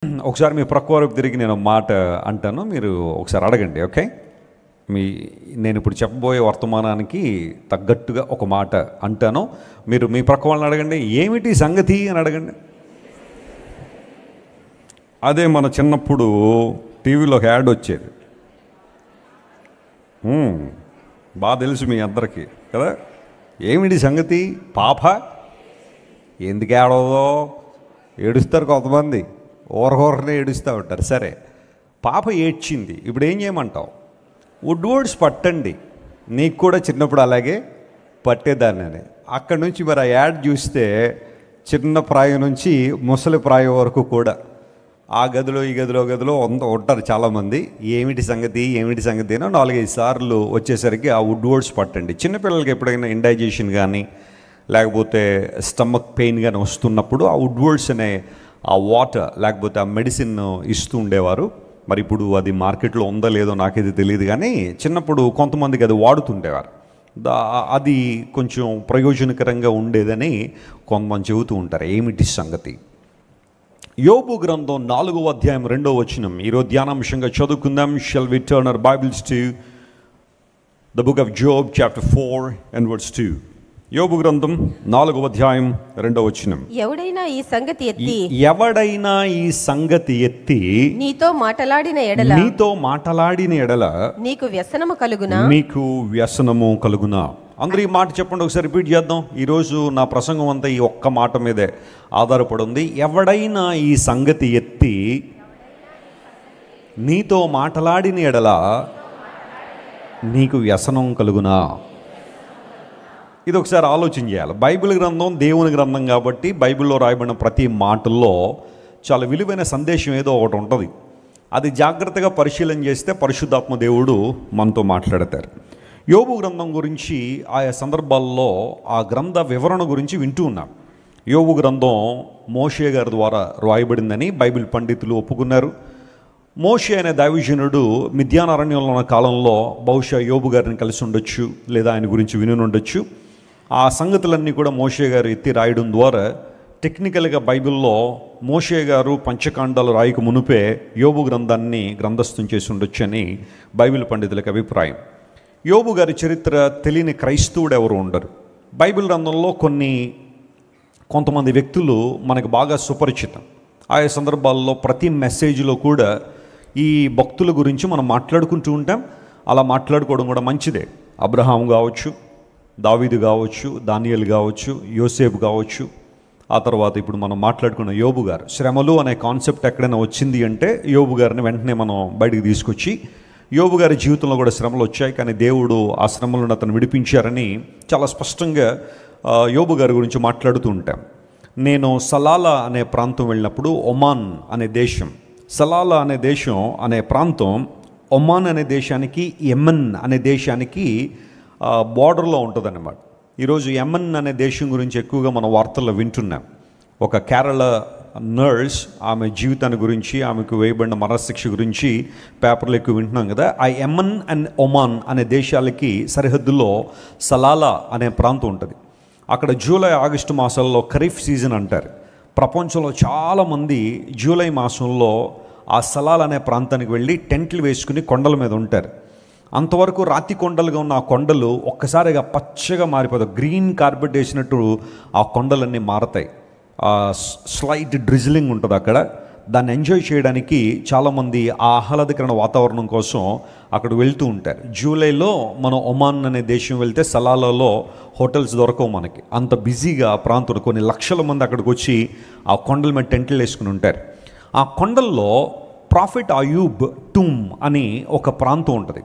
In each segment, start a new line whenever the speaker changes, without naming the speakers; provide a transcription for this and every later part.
ఒకసారి మీ ప్రక్క వరకు తిరిగి నేను మాట అంటాను, మీరు ఒకసారి అడగండి. ఓకే, నేను ఇప్పుడు చెప్పబోయే వర్తమానానికి తగ్గట్టుగా ఒక మాట అంటాను. మీరు మీ ప్రక్క వాళ్ళని అడగండి, ఏమిటి సంగతి అని అడగండి. అదే మన చిన్నప్పుడు టీవీలో ఒక యాడ్ వచ్చేది, బాగా తెలుసు మీ అందరికీ కదా. ఏమిటి సంగతి? పాప ఎందుకు ఏడవదో ఏడుస్తారు కొంతమంది, ఊరహోరనే ఏడుస్తూ ఉంటారు. సరే, పాప ఏడ్చింది, ఇప్పుడు ఏం చేయమంటావు? వుడ్వర్డ్స్ పట్టండి. నీకు కూడా చిన్నప్పుడు అలాగే పట్టేదాన్ని అని. అక్కడి నుంచి మరి ఆ యాడ్ చూస్తే చిన్న ప్రాయం నుంచి ముసలి ప్రాయం వరకు కూడా ఆ గదిలో ఈ గదిలో ఉంటారు చాలామంది. ఏమిటి సంగతి ఏమిటి సంగతి అని 4-5 సార్లు వచ్చేసరికి ఆ వుడ్వర్డ్స్ పట్టండి. చిన్నపిల్లలకి ఎప్పుడైనా ఇండైజేషన్ కానీ లేకపోతే స్టమక్ పెయిన్ కానీ వస్తున్నప్పుడు ఆ వుడ్వర్డ్స్ అనే ఆ వాటర్ లేకపోతే ఆ మెడిసిన్ ఇస్తూ ఉండేవారు. మరి ఇప్పుడు అది మార్కెట్లో ఉందో లేదో నాకైతే తెలియదు, కానీ చిన్నప్పుడు కొంతమందికి అది వాడుతుండేవారు. అది కొంచెం ప్రయోజనకరంగా ఉండేదని కొంతమంది చెబుతూ ఉంటారు. ఏమిటి సంగతి? యోబు గ్రంథం 4వ అధ్యాయం 2వ వచనం ఈరోజు ధ్యానాంశంగా చదువుకుందాం. Shall we turn our Bibles to the book of Job chapter 4 and verse 2. యోబు గ్రంథం 4వ అధ్యాయం 2వ వచనం.
ఎవడైనా ఈ సంగతి ఎత్తి నీతో మాటలాడిన ఎడల నీకు వ్యసనము కలుగునా. అందరూ ఈ మాట చెప్పండి, ఒకసారి రిపీట్ చేద్దాం. ఈరోజు నా ప్రసంగం అంతా ఈ ఒక్క మాట మీదే ఆధారపడి ఉంది. ఎవడైనా ఈ సంగతి ఎత్తి నీతో మాటలాడిన ఎడల నీకు వ్యసనం కలుగునా. ఇది ఒకసారి ఆలోచన చేయాలి. బైబిల్ గ్రంథం దేవుని గ్రంథం కాబట్టి బైబిల్లో రాయబడిన ప్రతి మాటల్లో చాలా విలువైన సందేశం ఏదో ఒకటి ఉంటుంది. అది జాగ్రత్తగా పరిశీలన చేస్తే పరిశుద్ధాత్మ దేవుడు మనతో మాట్లాడతారు. యోబు గ్రంథం గురించి ఆయా సందర్భాల్లో ఆ గ్రంథ వివరణ గురించి వింటూ ఉన్నాం. యోబు గ్రంథం మోషే గారి ద్వారా రాయబడిందని బైబిల్ పండితులు ఒప్పుకున్నారు. మోషే అనే దైవజనుడు మిద్యాన్ అరణ్యంలో ఉన్న కాలంలో బహుశా యోబు గారిని కలిసి ఉండొచ్చు, లేదా ఆయన గురించి విని ఉండొచ్చు. ఆ సంగతులన్నీ కూడా మోషే గారు ఎత్తి రాయడం ద్వారా టెక్నికల్గా బైబిల్లో మోషే గారు పంచకాండాలు రాయక మునుపే యోబు గ్రంథాన్ని గ్రంథస్థం చేసి ఉండొచ్చు అని బైబిల్ పండితులకు అభిప్రాయం. యోబు గారి చరిత్ర తెలియని క్రైస్తవుడు ఎవరు ఉండరు. బైబిల్ గ్రంథంలో కొంతమంది వ్యక్తులు మనకు బాగా సుపరిచితం. ఆయా సందర్భాల్లో ప్రతి మెసేజ్లో కూడా ఈ భక్తుల గురించి మనం మాట్లాడుకుంటూ ఉంటాం. అలా మాట్లాడుకోవడం కూడా మంచిదే. అబ్రహాం కావచ్చు, దావీదు కావచ్చు, దానియేలు కావచ్చు, యోసేపు కావచ్చు, ఆ తర్వాత ఇప్పుడు మనం మాట్లాడుకున్న యోబు గారు. శ్రమలు అనే కాన్సెప్ట్ ఎక్కడైనా వచ్చింది అంటే యోబు గారిని వెంటనే మనం బయటికి తీసుకొచ్చి యోబు గారి జీవితంలో కూడా శ్రమలు వచ్చాయి, కానీ దేవుడు ఆ శ్రమలను అతను విడిపించారని చాలా స్పష్టంగా యోబు గారి గురించి మాట్లాడుతూ ఉంటాం. నేను సలాలా అనే ప్రాంతం వెళ్ళినప్పుడు ఒమాన్ అనే దేశం, సలాలా అనే దేశం అనే ప్రాంతం ఒమాన్ అనే దేశానికి యెమెన్ అనే దేశానికి బార్డర్లో ఉంటుందన్నమాట. ఈరోజు యెమెన్ అనే దేశం గురించి ఎక్కువగా మన వార్తల్లో వింటున్నాం. ఒక కేరళ నర్స్, ఆమె జీవితాన్ని గురించి, ఆమెకు వేయబడిన మరణశిక్ష గురించి పేపర్లు ఎక్కువ వింటున్నాం కదా. ఆ యెమెన్ అండ్ ఒమాన్ అనే దేశాలకి సరిహద్దులో సలాలా అనే ప్రాంతం ఉంటుంది. అక్కడ జూలై ఆగస్టు మాసాల్లో ఖరీఫ్ సీజన్ అంటారు. ప్రపంచంలో చాలామంది జూలై మాసంలో ఆ సలాలా అనే ప్రాంతానికి వెళ్ళి టెంట్లు వేసుకుని కొండల మీద ఉంటారు. అంతవరకు రాతి కొండలుగా ఉన్న ఆ కొండలు ఒక్కసారిగా పచ్చగా మారిపోతాయి. గ్రీన్ కార్పెట్ వేసినట్టు ఆ కొండలన్నీ మారతాయి. స్లైట్ డ్రిజిలింగ్ ఉంటుంది అక్కడ. దాన్ని ఎంజాయ్ చేయడానికి చాలామంది ఆ ఆహ్లాదకరమైన వాతావరణం కోసం అక్కడ వెళ్తూ ఉంటారు. జూలైలో మనం ఒమాన్ అనే దేశం వెళ్తే సలాలాలో హోటల్స్ దొరకవు మనకి. అంత బిజీగా ప్రాంతం, కొన్ని లక్షల మంది అక్కడికి వచ్చి ఆ కొండల మీద టెంట్లు వేసుకుని ఉంటారు. ఆ కొండల్లో ప్రాఫిట్ అయూబ్ టూమ్ అని ఒక ప్రాంతం ఉంటుంది.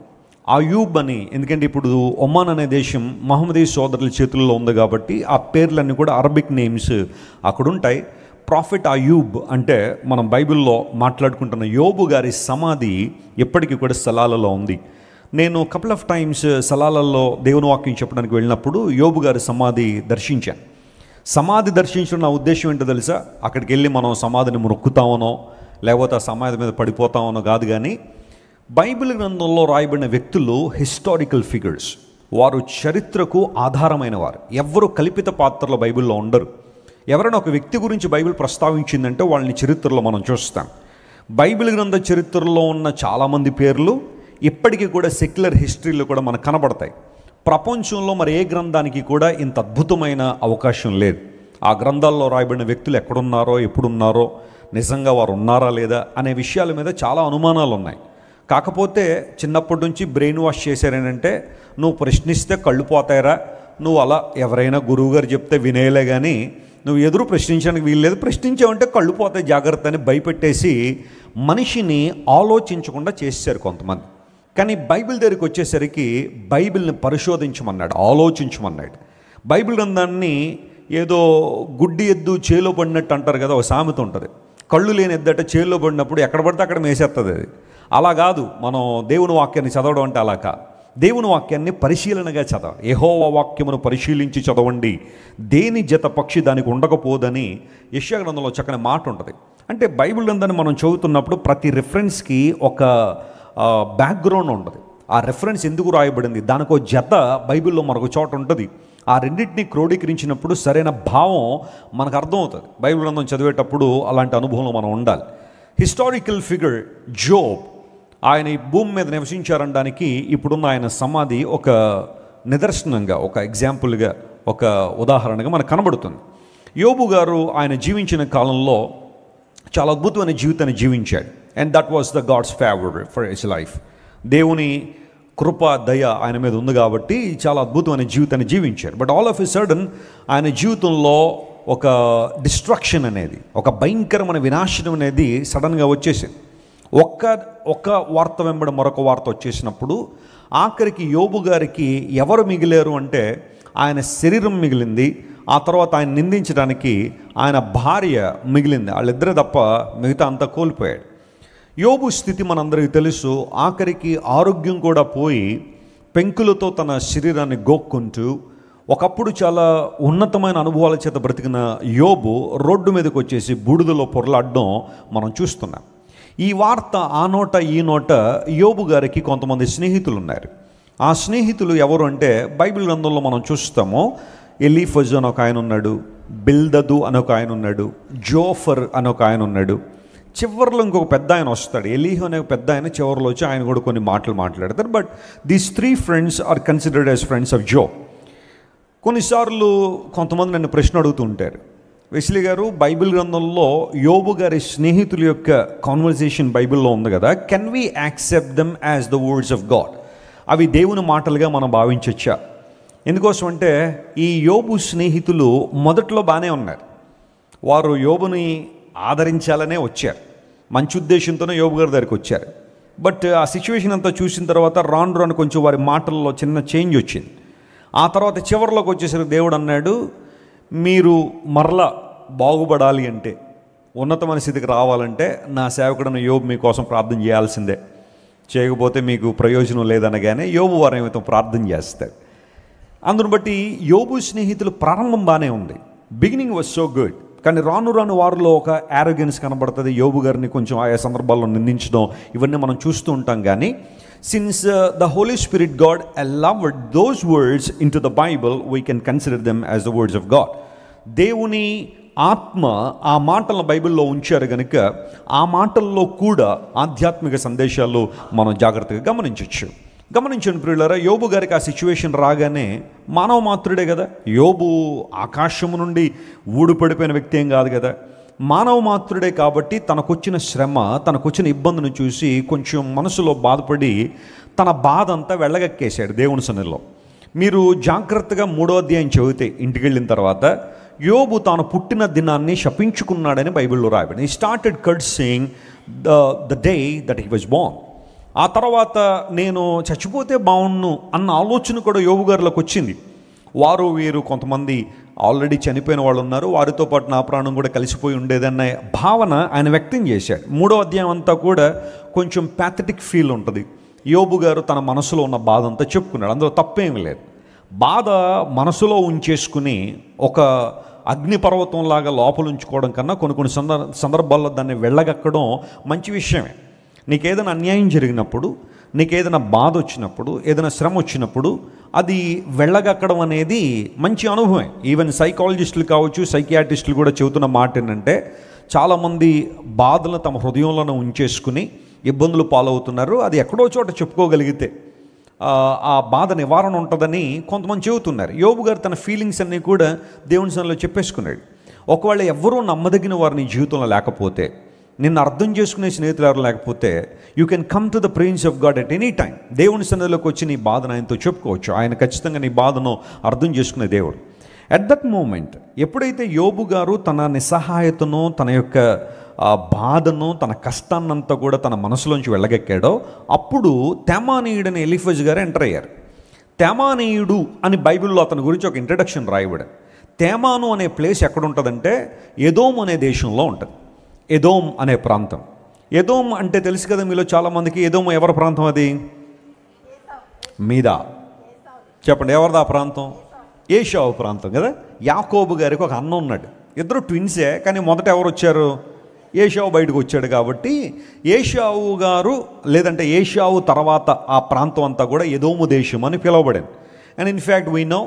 అయూబ్ అని, ఎందుకంటే ఇప్పుడు ఒమాన్ అనే దేశం మహమ్మదీ సోదరుల చేతుల్లో ఉంది కాబట్టి ఆ పేర్లన్నీ కూడా అరబిక్ నేమ్స్ అక్కడ ఉంటాయి. ప్రాఫిట్ అయూబ్ అంటే మనం బైబిల్లో మాట్లాడుకుంటున్న యోబు గారి సమాధి ఎప్పటికీ కూడా సలాలలో ఉంది. నేను కపుల్ ఆఫ్ టైమ్స్ సలాలలో దేవుని వాక్యం చెప్పడానికి వెళ్ళినప్పుడు యోబు గారి సమాధి దర్శించాను. సమాధి దర్శించడం నా ఉద్దేశం ఏంటో తెలుసా? అక్కడికి వెళ్ళి మనం సమాధిని మొక్కుతామనో లేకపోతే ఆ సమాధి మీద పడిపోతామనో కాదు, కానీ బైబిల్ గ్రంథంలో రాయబడిన వ్యక్తులు హిస్టారికల్ ఫిగర్స్, వారు చరిత్రకు ఆధారమైన వారు. ఎవరు కల్పిత పాత్రలు బైబిల్లో ఉండరు. ఎవరైనా ఒక వ్యక్తి గురించి బైబిల్ ప్రస్తావించిందంటే వాళ్ళని చరిత్రలో మనం చూస్తాం. బైబిల్ గ్రంథ చరిత్రలో ఉన్న చాలామంది పేర్లు ఇప్పటికీ కూడా సెక్యులర్ హిస్టరీలో కూడా మనకు కనబడతాయి. ప్రపంచంలో మరి ఏ గ్రంథానికి కూడా ఇంత అద్భుతమైన అవకాశం లేదు. ఆ గ్రంథాల్లో రాయబడిన వ్యక్తులు ఎక్కడున్నారో, ఎప్పుడున్నారో, నిజంగా వారు ఉన్నారా లేదా అనే విషయాల మీద చాలా అనుమానాలు ఉన్నాయి. కాకపోతే చిన్నప్పటి నుంచి బ్రెయిన్ వాష్ చేశారేనంటే, నువ్వు ప్రశ్నిస్తే కళ్ళు పోతాయరా, నువ్వు అలా ఎవరైనా గురువుగారు చెప్తే వినేయలే కానీ నువ్వు ఎదురు ప్రశ్నించడానికి వీల్లేదు, ప్రశ్నించావంటే కళ్ళు పోతాయి జాగ్రత్త అని భయపెట్టేసి మనిషిని ఆలోచించకుండా చేశారు కొంతమంది. కానీ బైబిల్ దగ్గరికి వచ్చేసరికి బైబిల్ని పరిశోధించమన్నాడు, ఆలోచించమన్నాడు. బైబిల్ గ్రంథాన్ని ఏదో గుడ్డి ఎద్దు చేలో పడినట్టు అంటారు కదా, ఒక సామెత ఉంటుంది. కళ్ళు లేని ఎద్దట చేలో పడినప్పుడు ఎక్కడ పడితే అక్కడ మేసేస్తుంది అది. అలా కాదు మనం దేవుని వాక్యాన్ని చదవడం అంటే. అలా కాదు, దేవుని వాక్యాన్ని పరిశీలనగా చదవాలి. యెహోవా వాక్యమును పరిశీలించి చదవండి, దేని జత పక్షి దానికి ఉండకపోదని యెషయా గ్రంథంలో చక్కని మాట ఉంటుంది. అంటే బైబిల్ గ్రంథాన్ని మనం చదువుతున్నప్పుడు ప్రతి రిఫరెన్స్కి ఒక బ్యాక్గ్రౌండ్ ఉంటుంది. ఆ రెఫరెన్స్ ఎందుకు రాయబడింది, దానికో జత బైబిల్లో మరొక చోట ఉంటుంది. ఆ రెండింటినీ క్రోడీకరించినప్పుడు సరైన భావం మనకు అర్థమవుతుంది. బైబిల్ గ్రంథం చదివేటప్పుడు అలాంటి అనుభవంలో మనం ఉండాలి. హిస్టారికల్ ఫిగర్ జోబ్, ఆయన ఈ భూమి మీద నివసించారనడానికి ఇప్పుడున్న ఆయన సమాధి ఒక నిదర్శనంగా, ఒక ఎగ్జాంపుల్గా, ఒక ఉదాహరణగా మనకు కనబడుతుంది. యోబు గారు ఆయన జీవించిన కాలంలో చాలా అద్భుతమైన జీవితాన్ని జీవించాడు. And that was the God's favour for his life. దేవుని కృప, దయ ఆయన మీద ఉంది కాబట్టి చాలా అద్భుతమైన జీవితాన్ని జీవించారు. But all of a sudden ఆయన జీవితంలో ఒక డిస్ట్రక్షన్ అనేది, ఒక భయంకరమైన వినాశనం అనేది సడన్గా వచ్చేసింది. ఒక్క వార్త వెంబడి మరొక వార్త వచ్చేసినప్పుడు ఆఖరికి యోబు గారికి ఎవరు మిగిలారు అంటే ఆయన శరీరం మిగిలింది. ఆ తర్వాత ఆయన నిందించడానికి ఆయన భార్య మిగిలింది. వాళ్ళిద్దరే తప్ప మిగతా అంతా కోల్పోయాడు. యోబు స్థితి మనందరికీ తెలుసు. ఆఖరికి ఆరోగ్యం కూడా పోయి పెంకులతో తన శరీరాన్ని గోక్కుంటూ ఒకప్పుడు చాలా ఉన్నతమైన అనుభవాల చేత బ్రతికిన యోబు రోడ్డు మీదకి వచ్చేసి బూడిదలో పొరలాడడం మనం చూస్తున్నాం. ఈ వార్త ఆ నోట ఈ నోట యోబు గారికి కొంతమంది స్నేహితులు ఉన్నారు. ఆ స్నేహితులు ఎవరు అంటే బైబిల్ గ్రంథంలో మనం చూస్తాము. ఎలీఫజ్ అని ఒక ఆయన ఉన్నాడు, బిల్దదు అని ఒక ఆయన ఉన్నాడు, జోఫర్ అని ఒక ఆయన ఉన్నాడు. చివరిలో ఇంకొక పెద్ద ఆయన వస్తాడు, ఎలీహు అనే పెద్ద ఆయన చివరిలో వచ్చి ఆయన కూడా కొన్ని మాటలు మాట్లాడతారు. But these 3 friends are considered as friends of Job. కొన్నిసార్లు కొంతమంది నన్ను ప్రశ్న అడుగుతూ ఉంటారు, వెస్లీ గారు బైబిల్ గ్రంథంలో యోబు గారి స్నేహితుల యొక్క కాన్వర్జేషన్ బైబిల్లో ఉంది కదా, can we accept them as the words of God? అవి దేవుని మాటలుగా మనం భావించవచ్చా? ఎందుకోసం అంటే ఈ యోబు స్నేహితులు మొదట్లో బాగానే ఉన్నారు. వారు యోబుని ఆదరించాలనే వచ్చారు, మంచి ఉద్దేశంతోనే యోబు గారి దగ్గరికి వచ్చారు. బట్ ఆ సిచ్యువేషన్ అంతా చూసిన తర్వాత రాను కొంచెం వారి మాటల్లో చిన్న చేంజ్ వచ్చింది. ఆ తర్వాత చివరిలోకి వచ్చేసరికి దేవుడు అన్నాడు, మీరు మరలా బాగుపడాలి అంటే, ఉన్నతమైన స్థితికి రావాలంటే నా సేవకుడైన యోబు మీకోసం ప్రార్థన చేయాల్సిందే, చేయకపోతే మీకు ప్రయోజనం లేదనగానే యోబు వారు ఏమైతే ప్రార్థన చేస్తారు. అందును బట్టి యోబు స్నేహితులు ప్రారంభం బాగానే ఉంది, బిగినింగ్ వాజ్ సో గుడ్. కానీ రాను వారిలో ఒక యారోగెన్స్ కనబడుతుంది. యోబు గారిని కొంచెం ఆయా సందర్భాల్లో నిందించడం ఇవన్నీ మనం చూస్తూ ఉంటాం. కానీ since the Holy Spirit God allowed those words into the Bible, we can consider them as the words of God. దేవుని ఆత్మ ఆ మాటలను బైబిల్లో ఉంచారు కనుక ఆ మాటల్లో కూడా ఆధ్యాత్మిక సందేశాలు మనం జాగ్రత్తగా గమనించండి ప్రియులారా. యోబు గారికి ఆ సిచ్యువేషన్ రాగానే, మానవ మాత్రుడే కదా యోబు, ఆకాశము నుండి ఊడిపడిపోయిన వ్యక్తి ఏం కాదు కదా, మానవ మాత్రుడే కాబట్టి తనకొచ్చిన శ్రమ, తనకొచ్చిన ఇబ్బందిని చూసి కొంచెం మనసులో బాధపడి తన బాధ అంతా వెళ్ళగక్కేశాడు దేవుని సన్నిధిలో. మీరు జాగ్రత్తగా 3వ అధ్యాయం చదివితే ఇంటికి వెళ్ళిన తర్వాత యోబు తాను పుట్టిన దినాన్ని శపించుకున్నాడని బైబిల్లో రాయబడింది. హి started cursing the day that he was Born. ఆ తర్వాత నేను చచ్చిపోతే బాగుండు అన్న ఆలోచన కూడా యోబు గారిలోకి వచ్చింది. వారు వీరు కొంతమంది ఆల్రెడీ చనిపోయిన వాళ్ళు ఉన్నారు, వారితో పాటు నా ప్రాణం కూడా కలిసిపోయి ఉండేదన్న భావన ఆయన వ్యక్తం చేశాడు. 3వ అధ్యాయం అంతా కూడా కొంచెం ప్యాథటిక్ ఫీల్ ఉంటుంది. యోబు గారు తన మనసులో ఉన్న బాధ అంతా చెప్పుకున్నాడు, అందులో తప్పేమీ లేదు. బాధ మనసులో ఉంచేసుకుని ఒక అగ్నిపర్వతంలాగా లోపల ఉంచుకోవడం కన్నా కొన్ని సందర్భాల్లో దాన్ని వెళ్ళగక్కడం మంచి విషయమే. నీకేదైనా అన్యాయం జరిగినప్పుడు, నీకేదైనా బాధ వచ్చినప్పుడు, ఏదైనా శ్రమ వచ్చినప్పుడు అది వెళ్ళగక్కడం అనేది మంచి అనుభవమే. ఈవెన్ సైకాలజిస్టులు కావచ్చు, సైకియాట్రిస్టులు కూడా చెబుతున్న మాట ఏంటంటే, చాలామంది బాధలను తమ హృదయంలోనే ఉంచేసుకుని ఇబ్బందులు పాలవుతున్నారు. అది ఎక్కడో చోట చెప్పుకోగలిగితే ఆ బాధ నివారణ ఉంటుందని కొంతమంది చెబుతున్నారు. యోబు గారు తన ఫీలింగ్స్ అన్నీ కూడా దేవుని సన్నిధిలో చెప్పేసుకున్నాడు. ఒకవేళ ఎవరూ నమ్మదగిన వారు నీ జీవితంలో లేకపోతే, నిన్ను అర్థం చేసుకునే స్నేహితులు ఎవరు లేకపోతే, you can come to the presence of God at any time. దేవుని సన్నిధిలోకి వచ్చి నీ బాధను ఆయనతో చెప్పుకోవచ్చు. ఆయన ఖచ్చితంగా నీ బాధను అర్థం చేసుకునే దేవుడు. అట్ దట్ మూమెంట్ ఎప్పుడైతే యోబు గారు తన నిస్సహాయతను, తన యొక్క బాధను, తన కష్టాన్నంతా కూడా తన మనసులోంచి వెళ్ళగక్కాడో, అప్పుడు తేమానీయుడని ఎలీఫజ్ గారు ఎంటర్ అయ్యారు. తేమానీయుడు అని బైబిల్లో అతని గురించి ఒక ఇంట్రడక్షన్ రాయబడింది. తేమాను అనే ప్లేస్ ఎక్కడుంటుందంటే ఎదోమ్ అనే దేశంలో ఉంటుంది. ఎదోమ్ అనే ప్రాంతం. ఎదోమ్ అంటే తెలుసు కదా మీలో చాలామందికి. ఎదోమ్ ఎవరి ప్రాంతం? అది మీద చెప్పండి, ఎవరిది ఆ ప్రాంతం? ఏషావు ప్రాంతం కదా. యాకోబు గారికి ఒక అన్న ఉన్నాడు. ఇద్దరు ట్విన్సే, కానీ మొదట ఎవరు వచ్చారు? ఏషావు బయటకు వచ్చాడు. కాబట్టి ఏషావు గారు, లేదంటే ఏషావు తర్వాత ఆ ప్రాంతం అంతా కూడా ఎదోము దేశం అని పిలువబడింది. అండ్ ఇన్ఫ్యాక్ట్ వీ నో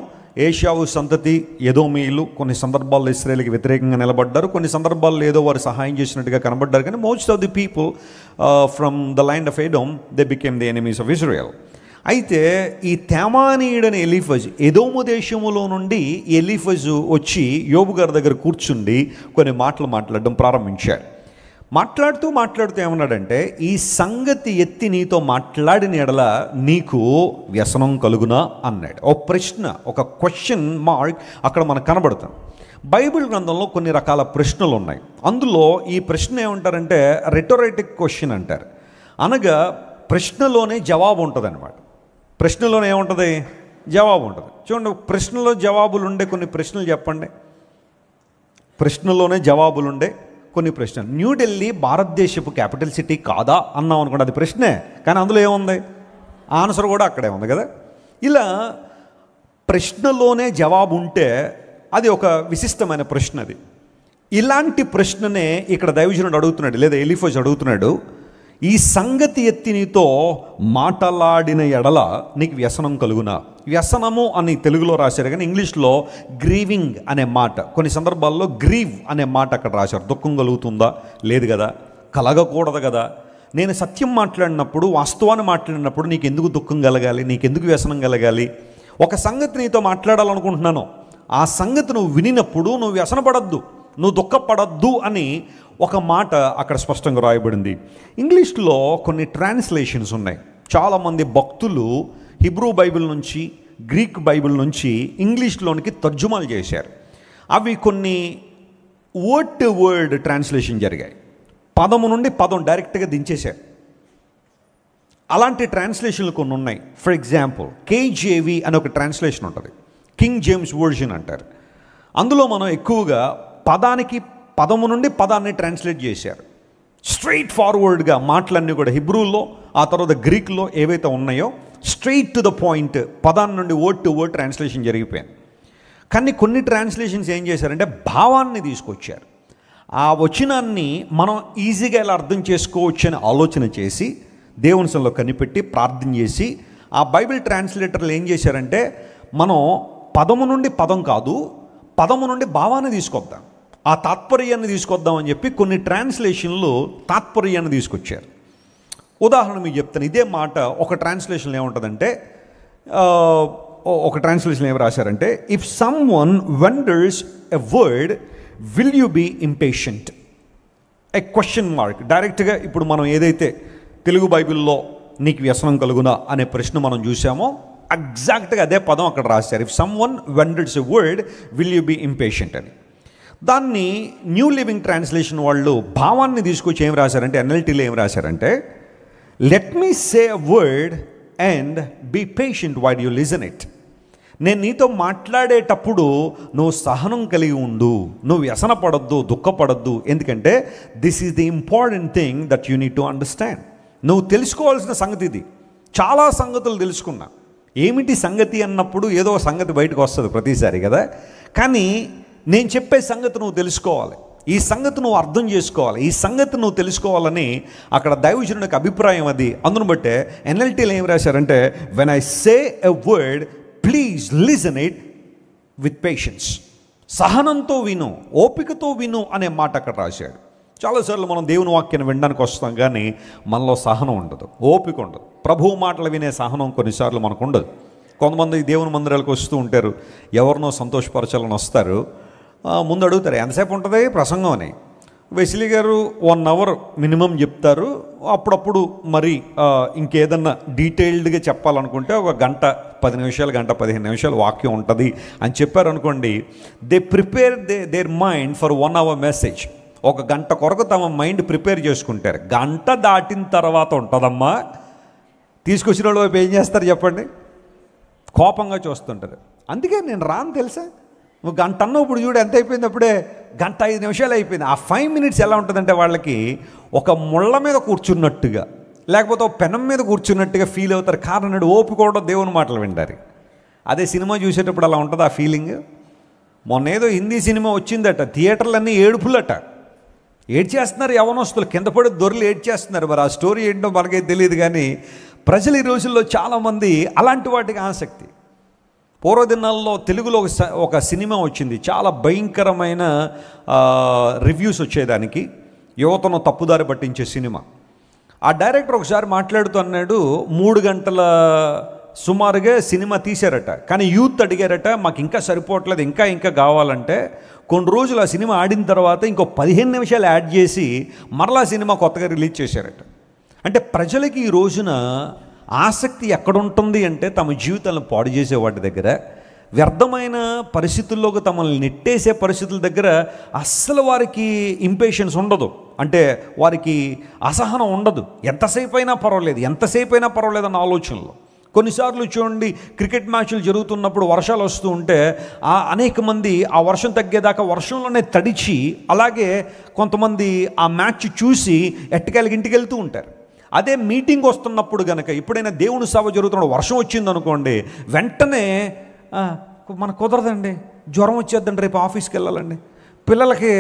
ఏషావు సంతతి ఎదోమీయులు కొన్ని సందర్భాల్లో ఇశ్రాయేలుకి వ్యతిరేకంగా నిలబడ్డారు, కొన్ని సందర్భాల్లో ఏదో వారు సహాయం చేసినట్టుగా కనబడ్డారు. కానీ most of the people from the land of ఎదోమ్ they became the enemies of Israel. అయితే ఈ తేమానీయుడని ఎలీఫజ్, ఎదోము దేశములో నుండి ఎలీఫజు వచ్చి యోబు గారి దగ్గర కూర్చుండి కొన్ని మాటలు మాట్లాడడం ప్రారంభించారు. మాట్లాడుతూ ఏమన్నాడంటే, ఈ సంగతి ఎత్తి నీతో మాట్లాడిన ఎడల నీకు వ్యసనం కలుగునా అన్నాడు. ఒక ప్రశ్న, ఒక క్వశ్చన్ మార్క్ అక్కడ మనకు కనబడుతుంది. బైబిల్ గ్రంథంలో కొన్ని రకాల ప్రశ్నలు ఉన్నాయి. అందులో ఈ ప్రశ్న ఏమంటారంటే రెటోరేటిక్ క్వశ్చన్ అంటారు. అనగా ప్రశ్నలోనే జవాబు ఉంటుంది అన్నమాట. ప్రశ్నలోనే ఏముంటుంది? జవాబు ఉంటుంది. చూడండి, ప్రశ్నలో జవాబులు ఉండే కొన్ని ప్రశ్నలు చెప్పండి. ప్రశ్నలోనే జవాబులుండే కొన్ని ప్రశ్నలు. న్యూఢిల్లీ భారతదేశపు క్యాపిటల్ సిటీ కాదా అన్నాం అనుకోండి, అది ప్రశ్నే. కానీ అందులో ఏముంది? ఆన్సర్ కూడా అక్కడే ఉంది కదా. ఇలా ప్రశ్నలోనే జవాబు ఉంటే అది ఒక విశిష్టమైన ప్రశ్న. అది ఇలాంటి ప్రశ్ననే ఇక్కడ దైవజనుడు అడుగుతున్నాడు, లేదా ఎలీఫజ్ అడుగుతున్నాడు. ఈ సంగతి ఎత్తి నీతో మాటలాడిన ఎడల నీకు వ్యసనం కలుగునా. వ్యసనము అని తెలుగులో రాశారు, కానీ ఇంగ్లీష్లో గ్రీవింగ్ అనే మాట, కొన్ని సందర్భాల్లో గ్రీవ్ అనే మాట అక్కడ రాశారు. దుఃఖం కలుగుతుందా? లేదు కదా, కలగకూడదు కదా. నేను సత్యం మాట్లాడినప్పుడు, వాస్తవాన్ని మాట్లాడినప్పుడు నీకు ఎందుకు దుఃఖం కలగాలి? నీకెందుకు వ్యసనం కలగాలి? ఒక సంగతి నీతో మాట్లాడాలనుకుంటున్నాను, ఆ సంగతి నువ్వు వినినప్పుడు నువ్వు వ్యసనపడద్దు, నువ్వు దుఃఖపడద్దు అని ఒక మాట అక్కడ స్పష్టంగా రాయబడింది. ఇంగ్లీష్లో కొన్ని ట్రాన్స్లేషన్స్ ఉన్నాయి. చాలామంది భక్తులు హిబ్రూ బైబిల్ నుంచి, గ్రీక్ బైబిల్ నుంచి ఇంగ్లీష్లోనికి తర్జుమాలు చేశారు. అవి కొన్ని వర్డ్ టు వర్డ్ ట్రాన్స్లేషన్ జరిగాయి. పదము నుండి పదం డైరెక్ట్గా దించేశారు. అలాంటి ట్రాన్స్లేషన్లు కొన్ని ఉన్నాయి. ఫర్ ఎగ్జాంపుల్ కేజేవి అని ఒక ట్రాన్స్లేషన్ ఉంటుంది, కింగ్ జేమ్స్ వర్జన్ అంటారు. అందులో మనం ఎక్కువగా పదము నుండి పదాన్ని ట్రాన్స్లేట్ చేశారు. స్ట్రైట్ ఫార్వర్డ్గా మాటలన్నీ కూడా హిబ్రూలో, ఆ తర్వాత గ్రీక్లో ఏవైతే ఉన్నాయో స్ట్రైట్ టు ద పాయింట్, పదాన్ని నుండి వర్డ్ టు వర్డ్ ట్రాన్స్లేషన్ జరిగిపోయింది. కానీ కొన్ని ట్రాన్స్లేషన్స్ ఏం చేశారంటే భావాన్ని తీసుకొచ్చారు. ఆ వచనాన్ని మనం ఈజీగా ఎలా అర్థం చేసుకోవచ్చు అని ఆలోచన చేసి దేవుని సన్నిధిలో కనిపెట్టి ప్రార్థన చేసి ఆ బైబిల్ ట్రాన్స్లేటర్లు ఏం చేశారంటే, మనం పదము నుండి పదం కాదు, పదము నుండి భావాన్ని తీసుకొద్దాం, ఆ తాత్పర్యాన్ని తీసుకొద్దామని చెప్పి కొన్ని ట్రాన్స్లేషన్లు తాత్పర్యాన్ని తీసుకొచ్చారు. ఉదాహరణ మీకు చెప్తాను. ఇదే మాట ఒక ట్రాన్స్లేషన్లో ఏముంటుందంటే, ఒక ట్రాన్స్లేషన్ ఏమి రాశారంటే, if someone wonders a word will you be impatient, a question mark. డైరెక్ట్గా ఇప్పుడు మనం ఏదైతే తెలుగు బైబిల్లో నీకు వ్యసనం కలుగునా అనే ప్రశ్న మనం చూసామో ఎగ్జాక్ట్గా అదే పదం అక్కడ రాశారు. If someone wonders a word will you be impatient అని. దాన్ని న్యూ లివింగ్ ట్రాన్స్లేషన్ వాళ్ళు భావాన్ని తీసుకొచ్చి ఏం రాశారంటే, ఎన్ఎల్టీలో ఏం రాశారంటే, let me say a word and be patient while you listen it. నేను నీతో మాట్లాడేటప్పుడు నువ్వు సహనం కలిగి ఉండు, నువ్వు వ్యసనపడద్దు, దుఃఖపడద్దు. ఎందుకంటే this is the important thing that you need to understand. నువ్వు తెలుసుకోవాల్సిన సంగతి ఇది. చాలా సంగతులు తెలుసుకున్నా. ఏమిటి సంగతి అన్నప్పుడు ఏదో సంగతి బయటకు వస్తుంది ప్రతిసారి కదా. కానీ నేను చెప్పే సంగతి నువ్వు తెలుసుకోవాలి, ఈ సంగతి నువ్వు అర్థం చేసుకోవాలి, ఈ సంగతి నువ్వు తెలుసుకోవాలని అక్కడ దైవజనుడికి అభిప్రాయం. అది అందును బట్టే ఎన్ఎల్టీలో ఏం రాశారంటే, when I say a word please listen it with patience. సహనంతో విను, ఓపికతో విను అనే మాట అక్కడ రాశాడు. చాలాసార్లు మనం దేవుని వాక్యాన్ని వినడానికి వస్తాం, కానీ మనలో సహనం ఉండదు, ఓపిక ఉండదు. ప్రభువు మాటలు వినే సహనం కొన్నిసార్లు మనకు ఉండదు. కొంతమంది దేవుని మందిరాలకు వస్తూ ఉంటారు, ఎవరినో సంతోషపరచాలని వస్తారు. ముందు అడుగుతారు, ఎంతసేపు ఉంటుంది ప్రసంగం అని. వెస్లీ గారు 1 అవర్ మినిమం చెప్తారు. అప్పుడప్పుడు మరి ఇంకేదన్నా డీటెయిల్డ్గా చెప్పాలనుకుంటే ఒక గంట 10 నిమిషాలు, గంట 15 నిమిషాలు వాక్యం ఉంటుంది అని చెప్పారనుకోండి. They prepare their mind for 1 hour message. ఒక గంట కొరకు తమ మైండ్ ప్రిపేర్ చేసుకుంటారు. గంట దాటిన తర్వాత ఉంటుందమ్మా, తీసుకొచ్చిన వాళ్ళు వైపు ఏం చేస్తారు చెప్పండి? కోపంగా చూస్తుంటారు. అందుకే నేను రాను తెలుసా, నువ్వు గంట అన్నావు, ఇప్పుడు చూడు ఎంత అయిపోయింది, అప్పుడే గంట 5 నిమిషాలు అయిపోయింది. ఆ 5 మినిట్స్ ఎలా ఉంటుందంటే వాళ్ళకి ఒక ముళ్ళ మీద కూర్చున్నట్టుగా, లేకపోతే ఒక పెనం మీద కూర్చున్నట్టుగా ఫీల్ అవుతారు. కారణం ఓపిక కూడా దేవుని మాటలు వింటారు. అదే సినిమా చూసేటప్పుడు అలా ఉంటుంది ఆ ఫీలింగ్. మొన్న ఏదో హిందీ సినిమా వచ్చిందట, థియేటర్లన్నీ ఏడుపులట, ఏడ్చేస్తున్నారు యవ్వనస్తులు, కింద పడి దొర్లు ఏడ్చేస్తున్నారు. మరి ఆ స్టోరీ ఏంటో మనకైతే తెలియదు, కానీ ప్రజలు ఈ రోజుల్లో చాలామంది అలాంటి వాటికి ఆసక్తి. పూర్వదినాల్లో తెలుగులో ఒక సినిమా వచ్చింది, చాలా భయంకరమైన రివ్యూస్ వచ్చేదానికి, యువతను తప్పుదారి పట్టించే సినిమా. ఆ డైరెక్టర్ ఒకసారి మాట్లాడుతూ అన్నాడు, 3 గంటల సుమారుగా సినిమా తీశారట, కానీ యూత్ అడిగారట, మాకు ఇంకా సరిపోవట్లేదు, ఇంకా కావాలంటే కొన్ని రోజులు ఆ సినిమా ఆడిన తర్వాత ఇంకో 15 నిమిషాలు యాడ్ చేసి మరలా సినిమా కొత్తగా రిలీజ్ చేశారట. అంటే ప్రజలకి ఈ రోజున ఆసక్తి ఎక్కడుంటుంది అంటే తమ జీవితాలను పాడు చేసే వాటి దగ్గర, వ్యర్థమైన పరిస్థితుల్లోకి తమల్ని నెట్టేసే పరిస్థితుల దగ్గర అస్సలు వారికి ఇంపేషన్స్ ఉండదు. అంటే వారికి అసహనం ఉండదు. ఎంతసేపు అయినా పర్వాలేదు అన్న ఆలోచనలో. కొన్నిసార్లు చూడండి, క్రికెట్ మ్యాచ్లు జరుగుతున్నప్పుడు వర్షాలు వస్తూ ఉంటే అనేక మంది ఆ వర్షం తగ్గేదాకా వర్షంలోనే తడిచి, అలాగే కొంతమంది ఆ మ్యాచ్ చూసి ఎట్టకేళ్ళకి ఇంటికి వెళ్తూ ఉంటారు. అదే మీటింగ్ వస్తున్నప్పుడు కనుక, ఎప్పుడైనా దేవుని సభ జరుగుతున్నప్పుడు వర్షం వచ్చిందనుకోండి, వెంటనే మనకు కుదరదండి, జ్వరం వచ్చేద్దండి, రేపు ఆఫీస్కి వెళ్ళాలండి, పిల్లలకి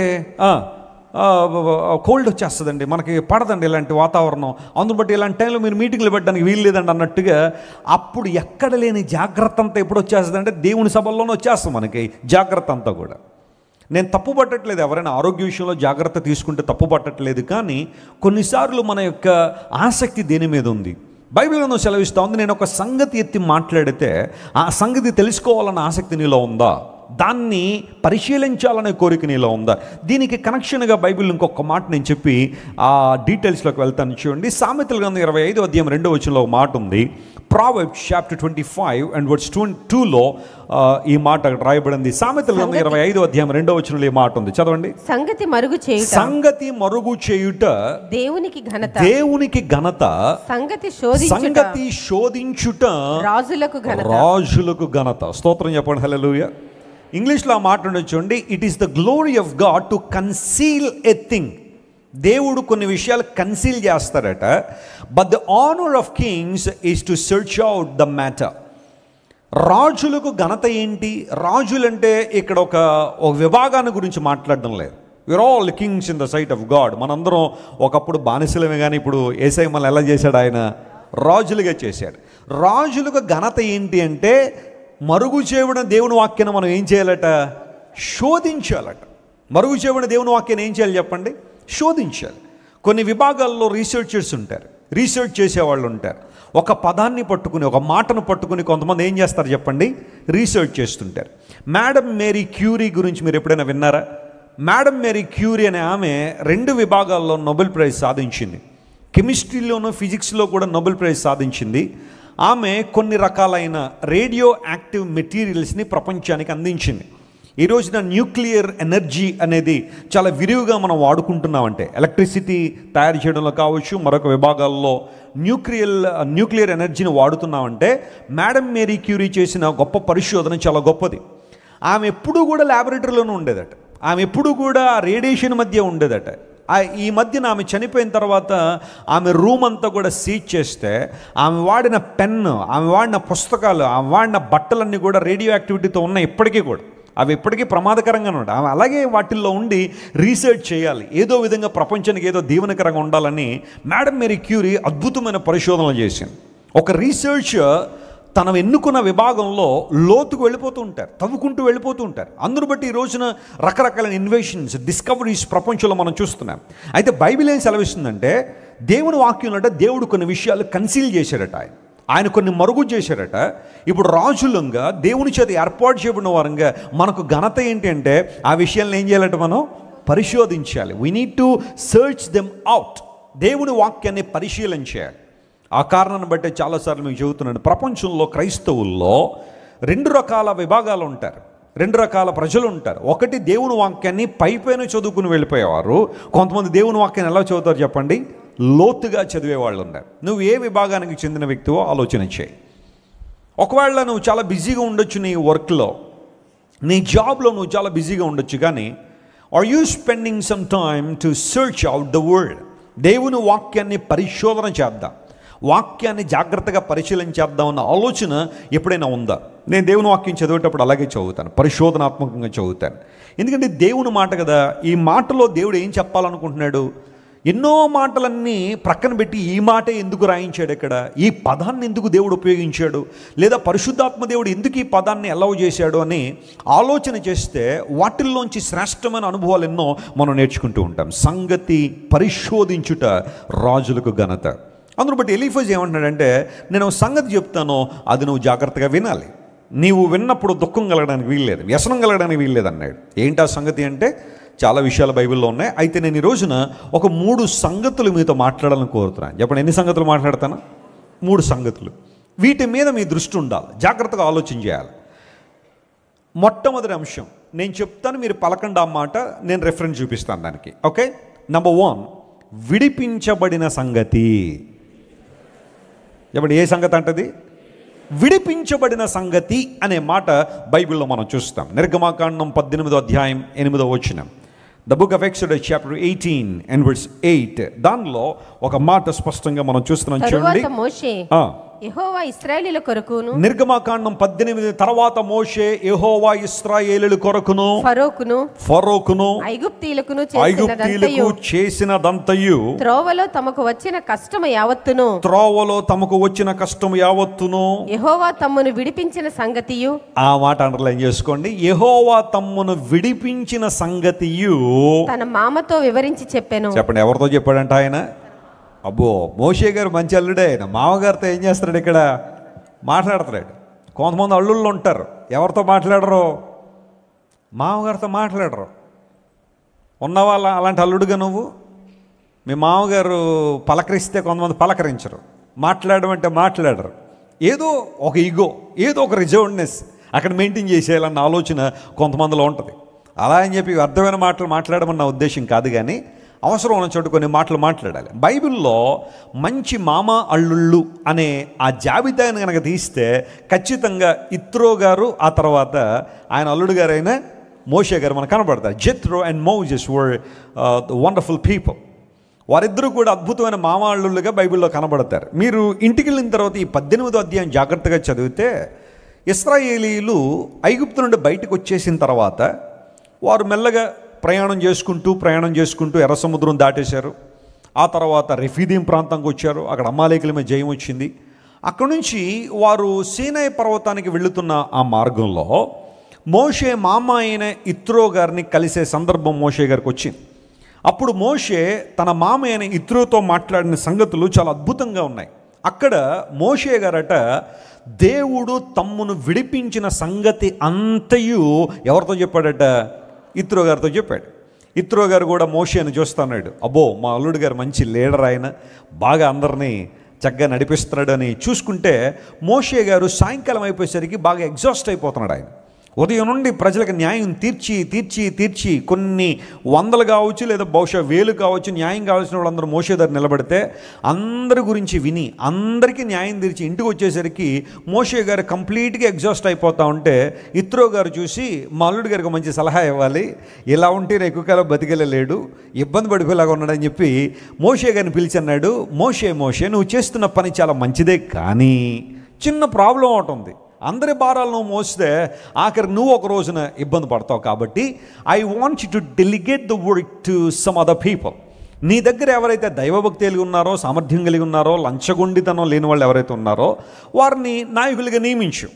కోల్డ్ వచ్చేస్తుందండి, మనకి పడదండి ఇలాంటి వాతావరణం, అందును బట్టి ఇలాంటి టైంలో మీరు మీటింగ్లు పెట్టడానికి వీలు లేదండి అన్నట్టుగా, అప్పుడు ఎక్కడ లేని జాగ్రత్త అంతా ఎప్పుడు వచ్చేస్తుంది అంటే దేవుని సభల్లోనే వచ్చేస్తుంది మనకి జాగ్రత్త అంతా కూడా. నేను తప్పు పట్టట్లేదు, ఎవరైనా ఆరోగ్య విషయంలో జాగ్రత్త తీసుకుంటే తప్పు పట్టట్లేదు, కానీ కొన్నిసార్లు మన యొక్క ఆసక్తి దేని మీద ఉంది. బైబిల్లో సెలవిస్తూ ఉంది, నేను ఒక సంగతి ఎత్తి మాట్లాడితే ఆ సంగతి తెలుసుకోవాలన్న ఆసక్తి నీలో ఉందా, దాన్ని పరిశీలించాలనే కోరిక నీలో ఉందా? దీనికి కనెక్షన్గా బైబిల్ ఇంకొక మాట నేను చెప్పి ఆ డీటెయిల్స్లోకి వెళ్తాను. చూడండి, సామెతల గ్రంథం 25వ అధ్యాయం 2వ వచనంలో ఒక మాట ఉంది. Proverbs chapter 25 and verse 2లో ఈ మాట రాయబడింది. సామెతల గ్రంథం 25వ అధ్యాయం 2వ వచనంలో ఈ మాట ఉంది, చదవండి.
సంగతి మరుగు చేయుట దేవునికి ఘనత, సంగతి శోధించుట రాజులకు ఘనత. స్తోత్రం చెప్పండి, హల్లెలూయా. ఇంగ్లీష్లో ఆ మాట చూడండి, it is the glory of God to conceal a thing. దేవుడు కొన్ని విషయాలు కన్సీల్ చేస్తారట. But the honour of Kings is to search out the matter. రాజులకు ఘనత ఏంటి? రాజులంటే ఇక్కడ ఒక విభాగాన్ని గురించి మాట్లాడడం లేదు. We are all kings in the sight of God. మనందరం ఒకప్పుడు బానిసలమే, కానీ ఇప్పుడు యేసయ్య మనల్ని ఎలా చేశాడు? ఆయన రాజులుగా చేశాడు. రాజులకు ఘనత ఏంటి అంటే, మరుగు చేయబడిన దేవుని వాక్యాన్ని మనం ఏం చేయాలట? శోధించాలట. మరుగు చేయబడిన దేవుని వాక్యాన్ని ఏం చేయాలి చెప్పండి? శోధించాలి. కొన్ని విభాగాల్లో రీసెర్చర్స్ ఉంటారు, రీసెర్చ్ చేసేవాళ్ళు ఉంటారు. ఒక పదాన్ని పట్టుకుని, ఒక మాటను పట్టుకుని కొంతమంది ఏం చేస్తారు చెప్పండి? రీసెర్చ్ చేస్తుంటారు. మేడం మేరీ క్యూరీ గురించి మీరు ఎప్పుడైనా విన్నారా? మేడం మేరీ క్యూరీ అనే ఆమె 2 విభాగాల్లో నోబెల్ ప్రైజ్ సాధించింది. కెమిస్ట్రీలోనూ ఫిజిక్స్లో కూడా నోబెల్ ప్రైజ్ సాధించింది. ఆమె కొన్ని రకాలైన రేడియో యాక్టివ్ మెటీరియల్స్ని ప్రపంచానికి అందించింది. ఈ రోజున న్యూక్లియర్ ఎనర్జీ అనేది చాలా విరివిగా మనం వాడుకుంటున్నామంటే, ఎలక్ట్రిసిటీ తయారు చేయడంలో కావచ్చు, మరొక విభాగాల్లో న్యూక్లియర్ ఎనర్జీని వాడుతున్నామంటే, మేడం మేరీ క్యూరీ చేసిన గొప్ప పరిశోధన చాలా గొప్పది. ఆమె ఎప్పుడూ కూడా ల్యాబొరేటరీలోనే ఉండేదట. ఆమె ఎప్పుడూ కూడా రేడియేషన్ మధ్య ఉండేదట. ఈ మధ్యన ఆమె చనిపోయిన తర్వాత ఆమె రూమ్ అంతా కూడా సీజ్ చేస్తే, ఆమె వాడిన పెన్ను, ఆమె వాడిన పుస్తకాలు, ఆమె వాడిన బట్టలన్నీ కూడా రేడియో యాక్టివిటీతో ఉన్నాయి. ఇప్పటికీ కూడా అవి ఎప్పటికీ ప్రమాదకరంగానే ఉంటాయి. ఆమె అలాగే వాటిల్లో ఉండి రీసెర్చ్ చేయాలి, ఏదో విధంగా ప్రపంచానికి ఏదో దీవెనకరంగా ఉండాలని మేడం మేరీ క్యూరీ అద్భుతమైన పరిశోధనలు చేసింది. ఒక రీసెర్చర్
తను ఎన్నుకున్న విభాగంలో లోతుకు వెళ్ళిపోతూ ఉంటారు, తవ్వుకుంటూ వెళ్ళిపోతూ ఉంటారు. అందును బట్టి ఈ రోజున రకరకాల ఇన్వెషన్స్, డిస్కవరీస్ ప్రపంచంలో మనం చూస్తున్నాం. అయితే బైబిల్ ఏం సెలవిస్తుందంటే, దేవుని వాక్యం అంటే దేవుడు కొన్ని విషయాలు కన్సీల్ చేశాడట, ఆయన కొన్ని మరుగు చేశాడట. ఇప్పుడు రాజులంగా దేవుని చేత ఏర్పాటు చేయబడిన వారంగా మనకు ఘనత ఏంటి అంటే, ఆ విషయాలను ఏం చేయాలంటే మనం పరిశోధించాలి. We need to search them out. దేవుని వాక్యాన్ని పరిశీలించాలి. ఆ కారణాన్ని బట్టి చాలాసార్లు మీకు చెబుతున్నాను, ప్రపంచంలో క్రైస్తవుల్లో 2 రకాల విభాగాలు ఉంటారు, 2 రకాల ప్రజలు ఉంటారు. ఒకటి దేవుని వాక్యాన్ని పైపైన చదువుకుని వెళ్ళిపోయేవారు. కొంతమంది దేవుని వాక్యాన్ని ఎలా చదువుతారు చెప్పండి? లోతుగా చదివేవాళ్ళు ఉన్నారు. నువ్వు ఏ విభాగానికి చెందిన వ్యక్తివో ఆలోచన చేయి. ఒకవేళ నువ్వు చాలా బిజీగా ఉండొచ్చు, నీ వర్క్లో, నీ జాబ్లో నువ్వు చాలా బిజీగా ఉండొచ్చు, కానీ are you spending some time to search out the word? దేవుని వాక్యాన్ని పరిశోధన చేద్దాం, వాక్యాన్ని జాగ్రత్తగా పరిశీలించేద్దామన్న ఆలోచన ఎప్పుడైనా ఉందా? నేను దేవుని వాక్యం చదివేటప్పుడు అలాగే చదువుతాను, పరిశోధనాత్మకంగా చదువుతాను. ఎందుకంటే దేవుని మాట కదా. ఈ మాటలో దేవుడు ఏం చెప్పాలనుకుంటున్నాడు? ఎన్నో మాటలన్నీ ప్రక్కన పెట్టి ఈ మాటే ఎందుకు రాయించాడు, ఇక్కడ ఈ పదాన్ని ఎందుకు దేవుడు ఉపయోగించాడు, లేదా పరిశుద్ధాత్మ దేవుడు ఎందుకు ఈ పదాన్ని అలౌ చేశాడు అని ఆలోచన చేస్తే వాటిల్లోంచి శ్రేష్టమైన అనుభవాలు ఎన్నో మనం నేర్చుకుంటూ ఉంటాం. సంగతి పరిశోధించుట రాజులకు ఘనత. అందును బట్టి ఎలీఫజ్ ఏమంటున్నాడంటే, నేను సంగతి చెప్తాను, అది నువ్వు జాగ్రత్తగా వినాలి. నీవు విన్నప్పుడు దుఃఖం కలగడానికి వీల్లేదు, వ్యసనం కలగడానికి వీల్లేదు అన్నాడు. ఏంటి ఆ సంగతి అంటే, చాలా విషయాలు బైబిల్లో ఉన్నాయి. అయితే నేను ఈ రోజున ఒక 3 సంగతులు మీతో మాట్లాడాలని కోరుతున్నాను. చెప్పండి, ఎన్ని సంగతులు మాట్లాడతాను? 3 సంగతులు. వీటి మీద మీ దృష్టి ఉండాలి, జాగ్రత్తగా ఆలోచన చేయాలి. మొట్టమొదటి అంశం నేను చెప్తాను, మీరు పలకండి ఆ మాట, నేను రెఫరెన్స్ చూపిస్తాను దానికి. ఓకే, నంబర్ 1, విడిపించబడిన సంగతి. చెప్పండి, ఏ సంగతి అంటది? విడిపించబడిన సంగతి అనే మాట బైబిల్లో మనం చూస్తాం. నిర్గమాకాండం 18వ అధ్యాయం 8వ వచనం. The book of exodus chapter 18 and verse 8. దానిలో ఒక మాట స్పష్టంగా మనం చూస్తున్నాం. చూడండి,
మోషే యెహోవా ఇశ్రాయేలీయుల కొరకును,
నిర్గమాకాండం 18 తర్వాత మోషే యెహోవా ఇశ్రాయేలీయుల కొరకును ఫరోకును ఐగుప్తీయులకు చేసినదంతయు
త్రోవలో తమకు వచ్చిన కష్టము యావత్తును యెహోవా తమ్మును విడిపించిన సంగతియు.
ఆ మాట అండర్లైన్ చేసుకోండి. యెహోవా తమ్మును విడిపించిన సంగతియు
తన మామతో వివరించి చెప్పాను.
చెప్పండి, ఎవరితో చెప్పాడంట ఆయన? అబ్బో, మోషే గారు మంచి అల్లుడే. ఆయన మామగారితో ఏం చేస్తాడు? ఇక్కడ మాట్లాడతాడు. కొంతమంది అల్లుళ్ళు ఉంటారు, ఎవరితో మాట్లాడరు? మామగారితో మాట్లాడరు. ఉన్నవాళ్ళ అలాంటి అల్లుడుగా నువ్వు? మీ మామగారు పలకరిస్తే కొంతమంది పలకరించరు, మాట్లాడడం అంటే మాట్లాడరు. ఏదో ఒక ఈగో, ఏదో ఒక రిజర్వ్డ్నెస్ అక్కడ మెయింటైన్ చేసేయాలన్న ఆలోచన కొంతమందిలో ఉంటుంది. అలా అని చెప్పి అర్థమైన మాటలు మాట్లాడమన్న ఉద్దేశం కాదు, కానీ అవసరం ఉన్న చోటు కొన్ని మాటలు మాట్లాడాలి. బైబిల్లో మంచి మామ అల్లుళ్ళు అనే ఆ జాబితాను కనుక తీస్తే ఖచ్చితంగా ఇత్రో గారు, ఆ తర్వాత ఆయన అల్లుడు గారైన మోషే గారు మనకు కనబడతారు. Jethro and Moses were wonderful people. వారిద్దరూ కూడా అద్భుతమైన మామ అల్లుళ్ళుగా బైబిల్లో కనబడతారు. మీరు ఇంటికి వెళ్ళిన తర్వాత ఈ 18వ అధ్యాయం జాగ్రత్తగా చదివితే, ఇశ్రాయేలీయులు ఐగుప్తు నుండి బయటకు వచ్చేసిన తర్వాత వారు మెల్లగా ప్రయాణం చేసుకుంటూ ఎర్ర సముద్రం దాటేశారు. ఆ తర్వాత రెఫీదీం ప్రాంతానికి వచ్చారు. అక్కడ అమాలేకుల మీద జయం వచ్చింది. అక్కడి నుంచి వారు సీనాయి పర్వతానికి వెళుతున్న ఆ మార్గంలో మోషే మామ అయిన ఇత్రో గారిని కలిసే సందర్భం మోషే గారికి వచ్చింది. అప్పుడు మోషే తన మామ అయిన ఇత్రోతో మాట్లాడిన సంగతులు చాలా అద్భుతంగా ఉన్నాయి. అక్కడ మోషే గారట దేవుడు తమ్మును విడిపించిన సంగతి అంతయు ఎవరితో చెప్పాడట? ఇత్రో గారితో చెప్పాడు. ఇత్రో గారు కూడా మోషేని చూస్తున్నాడు. అబ్బో, మా అల్లుడు గారు మంచి లీడర్, ఆయన బాగా అందరినీ చక్కగా నడిపిస్తున్నాడు అని చూసుకుంటే, మోషే గారు సాయంకాలం అయిపోయేసరికి బాగా ఎగ్జాస్ట్ అయిపోతున్నాడు. ఆయన ఉదయం నుండి ప్రజలకు న్యాయం తీర్చి కొన్ని వందలు కావచ్చు, లేదా బహుశా 1000 కావచ్చు, న్యాయం కావాల్సిన వాళ్ళందరూ మోషే దగ్గర నిలబడితే అందరి గురించి విని అందరికీ న్యాయం తీర్చి ఇంటికి వచ్చేసరికి మోషే గారు కంప్లీట్గా ఎగ్జాస్ట్ అయిపోతూ ఉంటే, ఇత్రో గారు చూసి మా అల్లుడి గారికి మంచి సలహా ఇవ్వాలి, ఇలా ఉంటే ఎక్కువ కాలం బతికెళ్ళలేడు, ఇబ్బంది పడిపోయేలాగా ఉన్నాడని చెప్పి మోషే గారిని పిలిచి అన్నాడు, మోషే నువ్వు చేస్తున్న పని చాలా మంచిదే, కానీ చిన్న ప్రాబ్లం ఒకటి ఉంది. అందరి భారాలు నువ్వు మోస్తే ఆఖరికి నువ్వు ఒక రోజున ఇబ్బంది పడతావు. కాబట్టి I want you to delegate the work to some other people. నీ దగ్గర ఎవరైతే దైవభక్తి కలిగి ఉన్నారో, సామర్థ్యం కలిగి ఉన్నారో, లంచగొండితనం లేని వాళ్ళు ఎవరైతే ఉన్నారో వారిని నాయకులుగా నియమించు.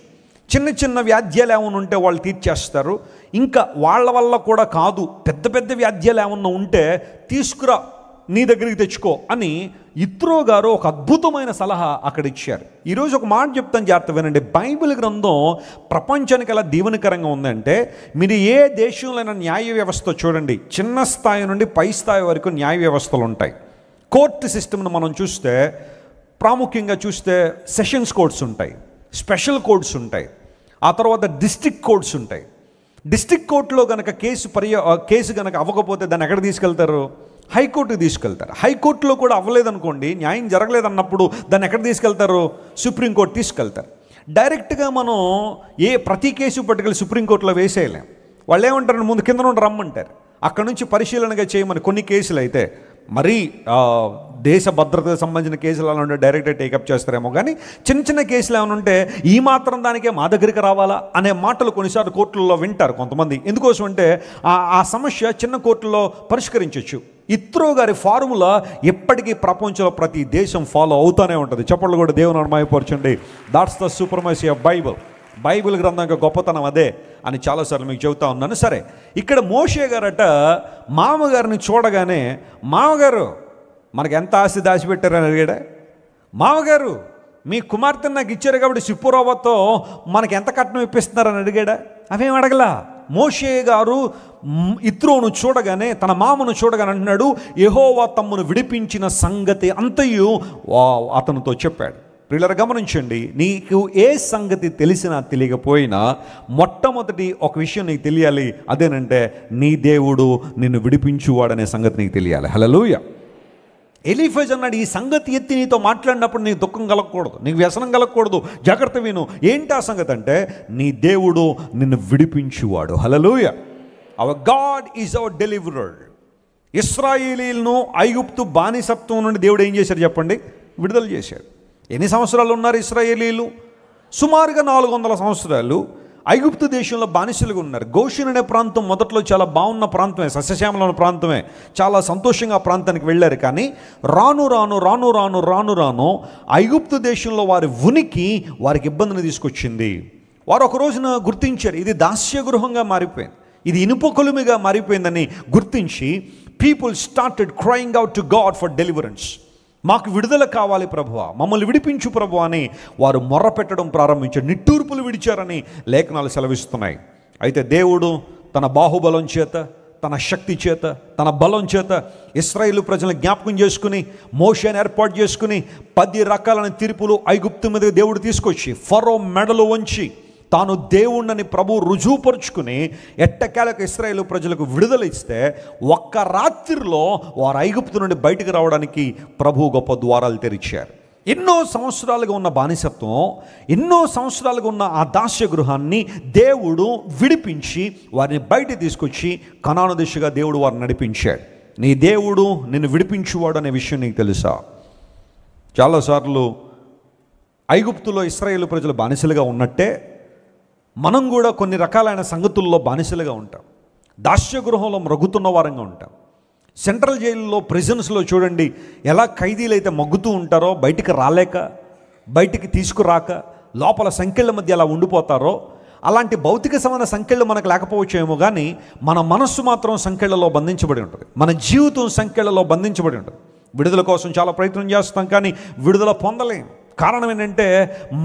చిన్న చిన్న వ్యాధ్యాలు ఏమైనా ఉంటే వాళ్ళు తీర్చేస్తారు. ఇంకా వాళ్ళ వల్ల కూడా కాదు, పెద్ద పెద్ద వ్యాధ్యాలు ఏమన్నా ఉంటే తీసుకురా, నీ దగ్గరికి తెచ్చుకో అని ఇత్రో గారు ఒక అద్భుతమైన సలహా అక్కడ ఇచ్చారు. ఈరోజు ఒక మాట చెప్తాను, జాగ్రత్త వినండి. బైబిల్ గ్రంథం ప్రపంచానికి ఎలా దీవెనకరంగా ఉందంటే, మీరు ఏ దేశంలో న్యాయ వ్యవస్థ చూడండి, చిన్న స్థాయి నుండి పై స్థాయి వరకు న్యాయ వ్యవస్థలు ఉంటాయి. కోర్టు సిస్టమ్ను మనం చూస్తే, ప్రాముఖ్యంగా చూస్తే సెషన్స్ కోర్ట్స్ ఉంటాయి, స్పెషల్ కోర్ట్స్ ఉంటాయి, ఆ తర్వాత డిస్ట్రిక్ట్ కోర్ట్స్ ఉంటాయి. డిస్ట్రిక్ట్ కోర్టులో కనుక కేసు కనుక అవ్వకపోతే దాన్ని ఎక్కడ తీసుకెళ్తారు? హైకోర్టుకి తీసుకెళ్తారు. హైకోర్టులో కూడా అవ్వలేదనుకోండి, న్యాయం జరగలేదన్నప్పుడు దాన్ని ఎక్కడ తీసుకెళ్తారు? సుప్రీంకోర్టు తీసుకెళ్తారు. డైరెక్ట్గా మనం ప్రతి కేసు పట్టుకెళ్ళి సుప్రీంకోర్టులో వేసేయలేం. వాళ్ళు ఏమంటారు, ముందు కింద నుండి రమ్మంటారు, అక్కడ నుంచి పరిశీలనగా చేయమని. కొన్ని కేసులు అయితే మరీ దేశ భద్రతకు సంబంధించిన కేసులు అలా ఉంటే డైరెక్ట్గా టేకప్ చేస్తారేమో, కానీ చిన్న చిన్న కేసులు ఏమైనా ఉంటే ఈ మాత్రం దానికే మా దగ్గరికి రావాలా అనే మాటలు కొన్నిసార్లు కోర్టుల్లో వింటారు కొంతమంది. ఎందుకోసం అంటే ఆ సమస్య చిన్న కోర్టులో పరిష్కరించవచ్చు. ఇత్రో గారి ఫార్ములా ఎప్పటికీ ప్రపంచంలో ప్రతి దేశం ఫాలో అవుతూనే ఉంటుంది. చెప్పట్లు కూడా దేవుని మహిమపరచండి. That's the supremacy of Bible. Bible గ్రంథం యొక్క గొప్పతనం అదే అని చాలాసార్లు మీకు చెబుతా ఉన్నాను. సరే, ఇక్కడ మోషే గారట మామగారిని చూడగానే, మామగారు మనకు ఎంత ఆస్తి దాచిపెట్టారని అడిగాడా? మామగారు మీ కుమార్తెను నాకు ఇచ్చారు కాబట్టి సిప్పురోవతో మనకి ఎంత కట్నం ఇప్పిస్తున్నారని అడిగాడా? అవేం అడగలా. మోషే గారు ఇత్రోను చూడగానే, తన మామను చూడగానే అంటున్నాడు, యెహోవా తమ్మును విడిపించిన సంగతి అంతయు అతనితో చెప్పాడు. ప్రియులారా గమనించండి, నీకు ఏ సంగతి తెలిసినా తెలియకపోయినా మొట్టమొదటి ఒక విషయం నీకు తెలియాలి. అదేనంటే నీ దేవుడు నిన్ను విడిపించువాడనే సంగతి నీకు తెలియాలి. హల్లెలూయా. ఎలీఫజ్ అన్నాడు, ఈ సంగతి ఎత్తి నీతో మాట్లాడినప్పుడు నీకు దుఃఖం కలగకూడదు, నీకు వ్యసనం కలగకూడదు, జాగ్రత్త విను. ఏంటి ఆ సంగతి అంటే, నీ దేవుడు నిన్ను విడిపించువాడు. Hallelujah. Our God is our deliverer. ఇశ్రాయేలీలను ఐగుప్తు బానిసత్వం నుండి దేవుడు ఏం చేశాడు చెప్పండి? విడుదల చేశాడు. ఎన్ని సంవత్సరాలు ఉన్నారు ఇశ్రాయేలీలు? సుమారుగా 400 సంవత్సరాలు ఐగుప్తు దేశంలో బానిసలుగా ఉన్నారు. గోషెను అనే ప్రాంతం మొదట్లో చాలా బాగున్న ప్రాంతమే, సస్యశ్యామలమైన ప్రాంతమే, చాలా సంతోషంగా ఆ ప్రాంతానికి వెళ్ళారు. కానీ రాను రాను రాను రాను రాను రాను ఐగుప్తు దేశంలో వారి ఉనికి వారికి ఇబ్బందిని తీసుకొచ్చింది. వారు ఒక రోజున గుర్తించారు, ఇది దాస్యగృహంగా మారిపోయింది, ఇది ఇనుప కొలిమిగా మారిపోయిందని గుర్తించి people started crying out to God for deliverance. మాకు విడుదల కావాలి ప్రభువా, మమ్మల్ని విడిపించు ప్రభువా అని వారు మొర్ర పెట్టడం ప్రారంభించారు. నిట్టూర్పులు విడిచారని లేఖనాలు సెలవిస్తున్నాయి. అయితే దేవుడు తన బాహుబలం చేత, తన శక్తి చేత, తన బలం చేత ఇశ్రాయేలు ప్రజలను జ్ఞాపకం చేసుకుని, మోషేని ఏర్పాటు చేసుకుని 10 రకాలైన తీర్పులు ఐగుప్తు మీద దేవుడు తీసుకొచ్చి ఫరో మెడలు వంచి తాను దేవుణ్ణని ప్రభు రుజువుపరుచుకుని ఎట్టకేలకు ఇశ్రాయేలు ప్రజలకు విడుదల ఇస్తే, ఒక్క రాత్రిలో వారు ఐగుప్తు నుండి బయటకు రావడానికి ప్రభు గొప్ప ద్వారాలు తెరిచారు. ఎన్నో సంవత్సరాలుగా ఉన్న బానిసత్వం, ఎన్నో సంవత్సరాలుగా ఉన్న ఆ దాస్య గృహాన్ని దేవుడు విడిపించి వారిని బయట తీసుకొచ్చి కనాను దిశగా దేవుడు వారిని నడిపించాడు. నీ దేవుడు నిన్ను విడిపించువాడు అనే విషయం నీకు తెలుసా? చాలాసార్లు ఐగుప్తులో ఇశ్రాయేలు ప్రజలు బానిసలుగా ఉన్నట్టే మనం కూడా కొన్ని రకాలైన సంగతుల్లో బానిసలుగా ఉంటాం. దాస్యగృహంలో మ్రగుతున్న వారంగా ఉంటాం. సెంట్రల్ జైల్లో, ప్రిజన్స్లో చూడండి ఎలా ఖైదీలు అయితే మగ్గుతూ ఉంటారో, బయటికి రాలేక, బయటికి తీసుకురాక, లోపల సంకెళ్ళ మధ్య ఎలా ఉండిపోతారో, అలాంటి భౌతిక సమాన సంకెళ్ళు మనకు లేకపోవచ్చేమో, కానీ మన మనస్సు మాత్రం సంకెళ్లలో బంధించబడి ఉంటుంది, మన జీవితం సంకెళ్లలో బంధించబడి ఉంటుంది. విడుదల కోసం చాలా ప్రయత్నం చేస్తాం, కానీ విడుదల పొందలేం. కారణం ఏంటంటే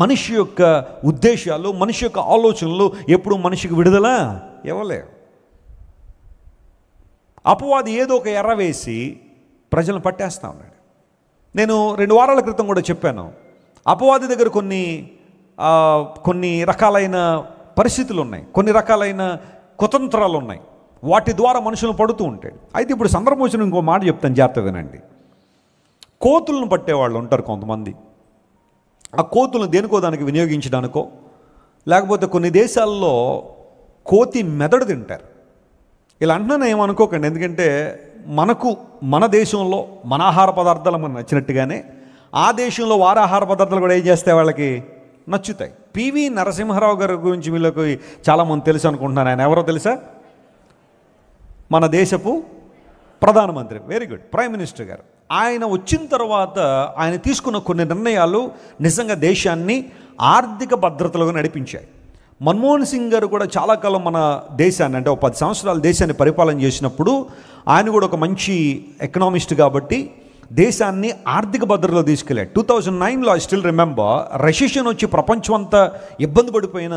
మనిషి యొక్క ఉద్దేశాలు, మనిషి యొక్క ఆలోచనలు ఎప్పుడు మనిషికి విడుదల ఇవ్వలే. అపవాది ఏదో ఒక ఎర్ర వేసి ప్రజలను పట్టేస్తా ఉన్నాడు. నేను 2 వారాల క్రితం కూడా చెప్పాను, అపవాది దగ్గర కొన్ని రకాలైన పరిస్థితులు ఉన్నాయి, కొన్ని రకాలైన కుతంత్రాలు ఉన్నాయి, వాటి ద్వారా మనుషులను పడుతూ ఉంటాడు. అయితే ఇప్పుడు సందర్భం వచ్చిన ఇంకో మాట చెప్తాను, జాగ్రత్త వినండి. కోతులను పట్టేవాళ్ళు ఉంటారు కొంతమంది. ఆ కోతులను దేనికో దానికి వినియోగించడానికో, లేకపోతే కొన్ని దేశాల్లో కోతి మెదడు తింటారు. ఇలా అంటున్నాను ఏమనుకోకండి, ఎందుకంటే మన దేశంలో మన ఆహార పదార్థాలు మనకు నచ్చినట్టుగానే ఆ దేశంలో వారి ఆహార పదార్థాలు కూడా ఏం చేస్తాయి, వాళ్ళకి నచ్చుతాయి. పివి నరసింహారావు గారి గురించి వీళ్ళకి చాలామంది తెలుసు అనుకుంటున్నాను. ఆయన ఎవరో తెలుసా? మన దేశపు ప్రధానమంత్రి, వెరీ గుడ్, ప్రైమ్ మినిస్టర్ గారు. ఆయన వచ్చిన తర్వాత ఆయన తీసుకున్న కొన్ని నిర్ణయాలు నిజంగా దేశాన్ని ఆర్థిక భద్రతలుగా నడిపించాయి. మన్మోహన్ సింగ్ గారు కూడా చాలా కాలం మన దేశాన్ని, అంటే ఒక 10 సంవత్సరాలు దేశాన్ని పరిపాలన చేసినప్పుడు ఆయన కూడా ఒక మంచి ఎకనామిస్ట్ కాబట్టి దేశాన్ని ఆర్థిక భద్రతలో తీసుకెళ్ళాడు. 2009లో ఐ స్టిల్ రిమెంబర్, రెసిషన్ వచ్చి ప్రపంచం అంతా ఇబ్బంది పడిపోయిన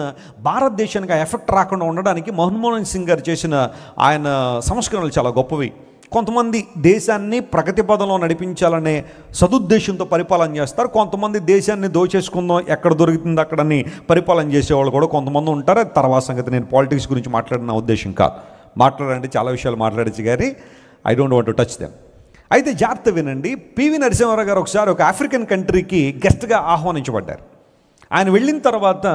భారతదేశానికి ఆ ఎఫెక్ట్ రాకుండా ఉండడానికి మన్మోహన్ సింగ్ గారు చేసిన ఆయన సంస్కరణలు చాలా గొప్పవి. కొంతమంది దేశాన్ని ప్రగతి పదంలో నడిపించాలనే సదుద్దేశంతో పరిపాలన చేస్తారు, కొంతమంది దేశాన్ని దోచేసుకుందాం ఎక్కడ దొరుకుతుంది అక్కడని పరిపాలన చేసేవాళ్ళు కూడా కొంతమంది ఉంటారు. అది తర్వాత సంగతి. నేను పాలిటిక్స్ గురించి మాట్లాడిన ఉద్దేశం కాదు. మాట్లాడాలంటే చాలా విషయాలు మాట్లాడచ్చు కానీ I don't want to touch them. అయితే జాగ్రత్త వినండి. పివి నరసింహారావు గారు ఒకసారి ఒక ఆఫ్రికన్ కంట్రీకి గెస్ట్గా ఆహ్వానించబడ్డారు. ఆయన వెళ్ళిన తర్వాత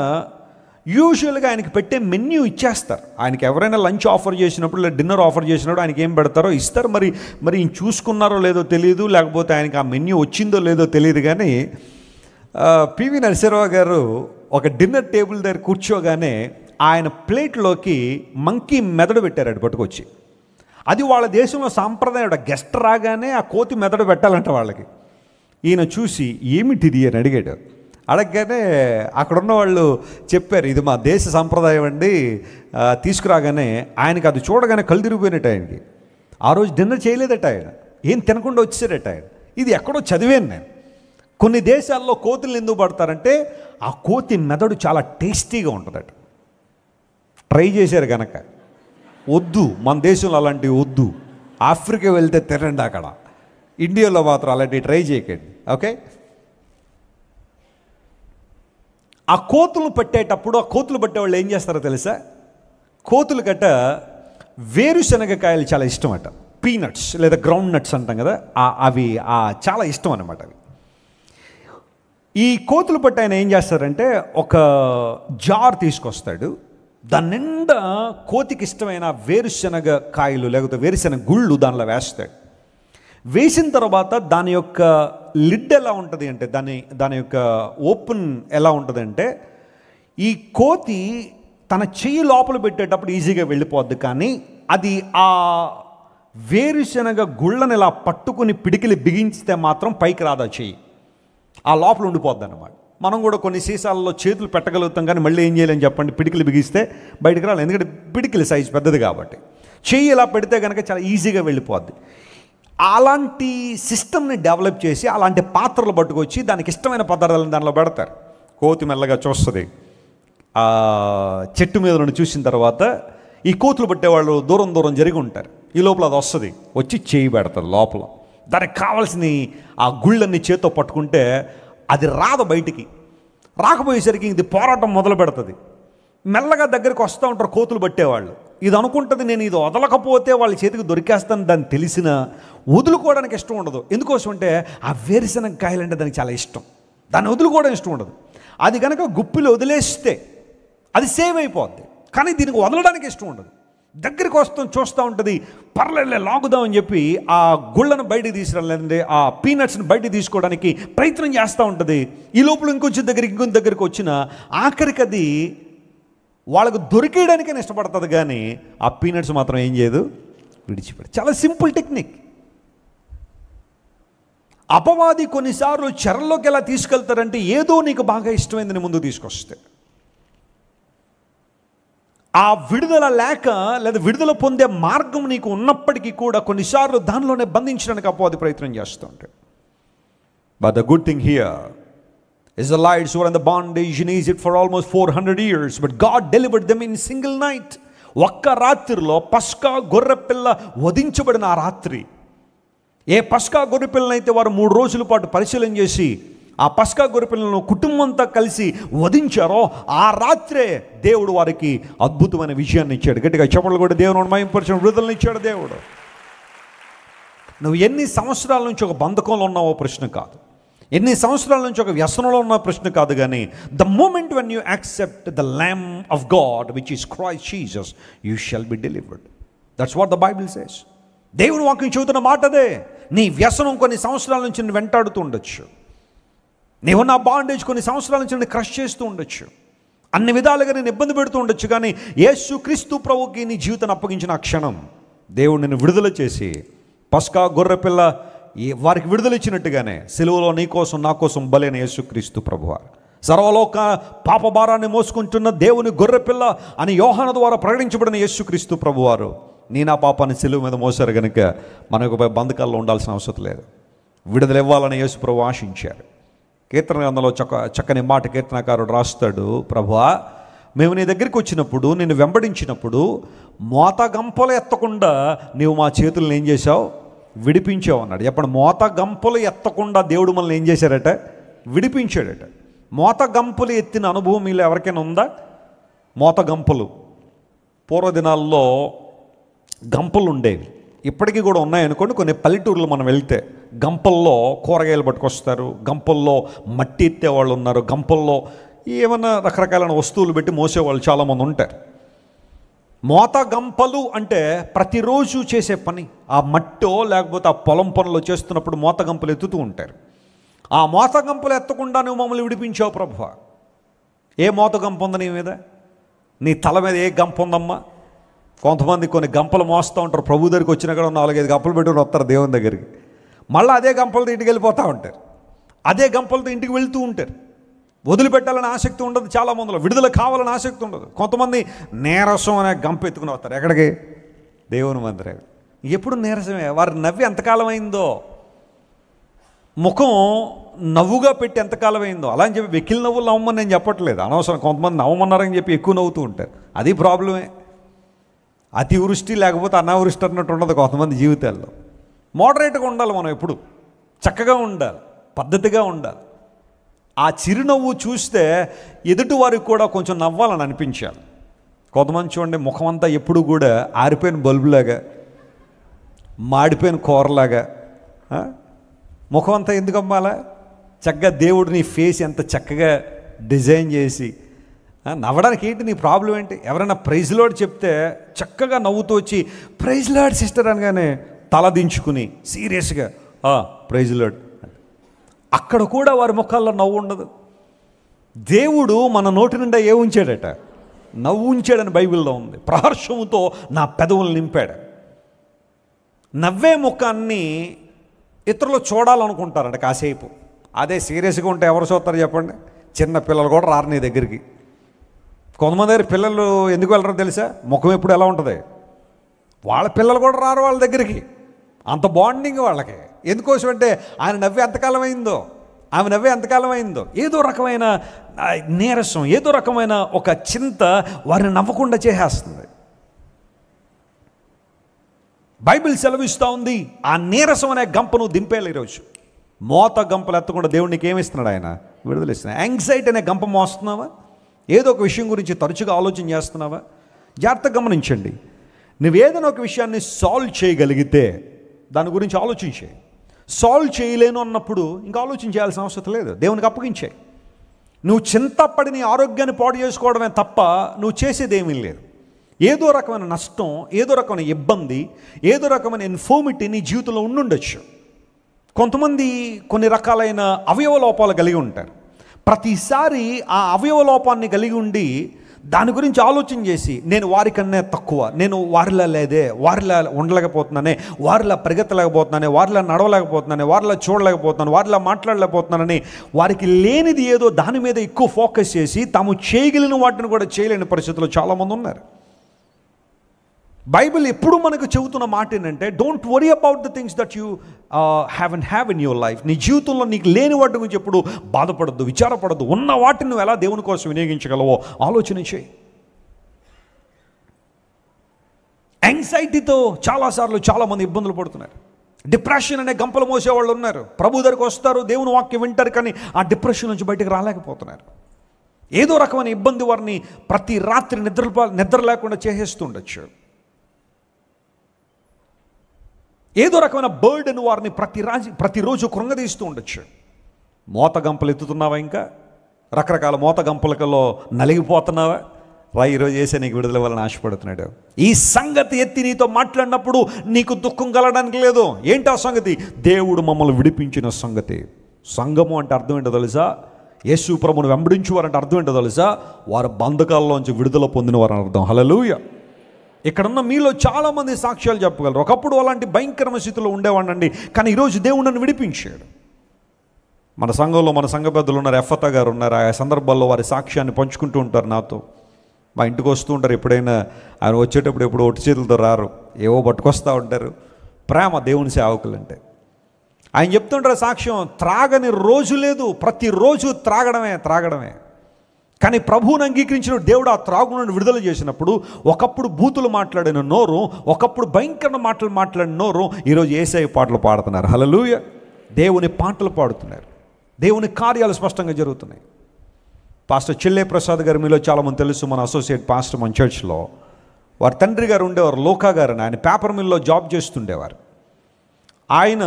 యూజువల్గా ఆయనకి పెట్టే మెన్యూ ఇచ్చేస్తారు. ఆయనకి ఎవరైనా లంచ్ ఆఫర్ చేసినప్పుడు లేదా డిన్నర్ ఆఫర్ చేసినప్పుడు ఆయనకి ఏం పెడతారో ఇస్తారు. మరి ఈయన చూసుకున్నారో లేదో తెలియదు, లేకపోతే ఆయనకి ఆ మెన్యూ వచ్చిందో లేదో తెలియదు. కానీ పివి నరసింహారావు గారు ఒక డిన్నర్ టేబుల్ దగ్గర కూర్చోగానే ఆయన ప్లేట్లోకి మంకీ మెదడు పెట్టారు. అటు పట్టుకొచ్చి, అది వాళ్ళ దేశంలో సాంప్రదాయం. గెస్ట్ రాగానే ఆ కోతి మెదడు పెట్టాలంట వాళ్ళకి. ఈయన చూసి ఏమిటిది అని అడిగాడు. అడగగానే అక్కడున్న వాళ్ళు చెప్పారు, ఇది మా దేశ సాంప్రదాయం అండి. తీసుకురాగానే ఆయనకి అది చూడగానే కళ్ళు తిరిగిపోయినట్టు. ఆయనకి ఆ రోజు డిన్నర్ చేయలేదట, ఆయన ఏం తినకుండా వచ్చేసాడట. ఆయన ఇది ఎక్కడో చదివాను నేను. కొన్ని దేశాల్లో కోతులు ఎందుకు పడతారంటే ఆ కోతి మెదడు చాలా టేస్టీగా ఉంటుందట. ట్రై చేశారు కనుక. వద్దు, మన దేశంలో అలాంటివి వద్దు. ఆఫ్రికా వెళ్తే తినండి, అక్కడ ఇండియాలో మాత్రం అలాంటివి ట్రై చేయకండి. ఓకే. ఆ కోతులు పట్టేటప్పుడు, ఆ కోతులు పట్టేవాళ్ళు ఏం చేస్తారో తెలుసా? కోతులు గట్ట వేరుశనగకాయలు చాలా ఇష్టం అట. పీనట్స్ లేదా గ్రౌండ్ నట్స్ అంటాం కదా, అవి చాలా ఇష్టం అన్నమాట. అవి ఈ కోతులు పట్ట ఆయన ఏం చేస్తారంటే ఒక జార్ తీసుకొస్తాడు. దాని నిండా కోతికి ఇష్టమైన వేరుశనగ కాయలు లేకపోతే వేరుశనగ గుళ్ళు దానిలో వేస్తాడు. వేసిన తర్వాత దాని యొక్క లిడ్ ఎలా ఉంటుంది అంటే, దాని యొక్క ఓపెన్ ఎలా ఉంటుంది అంటే, ఈ కోతి తన చెయ్యి లోపల పెట్టేటప్పుడు ఈజీగా వెళ్ళిపోద్ది, కానీ అది ఆ వేరుశనగ గుళ్ళని ఇలా పట్టుకుని పిడికిలి బిగించితే మాత్రం పైకి రాదా చెయ్యి, ఆ లోపల ఉండిపోద్ది అన్నమాట. మనం కూడా కొన్ని సీసాలలో చేతులు పెట్టగలుగుతాం, కానీ మళ్ళీ ఏం చేయాలని చెప్పండి, పిడికిలు బిగిస్తే బయటకు రాలి. ఎందుకంటే పిడికిలి సైజు పెద్దది కాబట్టి. చెయ్యి ఇలా పెడితే కనుక చాలా ఈజీగా వెళ్ళిపోద్ది. అలాంటి సిస్టమ్ని డెవలప్ చేసి అలాంటి పాత్రలు పట్టుకొచ్చి దానికి ఇష్టమైన పదార్థాలను దానిలో పెడతారు. కోతి మెల్లగా చూస్తుంది. చెట్టు మీద నుండి చూసిన తర్వాత ఈ కోతులు పట్టేవాళ్ళు దూరం దూరం జరిగి ఉంటారు. ఈ లోపల అది వస్తుంది, వచ్చి చేయి పెడతారు లోపల. దానికి కావాల్సిన ఆ గుళ్ళన్నీ చేత్తో పట్టుకుంటే అది రాదు బయటికి. రాకపోయేసరికి ఇది పోరాటం మొదలు పెడుతుంది. మెల్లగా దగ్గరికి వస్తూ ఉంటారు కోతులు పట్టేవాళ్ళు. ఇది అనుకుంటుంది, నేను ఇది వదలకపోతే వాళ్ళ చేతికి దొరికేస్తాను. దాన్ని తెలిసిన వదులుకోవడానికి ఇష్టం ఉండదు. ఎందుకోసం అంటే ఆ వేరుశనగ కాయలంటే దానికి చాలా ఇష్టం. దాన్ని వదులుకోవడం ఇష్టం ఉండదు. అది కనుక గుప్పిలో వదిలేస్తే అది సేవ్ అయిపోద్ది, కానీ దీనికి వదలడానికి ఇష్టం ఉండదు. దగ్గరికి చూస్తూ ఉంటుంది, పర్లేదులే లాగుదామని చెప్పి ఆ గుళ్ళను బయటికి తీసుకురాలి, లేదంటే ఆ పీనట్స్ని బయటికి తీసుకోవడానికి ప్రయత్నం చేస్తూ ఉంటుంది. ఈ లోపల ఇంకొంచెం దగ్గరికి వచ్చిన ఆఖరికి అది వాళ్ళకు దొరికేయడానికే ఇష్టపడుతుంది, కానీ ఆ పీనట్స్ మాత్రం ఏం చేయదు, విడిచిపెడు. చాలా సింపుల్ టెక్నిక్. అపవాది కొన్నిసార్లు చెరలోకి ఎలా తీసుకెళ్తారంటే, ఏదో నీకు బాగా ఇష్టమైందని ముందు తీసుకొస్తే ఆ విడుదల లేక లేదా విడుదల పొందే మార్గం నీకు ఉన్నప్పటికీ కూడా కొన్నిసార్లు దానిలోనే బంధించడానికి అపవాది ప్రయత్నం చేస్తూ ఉంటాడు. But the good thing here Israelites were in the bondage in Egypt for almost 400 years, but God delivered them in single night. ఒక్క రాత్రిలో పస్కా గొర్రెపిల్ల వధించబడిన ఆ రాత్రి, ఏ పస్కా గొర్రెపిల్లనైతే వారు 3 రోజుల పాటు పరిశీలన చేసి ఆ పస్కా గొర్రెపిల్లను కుటుంబంతో కలిసి వధించారో ఆ రాత్రే దేవుడు వారికి అద్భుతమైన విజయాన్ని ఇచ్చాడు. గట్టిగా చెప్పలు కూడా దేవుని మహిమపరిచిన విడుదలని ఇచ్చాడు దేవుడు. నువ్వు ఎన్ని సంవత్సరాల నుంచి ఒక బంధకంలో ఉన్నావో ప్రశ్న కాదు, ఎన్ని సంవత్సరాల నుంచి ఒక వ్యసనంలో ఉన్న ప్రశ్న కాదు, కానీ the moment when you accept the lamb of God which is Christ Jesus, you shall be delivered. That's what the Bible says. దేవుని వాక్యం చెబుతున్న మాట అదే. నీ వ్యసనం కొన్ని సంవత్సరాల నుంచి నేను వెంటాడుతూ ఉండొచ్చు, నీవున్న బాండేజ్ కొన్ని సంవత్సరాల నుంచి నేను క్రష్ చేస్తూ ఉండొచ్చు, అన్ని విధాలుగా నేను ఇబ్బంది పెడుతూ ఉండొచ్చు, కానీ యేసు క్రీస్తు ప్రభువుకి నీ జీవితాన్ని అప్పగించిన ఆ క్షణం దేవుడు నిన్ను విడుదల చేసి పస్కా గొర్రెపిల్ల వారికి విడుదల ఇచ్చినట్టుగానే సిలువలో నీ కోసం నా కోసం బలైన యేసుక్రీస్తు ప్రభువారు, సర్వలోక పాపభారాన్ని మోసుకుంటున్న దేవుని గొర్రెపిల్ల అని యోహాను ద్వారా ప్రకటించబడిన యేసుక్రీస్తు ప్రభువారు నీ నా పాపాన్ని సిలువ మీద మోసారు కనుక మనకు బంధకాల్లో ఉండాల్సిన అవసరం లేదు. విడుదల ఇవ్వాలని యేసు ప్రభు ఆశించారు. కీర్తన గ్రంథంలో చక్కని మాట కీర్తనకారుడు రాస్తాడు, ప్రభువా మేము నీ దగ్గరికి వచ్చినప్పుడు నిన్ను వెంబడించినప్పుడు మోత గంపలు ఎత్తకుండా నీవు మా చేతులను ఏం చేశావు, విడిపించావు అన్నాడు. చెప్పండి, మోత గంపలు ఎత్తకుండా దేవుడు మనల్ని ఏం చేశారట, విడిపించాడట. మోత గంపలు ఎత్తిన అనుభవం మీలో ఎవరికైనా ఉందా? మోత గంపలు పూర్వదినాల్లో గంపలు ఉండేవి, ఇప్పటికీ కూడా ఉన్నాయనుకోండి. కొన్ని పల్లెటూర్లు మనం వెళ్తే గంపల్లో కూరగాయలు పట్టుకొస్తారు, గంపల్లో మట్టి ఎత్తేవాళ్ళు ఉన్నారు, గంపల్లో ఏమన్నా రకరకాలైన వస్తువులు పెట్టి మోసేవాళ్ళు చాలామంది ఉంటారు. మోత గంపలు అంటే ప్రతిరోజు చేసే పని. ఆ మట్టో లేకపోతే ఆ పొలం పనులు చేస్తున్నప్పుడు మోత గంపలు ఎత్తుతూ ఉంటారు. ఆ మోత గంపలు ఎత్తకుండా నువ్వు మమ్మల్ని విడిపించావు ప్రభువా. ఏ మోత గంప ఉంది నీ మీద? నీ తల మీద ఏ గంప ఉందమ్మా? కొంతమంది కొన్ని గంపలు మోస్తూ ఉంటారు, ప్రభు దగ్గరికి వచ్చినా కూడా 4-5 గంపలు పెట్టుకుని వస్తారు దేవుని దగ్గరికి. మళ్ళీ అదే గంపలతో ఇంటికి వెళ్ళిపోతూ ఉంటారు, అదే గంపలతో ఇంటికి వెళ్తూ ఉంటారు. వదిలిపెట్టాలని ఆసక్తి ఉండదు చాలామందిలో, విడుదల కావాలని ఆసక్తి ఉండదు. కొంతమంది నీరసం అనే గంప ఎత్తుకుని వస్తారు ఎక్కడికి? దేవుని మందిరం. ఎప్పుడు నీరసమే. వారు నవ్వి ఎంతకాలం అయిందో, ముఖం నవ్వుగా పెట్టి ఎంతకాలం అయిందో. అలా అని చెప్పి వెకిలి నవ్వులు నవ్వమని నేను చెప్పట్లేదు, అనవసరం. కొంతమంది నవ్వమన్నారని చెప్పి ఎక్కువ నవ్వుతూ ఉంటారు, అది ప్రాబ్లమే. అతివృష్టి లేకపోతే అనావృష్టి అన్నట్టు ఉండదు కొంతమంది జీవితాల్లో. మోడరేట్గా ఉండాలి మనం, ఎప్పుడు చక్కగా ఉండాలి, పద్ధతిగా ఉండాలి. ఆ చిరునవ్వు చూస్తే ఎదుటి వారికి కూడా కొంచెం నవ్వాలని అనిపించాలి. కొంతమంది చూడండి, ముఖం అంతా ఎప్పుడు కూడా ఆరిపోయిన బల్బులాగా, మాడిపోయిన కూరలాగా, ముఖం అంతా ఎందుకు అమ్మాలా? చక్కగా దేవుడు నీ ఫేస్ ఎంత చక్కగా డిజైన్ చేసి నవ్వడానికి ఏంటి నీ ప్రాబ్లం ఏంటి? ఎవరైనా ప్రైజ్ లార్డ్ చెప్తే చక్కగా నవ్వుతూ వచ్చి ప్రైజ్ లార్డ్ సిస్టర్ అనగానే తల దించుకుని సీరియస్గా ప్రైజ్ లార్డ్, అక్కడ కూడా వారి ముఖాల్లో నవ్వు ఉండదు. దేవుడు మన నోటి నిండా ఏ ఉంచాడట? నవ్వు ఉంచాడని బైబిల్లో ఉంది. ప్రహర్షముతో నా పెదవులు నింపాడు. నవ్వే ముఖాన్ని ఇతరులు చూడాలనుకుంటారంట కాసేపు. అదే సీరియస్గా ఉంటే ఎవరు చూస్తారు చెప్పండి? చిన్న పిల్లలు కూడా రారు నీ దగ్గరికి. కొంతమంది దగ్గర పిల్లలు ఎందుకు వెళ్ళరో తెలుసా? ముఖం ఎప్పుడు ఎలా ఉంటుంది? వాళ్ళ పిల్లలు కూడా రారు వాళ్ళ దగ్గరికి, అంత బాండింగ్ వాళ్ళకి. ఎందుకోసం అంటే ఆయన నవ్వే ఎంతకాలం అయిందో, ఆమె నవ్వే ఎంతకాలం అయిందో. ఏదో రకమైన నీరసం, ఏదో రకమైన ఒక చింత వారిని నవ్వకుండా చేసేస్తుంది. బైబిల్ సెలవిస్తూ ఉంది, ఆ నీరసం అనే గంపను దింపేయాలి. ఈరోజు మోత గంపలు ఎత్తకుండా దేవునికి ఏమిస్తున్నాడు? ఆయన విడుదల ఇస్తున్నాడు. యాంగ్జైటీ అనే గంప మోస్తున్నావా? ఏదో ఒక విషయం గురించి తరచుగా ఆలోచన చేస్తున్నావా? జాగ్రత్తగా గమనించండి. నువ్వేదైనా ఒక విషయాన్ని సాల్వ్ చేయగలిగితే దాని గురించి ఆలోచించే. సాల్వ్ చేయలేను అన్నప్పుడు ఇంకా ఆలోచన చేయాల్సిన అవసరం లేదు, దేవునికి అప్పగించే. నువ్వు చింతపడి నీ ఆరోగ్యాన్ని పాడు చేసుకోవడమే తప్ప నువ్వు చేసేదేమీ లేదు. ఏదో రకమైన నష్టం, ఏదో రకమైన ఇబ్బంది, ఏదో రకమైన ఇన్ఫర్మిటీ నీ జీవితంలో ఉండుండొచ్చు. కొంతమంది కొన్ని రకాలైన అవయవ లోపాలు కలిగి ఉంటారు. ప్రతిసారి ఆ అవయవ లోపాన్ని కలిగి ఉండి దాని గురించి ఆలోచన చేసి నేను వారికన్నా తక్కువ, నేను వారిలా లేదే, వారిలా ఉండలేకపోతున్నానే, వారిలా పరిగెత్తలేకపోతున్నానే, వారిలా నడవలేకపోతున్నానే, వారిలా చూడలేకపోతున్నాను, వారిలా మాట్లాడలేకపోతున్నానని వారికి లేనిది ఏదో దాని మీద ఎక్కువ ఫోకస్ చేసి తాము చేయగలిగిన వాటిని కూడా చేయలేని పరిస్థితుల్లో చాలామంది ఉన్నారు. బైబిల్ ఎప్పుడు మనకు చెబుతున్న మాట ఏంటంటే, don't worry about the things that you have in your life. నీ జీవితంలో నీకు లేని వాటి గురించి ఎప్పుడు బాధపడద్దు, విచారపడద్దు. ఉన్న వాటిని నువ్వు ఎలా దేవుని కోసం వినియోగించగలవో ఆలోచన చేయి. యాంగ్జైటీతో చాలాసార్లు చాలామంది ఇబ్బందులు పడుతున్నారు. డిప్రెషన్ అనే గంపలు మోసేవాళ్ళు ఉన్నారు. ప్రభు దగ్గరికి వస్తారు, దేవుని వాక్యం వింటారు, కానీ ఆ డిప్రెషన్ నుంచి బయటకు రాలేకపోతున్నారు. ఏదో రకమైన ఇబ్బంది వారిని ప్రతి రాత్రి నిద్ర లేకుండా చేసేస్తుండొచ్చు. ఏదో రకమైన బర్డెన్ వారిని ప్రతిరోజు కృంగదీస్తూ ఉండొచ్చు. మోత గంపలు ఎత్తుతున్నావా? ఇంకా రకరకాల మోత గంపలకల్లో నలిగిపోతున్నావా? ఈరోజు చేసే నీకు విడుదల వలన ఆశపడుతున్నాడు. ఈ సంగతి ఎత్తి నీతో మాట్లాడినప్పుడు నీకు దుఃఖం కలగడానికి లేదు. ఏంటి ఆ సంగతి? దేవుడు మమ్మల్ని విడిపించిన సంగతి. సంఘము అంటే అర్థం ఏంటో తెలుసా? యేసు ప్రభువును వెంబడించువారంటే అర్థం ఏంటో తెలుసా? వారు బంధకాల్లోంచి విడుదల పొందిన వారని అర్థం. హల్లెలూయా. ఇక్కడున్న మీలో చాలామంది సాక్ష్యాలు చెప్పగలరు. ఒకప్పుడు అలాంటి భయంకరమైన స్థితిలో ఉండేవాడినండి, కానీ ఈరోజు దేవుడు నన్ను విడిపించాడు. మన సంఘంలో మన సంఘ పెద్దలు ఉన్నారు, ఎఫ్ఎతా గారు ఉన్నారు. ఆ సందర్భాల్లో వారి సాక్ష్యాన్ని పంచుకుంటూ ఉంటారు నాతో. మా ఇంటికి వస్తూ ఉంటారు. ఎప్పుడైనా ఆయన వచ్చేటప్పుడు ఎప్పుడు ఒట్టి చేతులతో రారు, ఏవో పట్టుకొస్తూ ఉంటారు. ప్రేమ దేవుని సేవకులంటే. ఆయన చెప్తుంటారు సాక్ష్యం, త్రాగని రోజు లేదు, ప్రతిరోజు త్రాగడమే. కానీ ప్రభువుని అంగీకరించిన దేవుడు ఆ త్రాగును విడుదల చేసినప్పుడు, ఒకప్పుడు బూతులు మాట్లాడిన నోరు, ఒకప్పుడు భయంకర మాటలు మాట్లాడిన నోరు ఈరోజు యేసయ్య పాటలు పాడుతున్నారు. హల్లెలూయా. దేవుని పాటలు పాడుతున్నారు. దేవుని కార్యాలు స్పష్టంగా జరుగుతున్నాయి. పాస్టర్ చెల్లె ప్రసాద్ గారు మీలో చాలామంది తెలుసు, మన అసోసియేట్ పాస్టర్ మన చర్చ్లో. వారి తండ్రి గారు ఉండేవారు లోకా గారు అని, ఆయన పేపర్ మిల్లో జాబ్ చేస్తుండేవారు. ఆయన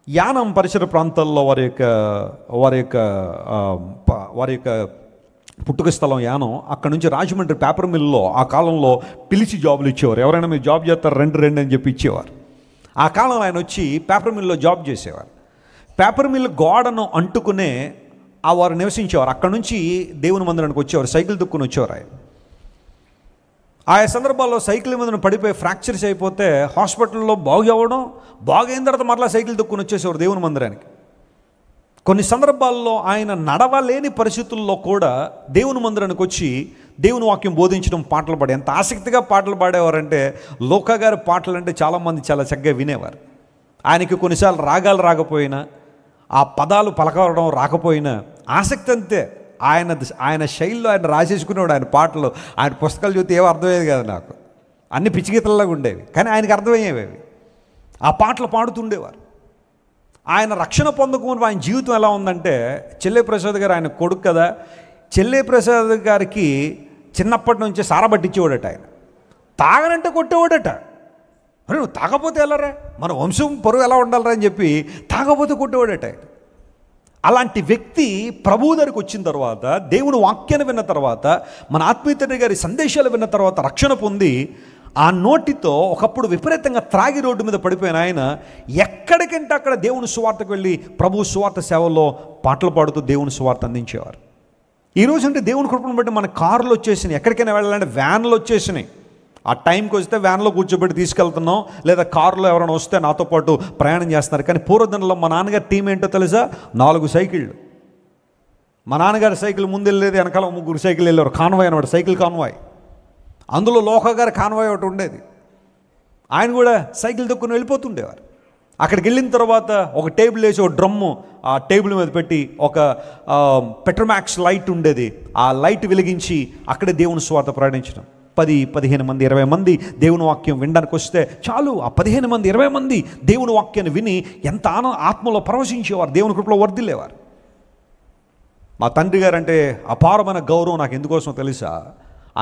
యానం పరిసర ప్రాంతాల్లో వారి యొక్క పుట్టుక స్థలం యానం. అక్కడ నుంచి రాజమండ్రి పేపర్ మిల్లో ఆ కాలంలో పిలిచి జాబులు ఇచ్చేవారు. ఎవరైనా మీరు జాబ్ చేస్తారు రెండు అని చెప్పి ఇచ్చేవారు. ఆ కాలంలో ఆయన వచ్చి పేపర్ మిల్లో జాబ్ చేసేవారు. పేపర్ మిల్ గోడను అంటుకునే వారు నివసించేవారు. అక్కడ నుంచి దేవుని మందిరానికి వచ్చేవారు, సైకిల్ దుక్కుని వచ్చేవారు. ఆయా సందర్భాల్లో సైకిల్ మీద పడిపోయి ఫ్రాక్చర్స్ అయిపోతే హాస్పిటల్లో బాగైన తర్వాత మరలా సైకిల్ దుక్కుని వచ్చేసేవారు దేవుని మందిరానికి. కొన్ని సందర్భాల్లో ఆయన నడవలేని పరిస్థితుల్లో కూడా దేవుని మందిరానికి వచ్చి దేవుని వాక్యం బోధించడం, పాటలు పాడే, ఎంత ఆసక్తిగా పాటలు పాడేవారంటే లోకా గారి పాటలు అంటే చాలామంది చాలా చక్కగా వినేవారు. ఆయనకి కొన్నిసార్లు రాగాలు రాకపోయినా, ఆ పదాలు పలకవడం రాకపోయినా ఆసక్తి అంతే. ఆయన శైలిలో ఆయన రాసేసుకునేవాడు ఆయన పాటలు. ఆయన పుస్తకాలు చూస్తే ఏమో అర్థమయ్యేది కాదు నాకు, అన్ని పిచ్చిగీతల్లాగా ఉండేవి, కానీ ఆయనకి అర్థమయ్యేవి. ఆ పాటలు పాడుతుండేవారు. ఆయన రక్షణ పొందకుండా ఆయన జీవితం ఎలా ఉందంటే, చెల్లె ప్రసాద్ గారు ఆయన కొడుకు కదా, చెల్లె ప్రసాద్ గారికి చిన్నప్పటి నుంచే సారా పట్టించేవాడట. ఆయన తాగనంటే కొట్టేవాడట. అరే నువ్వు తాగపోతే వెళ్ళరా, మన వంశం పరువు ఎలా ఉండాలరా అని చెప్పి తాగపోతే కొట్టేవాడట. అలాంటి వ్యక్తి ప్రభువు దగ్గరికి వచ్చిన తర్వాత, దేవుని వాక్యాన్ని విన్న తర్వాత, మన ఆత్మీయ తండ్రి గారి సందేశాలు విన్న తర్వాత రక్షణ పొంది, ఆ నోటితో ఒకప్పుడు విపరీతంగా త్రాగి రోడ్డు మీద పడిపోయిన ఆయన ఎక్కడికంటే అక్కడ దేవుని సువార్తకు వెళ్ళి ప్రభు సువార్త సేవల్లో పాటలు పాడుతూ దేవుని సువార్త అందించేవారు. ఈరోజు అంటే దేవుని కృపను బట్టి మన కార్లు వచ్చేసినాయి, ఎక్కడికైనా వెళ్ళాలంటే వ్యాన్లు వచ్చేసినాయి. ఆ టైంకి వస్తే వ్యాన్లో కూర్చోబెట్టి తీసుకెళ్తున్నాం, లేదా కారులో ఎవరైనా వస్తే నాతో పాటు ప్రయాణం చేస్తున్నారు. కానీ పూర్వదినంలో మా నాన్నగారి టీం ఏంటో తెలుసా, 4 సైకిళ్ళు. మా నాన్నగారి సైకిల్ ముందు వెళ్ళేది, వెనకాల 3 సైకిల్ వెళ్ళేవారు. కాన్వాయ్ అనమాట, సైకిల్ కాన్వాయ్. అందులో లోకా గారి కాన్వాయ్ ఒకటి ఉండేది. ఆయన కూడా సైకిల్ దొక్కుని వెళ్ళిపోతుండేవారు. అక్కడికి వెళ్ళిన తర్వాత ఒక టేబుల్ వేసి ఒక డ్రమ్ము ఆ టేబుల్ మీద పెట్టి ఒక పెట్రోమాక్స్ లైట్ ఉండేది. ఆ లైట్ వెలిగించి అక్కడే దేవుని సువార్త ప్రయాణించడం. 10-15 మంది 20 మంది దేవుని వాక్యం వినడానికి వస్తే చాలు, ఆ 15 మంది 20 మంది దేవుని వాక్యాన్ని విని ఎంత ఆత్మలో పరవశించేవారు, దేవుని కృపలో వర్ధిల్లేవారు. మా తండ్రి గారు అంటే అపారమైన గౌరవం నాకు. ఎందుకోసం తెలుసా,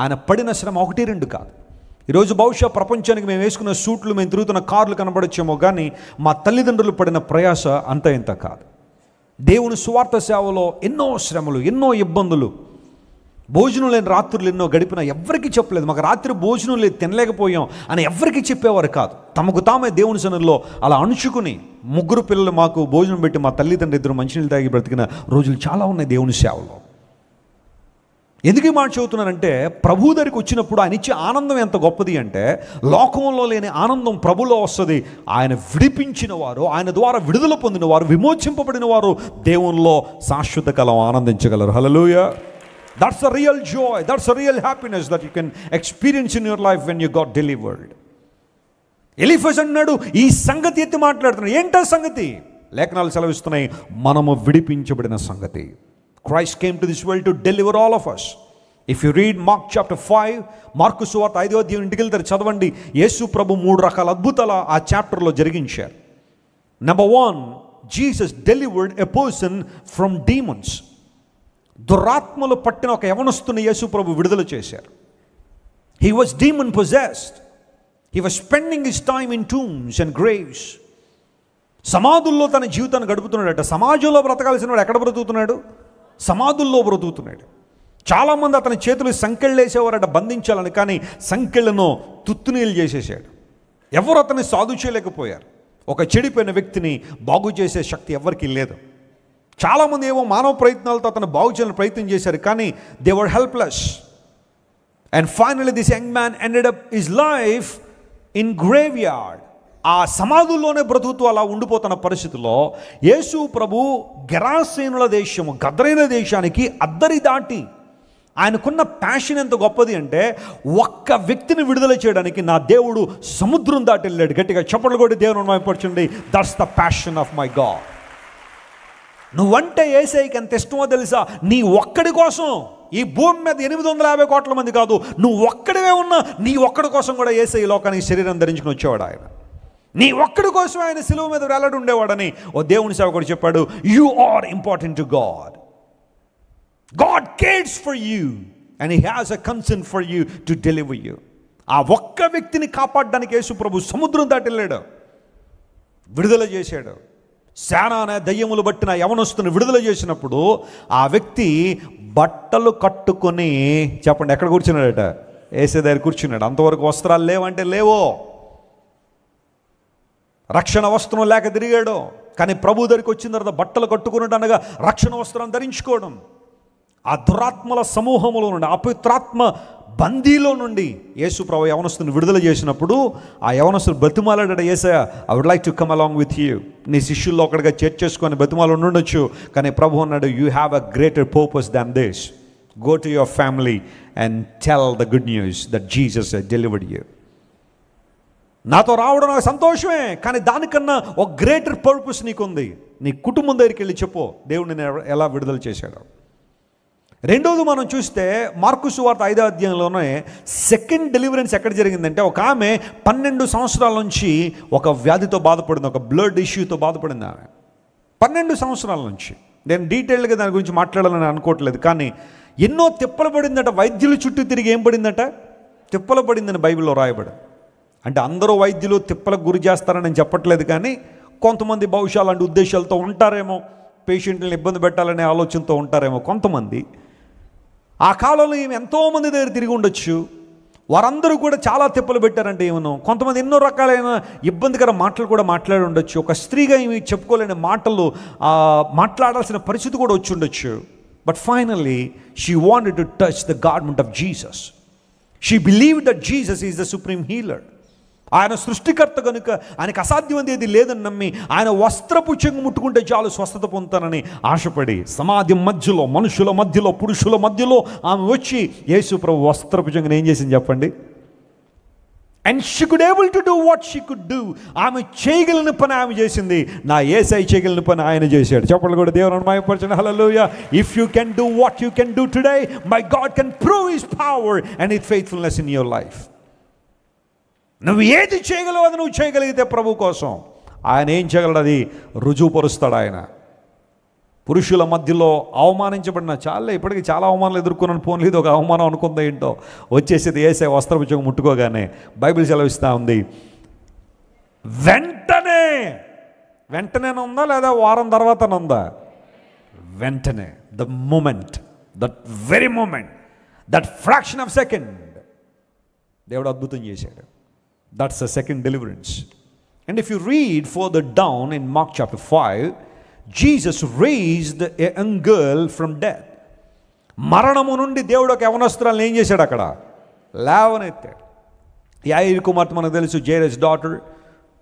ఆయన పడిన శ్రమ 1-2 కాదు. ఈరోజు బహుశా ప్రపంచానికి మేము వేసుకున్న సూట్లు, మేము తిరుగుతున్న కార్లు కనబడొచ్చేమో, కానీ మా తల్లిదండ్రులు పడిన ప్రయాస అంత ఇంత కాదు. దేవుని సువార్త సేవలో ఎన్నో శ్రమలు, ఎన్నో ఇబ్బందులు, భోజనం లేని రాత్రులు ఎన్నో గడిపినా ఎవరికి చెప్పలేదు. మాకు రాత్రి భోజనం లేదు, తినలేకపోయాం అని ఎవరికి చెప్పేవారు కాదు. తమకు తామే దేవుని సన్నిధిలో అలా అణుచుకుని 3 పిల్లలు మాకు భోజనం పెట్టి మా తల్లిదండ్రులు 2 మంచినీళ్ళు తాగి బ్రతికిన రోజులు చాలా ఉన్నాయి దేవుని సేవలో. ఎందుకు ఈ మాట చెబుతున్నానంటే, ప్రభు దగ్గరికి వచ్చినప్పుడు ఆయన ఇచ్చే ఆనందం ఎంత గొప్పది అంటే, లోకంలో లేని ఆనందం ప్రభులో వస్తుంది. ఆయన విడిపించిన వారు, ఆయన ద్వారా విడుదల పొందిన వారు, విమోచింపబడిన వారు దేవునిలో శాశ్వత కాలం ఆనందించగలరు. హల్లెలూయా. That's a real joy, that's a real happiness that you can experience in your life when you got delivered. Eliphaz అన్నాడు, ఈ సంగతి ఎత్తి మాట్లాడుతున్నాడు. ఏంటో సంగతి? లేఖనాలు సెలవిస్తున్నాయి, మనము విడిపించబడిన సంగతి. Christ came to this world to deliver all of us. If you read Mark chapter 5, mark సువార్త 5వ అధ్యాయం ఇంటికి వెళ్తారు, చదవండి. యేసు ప్రభు 3 రకాల అద్భుతాలు ఆ చాప్టర్లో జరిగించారు. Number 1, Jesus delivered a person from demons. దురాత్మలు పట్టిన ఒక యవనస్తుని యేసు ప్రభు విడుదల చేశారు. He was demon possessed. He was spending his time in tombs and graves. సమాధుల్లో తన జీవితాన్ని గడుపుతున్నాడట. సమాజంలో బ్రతకాల్సిన వాడు ఎక్కడ బ్రతుకుతున్నాడు? సమాధుల్లో బ్రతుకుతున్నాడు. చాలామంది అతని చేతులు సంకెళ్ళు వేసేవారట బంధించాలని, కానీ సంకెళ్ళను తుత్తునీళ్ళు చేసేసాడు. ఎవరు అతన్ని సాధు చేయలేకపోయారు. ఒక చెడిపోయిన వ్యక్తిని బాగు చేసే శక్తి ఎవరికీ లేదు. చాలామంది ఏమో మానవ ప్రయత్నాలతో అతను బాగు చేయాలని ప్రయత్నం చేశారు, కానీ they were helpless. And finally this young man ended up his life in grave yard. ఆ సమాధుల్లోనే బ్రతుకుతూ అలా ఉండిపోతున్న పరిస్థితుల్లో యేసు ప్రభు గెరాసేనుల దేశము, గదరేన దేశానికి అద్దరి దాటి, ఆయనకున్న ప్యాషన్ ఎంత గొప్పది అంటే ఒక్క వ్యక్తిని విడుదల చేయడానికి నా దేవుడు సముద్రం దాటి వెళ్ళాడు. గట్టిగా చప్పట్లు కొట్టి దేవుని మహిమపరచండి. That's the passion of my God. నువ్వంటే యేసయ్యకి ఎంత ఇష్టమో తెలుసా? నీ ఒక్కడి కోసం ఈ భూమి మీద 850 కోట్ల మంది కాదు, నువ్వు ఒక్కడివే ఉన్నా నీ ఒక్కడి కోసం కూడా యేసయ్య లోకానికి శరీరం ధరించుకుని వచ్చేవాడు. ఆయన నీ ఒక్కడి కోసం ఆయన సిలువ మీద వేలాడి ఉండేవాడని ఓ దేవుని సేవకుడు చెప్పాడు. You are important to God. God cares for you and he has a concern for you to deliver you. ఆ ఒక్క వ్యక్తిని కాపాడడానికి యేసు ప్రభు సముద్రం దాటి వెళ్ళాడు, విడుదల చేశాడు. శానా అనే దయ్యములు బట్టిన యవనస్తుని విడుదల చేసినప్పుడు ఆ వ్యక్తి బట్టలు కట్టుకొని, చెప్పండి ఎక్కడ కూర్చున్నాడట? యేసే దగ్గర కూర్చున్నాడు. అంతవరకు వస్త్రాలు లేవంటే లేవో, రక్షణ వస్త్రం లేక తిరిగాడు. కానీ ప్రభు దగ్గరికి వచ్చిన తర్వాత బట్టలు కట్టుకున్నట్టు అనగా రక్షణ వస్త్రం ధరించుకోవడం. ఆ దురాత్మల సమూహంలో నుండి, అపవిత్రాత్మ బందీలో నుండి యేసు ప్రభు యవనస్తుని విడుదల చేసినప్పుడు ఆ యవనస్తుడు బతిమాలాడ, Yesayya I would like to come along with you, నీ శిష్యుల్లో ఒకటిగా చేర్చేసుకొని బతిమాలు ఉండొచ్చు. కానీ ప్రభు అన్నాడు, you have a greater purpose than this. Go to your family and tell the good news that Jesus has delivered you. నాతో రావడం నాకు సంతోషమే, కానీ దానికన్నా ఒక గ్రేటర్ పర్పస్ నీకుంది. నీ కుటుంబం దగ్గరికి వెళ్ళి చెప్పు దేవుడు నేను ఎలా విడుదల చేశాడు. రెండోది మనం చూస్తే మార్కు సువార్త 5వ అధ్యాయంలోనే సెకండ్ డెలివరెన్స్ ఎక్కడ జరిగిందంటే, ఒక ఆమె 12 సంవత్సరాల నుంచి ఒక వ్యాధితో బాధపడింది, ఒక బ్లడ్ ఇష్యూతో బాధపడింది ఆమె 12 సంవత్సరాల నుంచి. నేను డీటెయిల్గా దాని గురించి మాట్లాడాలని అనుకోవట్లేదు, కానీ ఎన్నో తిప్పలు పడిందట. వైద్యుల చుట్టూ తిరిగి ఏం పడిందట? తిప్పలు పడిందని బైబిల్లో రాయబడి. అంటే అందరూ వైద్యులు తిప్పలకు గురి చేస్తారని నేను చెప్పట్లేదు, కానీ కొంతమంది బహుశా అలాంటి ఉద్దేశాలతో ఉంటారేమో, పేషెంట్లను ఇబ్బంది పెట్టాలనే ఆలోచనతో ఉంటారేమో కొంతమంది. ఆ కాలంలో ఈమె ఎంతోమంది దగ్గర తిరిగి ఉండొచ్చు. వారందరూ కూడా చాలా తిప్పలు పెట్టారంటే ఏమనో. కొంతమంది ఎన్నో రకాలైన ఇబ్బందికర మాటలు కూడా మాట్లాడి ఉండొచ్చు. ఒక స్త్రీగా ఈమె చెప్పుకోలేని మాటలు మాట్లాడాల్సిన పరిస్థితి కూడా వచ్చి ఉండొచ్చు. But finally she wanted to touch the garment of Jesus. She believed that Jesus is the supreme healer. ఆయన సృష్టికర్త కనుక ఆయనకు అసాధ్యం ఏది లేదని నమ్మి ఆయన వస్త్రపు చెంగు ముట్టుకుంటే చాలు స్వస్థత పొందుతానని ఆశపడి సమాధి మధ్యలో, మనుషుల మధ్యలో, పురుషుల మధ్యలో ఆమె వచ్చి యేసు ప్రభు వస్త్రపు చెంగుని ఏం చేసింది చెప్పండి? And she could able to do what she could do. ఆమె చేయగలిగిన పని ఆమె చేసింది. నా యేసయ్య చేయగలిగిన పని ఆయన చేశాడు. చెప్పండి కూడా దేవుని మహిమపరచండి. Hallelujah. If you can do what you can do today, my God can prove his power and his faithfulness in your life. నువ్వు ఏది చేయగలవు అది నువ్వు చేయగలిగితే ప్రభు కోసం ఆయన ఏం చేయగలడు అది రుజువుపరుస్తాడు. ఆయన పురుషుల మధ్యలో అవమానించబడిన, చాలా ఇప్పటికీ చాలా అవమానాలు ఎదుర్కొన్నాను, పోన్లు ఇది ఒక అవమానం అనుకుందా ఏంటో, వచ్చేసేది యేసయ్య వస్త్రపు చెంగు ముట్టుకోగానే బైబిల్ సెలవిస్తూ ఉంది, వెంటనే ఉందా లేదా వారం తర్వాతనుందా? వెంటనే. The moment, that very moment, that fraction of second దేవుడు అద్భుతం చేశాడు. That's the second deliverance. And if you read further down in Mark chapter 5, Jesus raised a young girl from death. మరణము నుండి దేవుడు ఒక యవనస్తురాలను ఏం చేశాడు? అక్కడ లేవనెత్తాడు. యాయిరు కుమార్తె మనకు తెలుసు, Jairus daughter,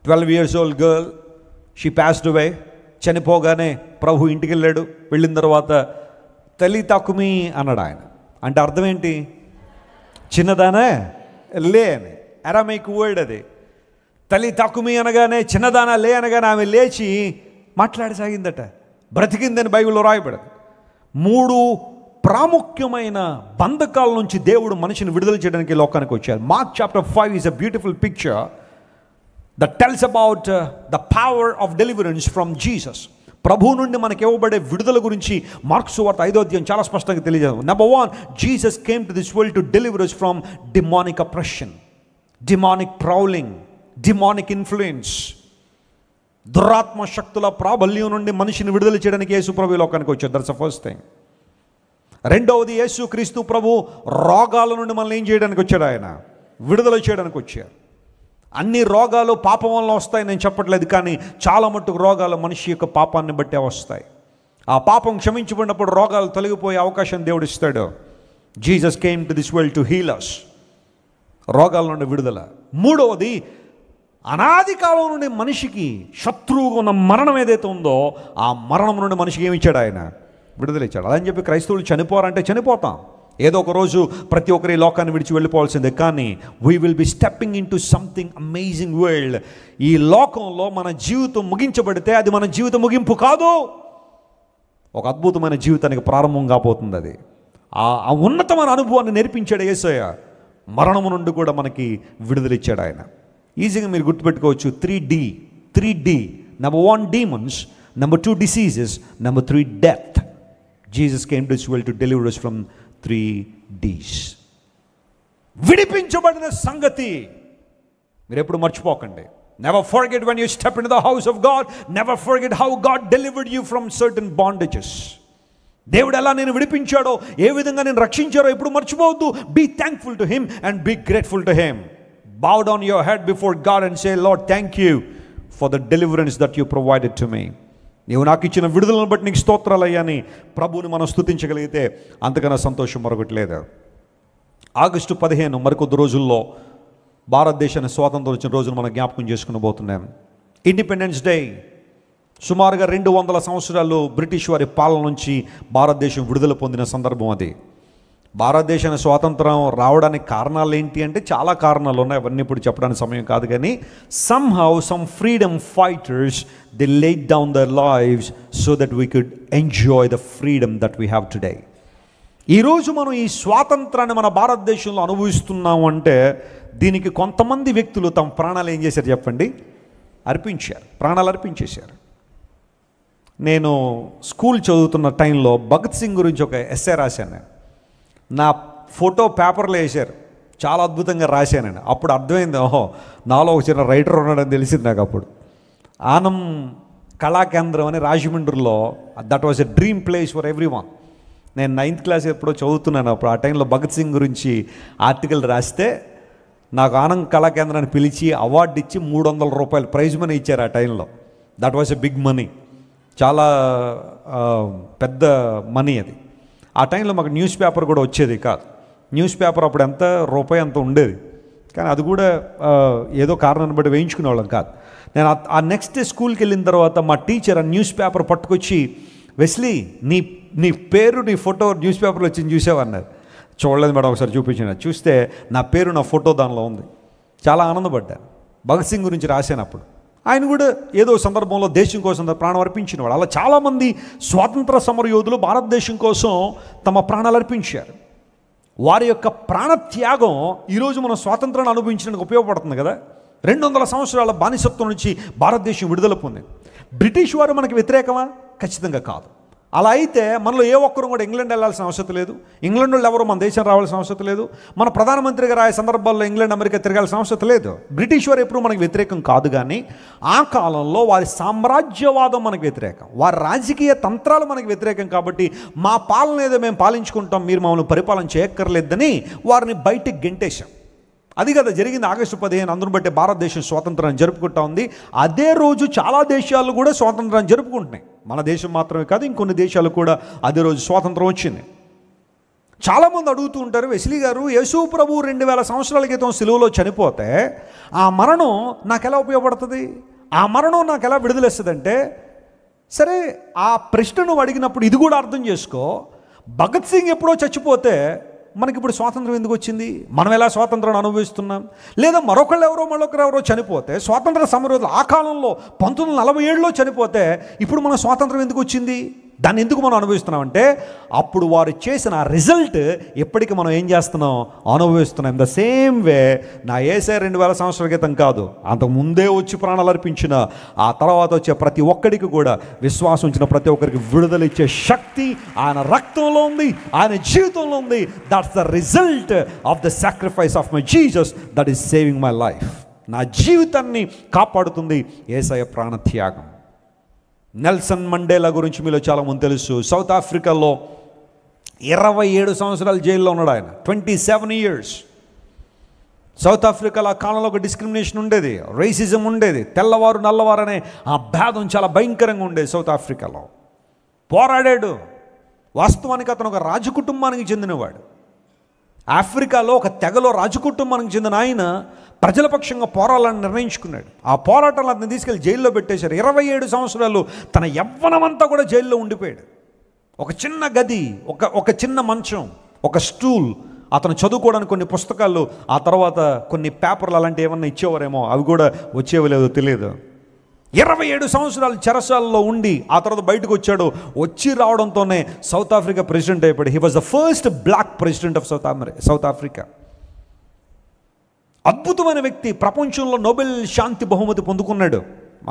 12 years old girl, she passed away. చనిపోగానే ప్రభు ఇంటికి వెళ్ళాడు. వెళ్ళిన తర్వాత తల్లి తక్కుమి అన్నాడు ఆయన. అంటే అర్థం ఏంటి? చిన్నదానే లే అని. అరామైక్ వర్డ్ అది. తల్లి తక్కుమి అనగానే, చిన్నదానా లే అనగానే ఆమె లేచి మాట్లాడసాగిందట, బ్రతికిందని బైబిల్లో రాయబడదు. 3 ప్రాముఖ్యమైన బంధకాల నుంచి దేవుడు మనిషిని విడుదల చేయడానికి లోకానికి వచ్చారు. Mark chapter 5 is a beautiful picture that tells about the power of deliverance from Jesus. ప్రభు నుండి మనకి ఇవ్వబడే విడుదల గురించి మార్కు సువార్త 5వ అధ్యాయం చాలా స్పష్టంగా తెలియజేస్తుంది. Number 1, Jesus came to this world to deliver us from demonic oppression, demonic prowling, demonic influence. దురాత్మ శక్తుల ప్రాబల్యం నుండి మనిషిని విడుదల చేయడానికి యేసు ప్రభు లోకానికి వచ్చారు. That's the first thing. రెండవది, యేసు క్రీస్తు ప్రభు రోగాల నుండి మనల్ని ఏం చేయడానికి వచ్చాడు? ఆయన విడుదల చేయడానికి వచ్చారు. అన్ని రోగాలు పాపం వల్ల వస్తాయి నేను చెప్పట్లేదు, కానీ చాలా మట్టుకు రోగాలు మనిషి యొక్క పాపాన్ని బట్టే వస్తాయి. ఆ పాపం క్షమించబడినప్పుడు రోగాలు తొలగిపోయే అవకాశం దేవుడు ఇస్తాడు. Jesus came to this world to heal us. రోగాల నుండి విడుదల. మూడవది, అనాది కాలం నుండి మనిషికి శత్రువుగా ఉన్న మరణం ఏదైతే ఉందో ఆ మరణం నుండి మనిషికి ఏమి ఇచ్చాడు? ఆయన విడుదల ఇచ్చాడు. అదని చెప్పి క్రైస్తవులు చనిపోరంటే చనిపోతాం, ఏదో ఒక రోజు ప్రతి ఒక్కరి లోకాన్ని విడిచి వెళ్ళిపోవాల్సిందే. కానీ we will be stepping in to something amazing world. ఈ లోకంలో మన జీవితం ముగించబడితే అది మన జీవితం ముగింపు కాదు, ఒక అద్భుతమైన జీవితానికి ప్రారంభం కాబోతుంది. అది ఆ ఉన్నతమైన అనుభవాన్ని నేర్పించాడు యేసయ్య. మరణము నుండి కూడా మనకి విడుదలిచ్చాడు ఆయన. ఈజీగా మీరు గుర్తుపెట్టుకోవచ్చు. 3D. Number 1 demons, number 2 diseases, number 3 death. Jesus came to this world to deliver us from 3 Ds. విడిపించబడిన సంగతి మీరు ఎప్పుడు మర్చిపోకండి. Never forget when you step into the house of God. Never forget how God delivered you from certain bondages. దేవుడు ఎలా నేను విడిపించాడో, ఏ విధంగా నేను రక్షించాడో ఎప్పుడు మర్చిపోవద్దు. Be thankful to Him and be grateful to Him. Bow down your head before God and say, Lord, thank you for the deliverance that you provided to me. నీవు నాకు ఇచ్చిన విడుదలను బట్టి నీకు స్తోత్రాలయ్యా అని ప్రభువుని మనం స్తుతించగలిగితే అంతకన్నా సంతోషం మరొకటి లేదు. ఆగస్టు 15 మరికొద్ది రోజుల్లో భారతదేశానికి స్వాతంత్రం వచ్చిన రోజును మనం జ్ఞాపకం చేసుకుని పోతున్నాం. Independence day. సుమారుగా 200 సంవత్సరాలు బ్రిటిష్ వారి పాలన నుంచి భారతదేశం విడుదల పొందిన సందర్భం అది. భారతదేశానికి స్వాతంత్రం రావడానికి కారణాలు ఏంటి అంటే చాలా కారణాలు ఉన్నాయి, అవన్నీ ఇప్పుడు చెప్పడానికి సమయం కాదు. కానీ somehow some freedom fighters, they laid down their lives so that we could enjoy the freedom that we have today. ఈరోజు మనం ఈ స్వాతంత్రాన్ని మన భారతదేశంలో అనుభవిస్తున్నాము అంటే దీనికి కొంతమంది వ్యక్తులు తమ ప్రాణాలు ఏం చేశారు చెప్పండి? అర్పించారు, ప్రాణాలు అర్పించేశారు. నేను స్కూల్ చదువుతున్న టైంలో భగత్ సింగ్ గురించి ఒక ఎస్సే రాశాను. నా ఫోటో పేపర్లో వేశారు, చాలా అద్భుతంగా రాశానండి. అప్పుడు అర్థమైంది, ఓహో నాలో ఒక చిన్న రైటర్ ఉన్నాడని తెలిసింది నాకు. అప్పుడు ఆనం కళాకేంద్రం అని రాజమండ్రిలో, that was a dream place for every one. నేను 9th క్లాస్ ఎప్పుడో చదువుతున్నాను. అప్పుడు ఆ టైంలో భగత్ సింగ్ గురించి ఆర్టికల్ రాస్తే నాకు ఆనంద్ కళాకేంద్రాన్ని పిలిచి అవార్డు ఇచ్చి 300 రూపాయలు ప్రైజ్ మనీ ఇచ్చారు ఆ టైంలో. That was a big money, చాలా పెద్ద మనీ అది. ఆ టైంలో మాకు న్యూస్ పేపర్ కూడా వచ్చేది కాదు. న్యూస్ పేపర్ అప్పుడు ఎంత రూపాయి అంత ఉండేది, కానీ అది కూడా ఏదో కారణాన్ని బట్టి వేయించుకునేవాళ్ళం కాదు. నేను ఆ నెక్స్ట్ డే స్కూల్కి వెళ్ళిన తర్వాత మా టీచర్ ఆ న్యూస్ పేపర్ పట్టుకొచ్చి, వెస్లీ నీ పేరు నీ ఫోటో న్యూస్ పేపర్లో వచ్చింది చూసావన్నారు. చూడలేదు మేడం, ఒకసారి చూపించాను. చూస్తే నా పేరు నా ఫోటో దానిలో ఉంది. చాలా ఆనందపడ్డాను. భగత్ సింగ్ గురించి రాశాను అప్పుడు. ఆయన కూడా ఏదో సందర్భంలో దేశం కోసం ప్రాణం అర్పించినవాడు. అలా చాలామంది స్వాతంత్ర సమర యోధులు భారతదేశం కోసం తమ ప్రాణాలు అర్పించారు. వారి యొక్క ప్రాణత్యాగం ఈరోజు మనం స్వాతంత్రాన్ని అనుభవించడానికి ఉపయోగపడుతుంది కదా. 200 సంవత్సరాల బానిసత్వం నుంచి భారతదేశం విడుదల పొందింది. బ్రిటిష్ వారు మనకి వ్యతిరేకమా? ఖచ్చితంగా కాదు. అలా అయితే మనలో ఏ ఒక్కరు కూడా ఇంగ్లాండ్ వెళ్ళాల్సిన అవసరం లేదు. ఇంగ్లాండ్ వాళ్ళు ఎవరు మన దేశం రావాల్సిన అవసరం లేదు. మన ప్రధానమంత్రి గారు ఆయా సందర్భాల్లో ఇంగ్లాండ్ అమెరికా తిరగాల్సిన అవసరం లేదు. బ్రిటిష్ వారు ఎప్పుడు మనకు వ్యతిరేకం కాదు, కానీ ఆ కాలంలో వారి సామ్రాజ్యవాదం మనకు వ్యతిరేకం, వారి రాజకీయ తంత్రాలు మనకు వ్యతిరేకం. కాబట్టి మా పాలన ఏదో మేము పాలించుకుంటాం, మీరు మమ్మల్ని పరిపాలన చేయక్కర్లేదని వారిని బయటికి గెంటేశాం. అది కదా జరిగింది. ఆగస్టు 15 అందును బట్టి భారతదేశం స్వాతంత్రాన్ని జరుపుకుంటా ఉంది. అదే రోజు చాలా దేశాలు కూడా స్వాతంత్రాన్ని జరుపుకుంటున్నాయి. మన దేశం మాత్రమే కాదు, ఇంకొన్ని దేశాలు కూడా అదే రోజు స్వాతంత్రం వచ్చింది. చాలామంది అడుగుతూ ఉంటారు, వెస్లీ గారు యేసు ప్రభు 2000 సంవత్సరాల క్రితం సిలువలో చనిపోతే ఆ మరణం నాకు ఎలా ఉపయోగపడుతుంది, ఆ మరణం నాకు ఎలా విడుదలేస్తుందంటే, సరే ఆ ప్రశ్న నువ్వు అడిగినప్పుడు ఇది కూడా అర్థం చేసుకో. భగత్ సింగ్ ఎప్పుడో చచ్చిపోతే మనకి ఇప్పుడు స్వాతంత్రం ఎందుకు వచ్చింది? మనం ఎలా స్వాతంత్రాన్ని అనుభవిస్తున్నాం? లేదా మరొకరు ఎవరో చనిపోతే స్వాతంత్ర సమరయోధులు ఆ కాలంలో 1947లో చనిపోతే ఇప్పుడు మన స్వాతంత్రం ఎందుకు వచ్చింది? దాన్ని ఎందుకు మనం అనుభవిస్తున్నామంటే అప్పుడు వారు చేసిన ఆ రిజల్ట్ ఎప్పటికీ మనం ఏం చేస్తున్నాం? అనుభవిస్తున్నాం. ద సేమ్ వే నా యేసయ్య 2000 సంవత్సరాల క్రితం కాదు, అంతకు ముందే వచ్చి ప్రాణాలు అర్పించిన ఆ తర్వాత వచ్చే ప్రతి ఒక్కడికి కూడా, విశ్వాసం ఉంచిన ప్రతి ఒక్కరికి విడుదల ఇచ్చే శక్తి ఆయన రక్తంలో ఉంది, ఆయన జీవితంలో ఉంది. That's the result of the sacrifice of my Jesus that is saving my life. నా జీవితాన్ని కాపాడుతుంది యేసయ్య ప్రాణత్యాగం. నెల్సన్ మండేలా గురించి మీలో చాలామంది తెలుసు. సౌత్ ఆఫ్రికాలో 27 సంవత్సరాలు జైల్లో ఉన్నాడు ఆయన. 27 years. సౌత్ ఆఫ్రికాలో ఆ కాలంలో ఒక డిస్క్రిమినేషన్ ఉండేది, రేసిజం ఉండేది, తెల్లవారు నల్లవారు అనే ఆ భేదం చాలా భయంకరంగా ఉండేది. సౌత్ ఆఫ్రికాలో పోరాడాడు. వాస్తవానికి అతను ఒక రాజకుటుంబానికి చెందినవాడు. ఆఫ్రికాలో ఒక తెగలో రాజకుటుంబానికి చెందిన ఆయన ప్రజల పక్షంగా పోరాడాలని నిర్ణయించుకున్నాడు. ఆ పోరాటంలో అతను తీసుకెళ్ళి జైల్లో పెట్టేశారు. 27 సంవత్సరాలు తన యవ్వనమంతా కూడా జైల్లో ఉండిపోయాడు. ఒక చిన్న గది, ఒక చిన్న మంచం, ఒక స్టూల్, అతను చదువుకోవడానికి కొన్ని పుస్తకాలు, ఆ తర్వాత కొన్ని పేపర్లు అలాంటివి ఏమన్నా ఇచ్చేవారేమో, అవి కూడా వచ్చేవి లేదో తెలియదు. 27 సంవత్సరాలు చెరసాలలో ఉండి ఆ తర్వాత బయటకు వచ్చాడు. వచ్చి రావడంతోనే సౌత్ ఆఫ్రికా ప్రెసిడెంట్ అయిపోయాడు. He was the first block president of south Africa. అద్భుతమైన వ్యక్తి. ప్రపంచంలో నోబెల్ శాంతి బహుమతి పొందుకున్నాడు.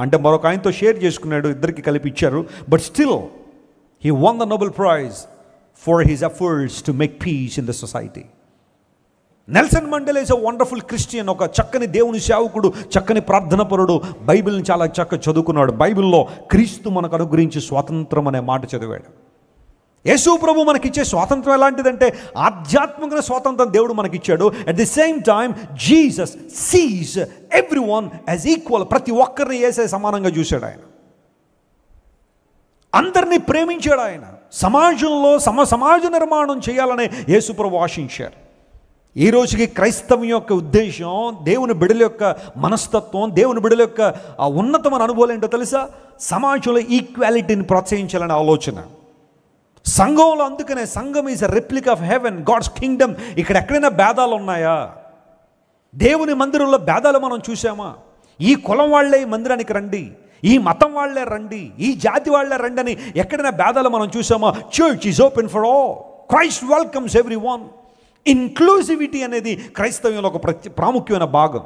అంటే మరొక ఆయనతో షేర్ చేసుకున్నాడు, ఇద్దరికి కలిపి ఇచ్చారు. But still he one the Nobel prize for his efforts to make peace in the society. Nelson Mandela is a wonderful Christian. ఒక చక్కని దేవుని సేవకుడు, చక్కని ప్రార్థనపరుడు, బైబిల్ని చాలా చక్కగా చదువుకున్నాడు. బైబిల్లో క్రీస్తు మనకు అనుగ్రహించి స్వాతంత్రం అనే మాట చదివాడు. యేసు ప్రభు మనకిచ్చే స్వాతంత్రం ఎలాంటిదంటే ఆధ్యాత్మిక స్వాతంత్రం దేవుడు మనకిచ్చాడు. At the same time Jesus sees everyone as equal. ప్రతి ఒక్కరిని యేసే సమానంగా చూశాడు ఆయన. అందరినీ ప్రేమించాడు ఆయన. సమాజంలో సమాజ నిర్మాణం చేయాలనే యేసు ప్రభు ఆశించారు. ఈ రోజుకి క్రైస్తవం యొక్క ఉద్దేశం, దేవుని బిడ్డల యొక్క మనస్తత్వం, దేవుని బిడ్డల యొక్క ఉన్నతమైన అనుభవాలు ఏంటో తెలుసా? సమాజంలో ఈక్వాలిటీని ప్రోత్సహించాలనే ఆలోచన సంఘంలో. అందుకనే సంఘం is a replica of heaven, God's kingdom. ఇక్కడ ఎక్కడైనా భేదాలు ఉన్నాయా? దేవుని మందిరంలో భేదాలు మనం చూసామా? ఈ కులం వాళ్ళే ఈ మందిరానికి రండి, ఈ మతం వాళ్ళే రండి, ఈ జాతి వాళ్ళే రండి అని ఎక్కడైనా భేదాలు మనం చూసామా? Church is open for all. Christ welcomes everyone. Inclusivity అనేది క్రైస్తవ్యంలో ఒక ప్రాముఖ్యమైన భాగం.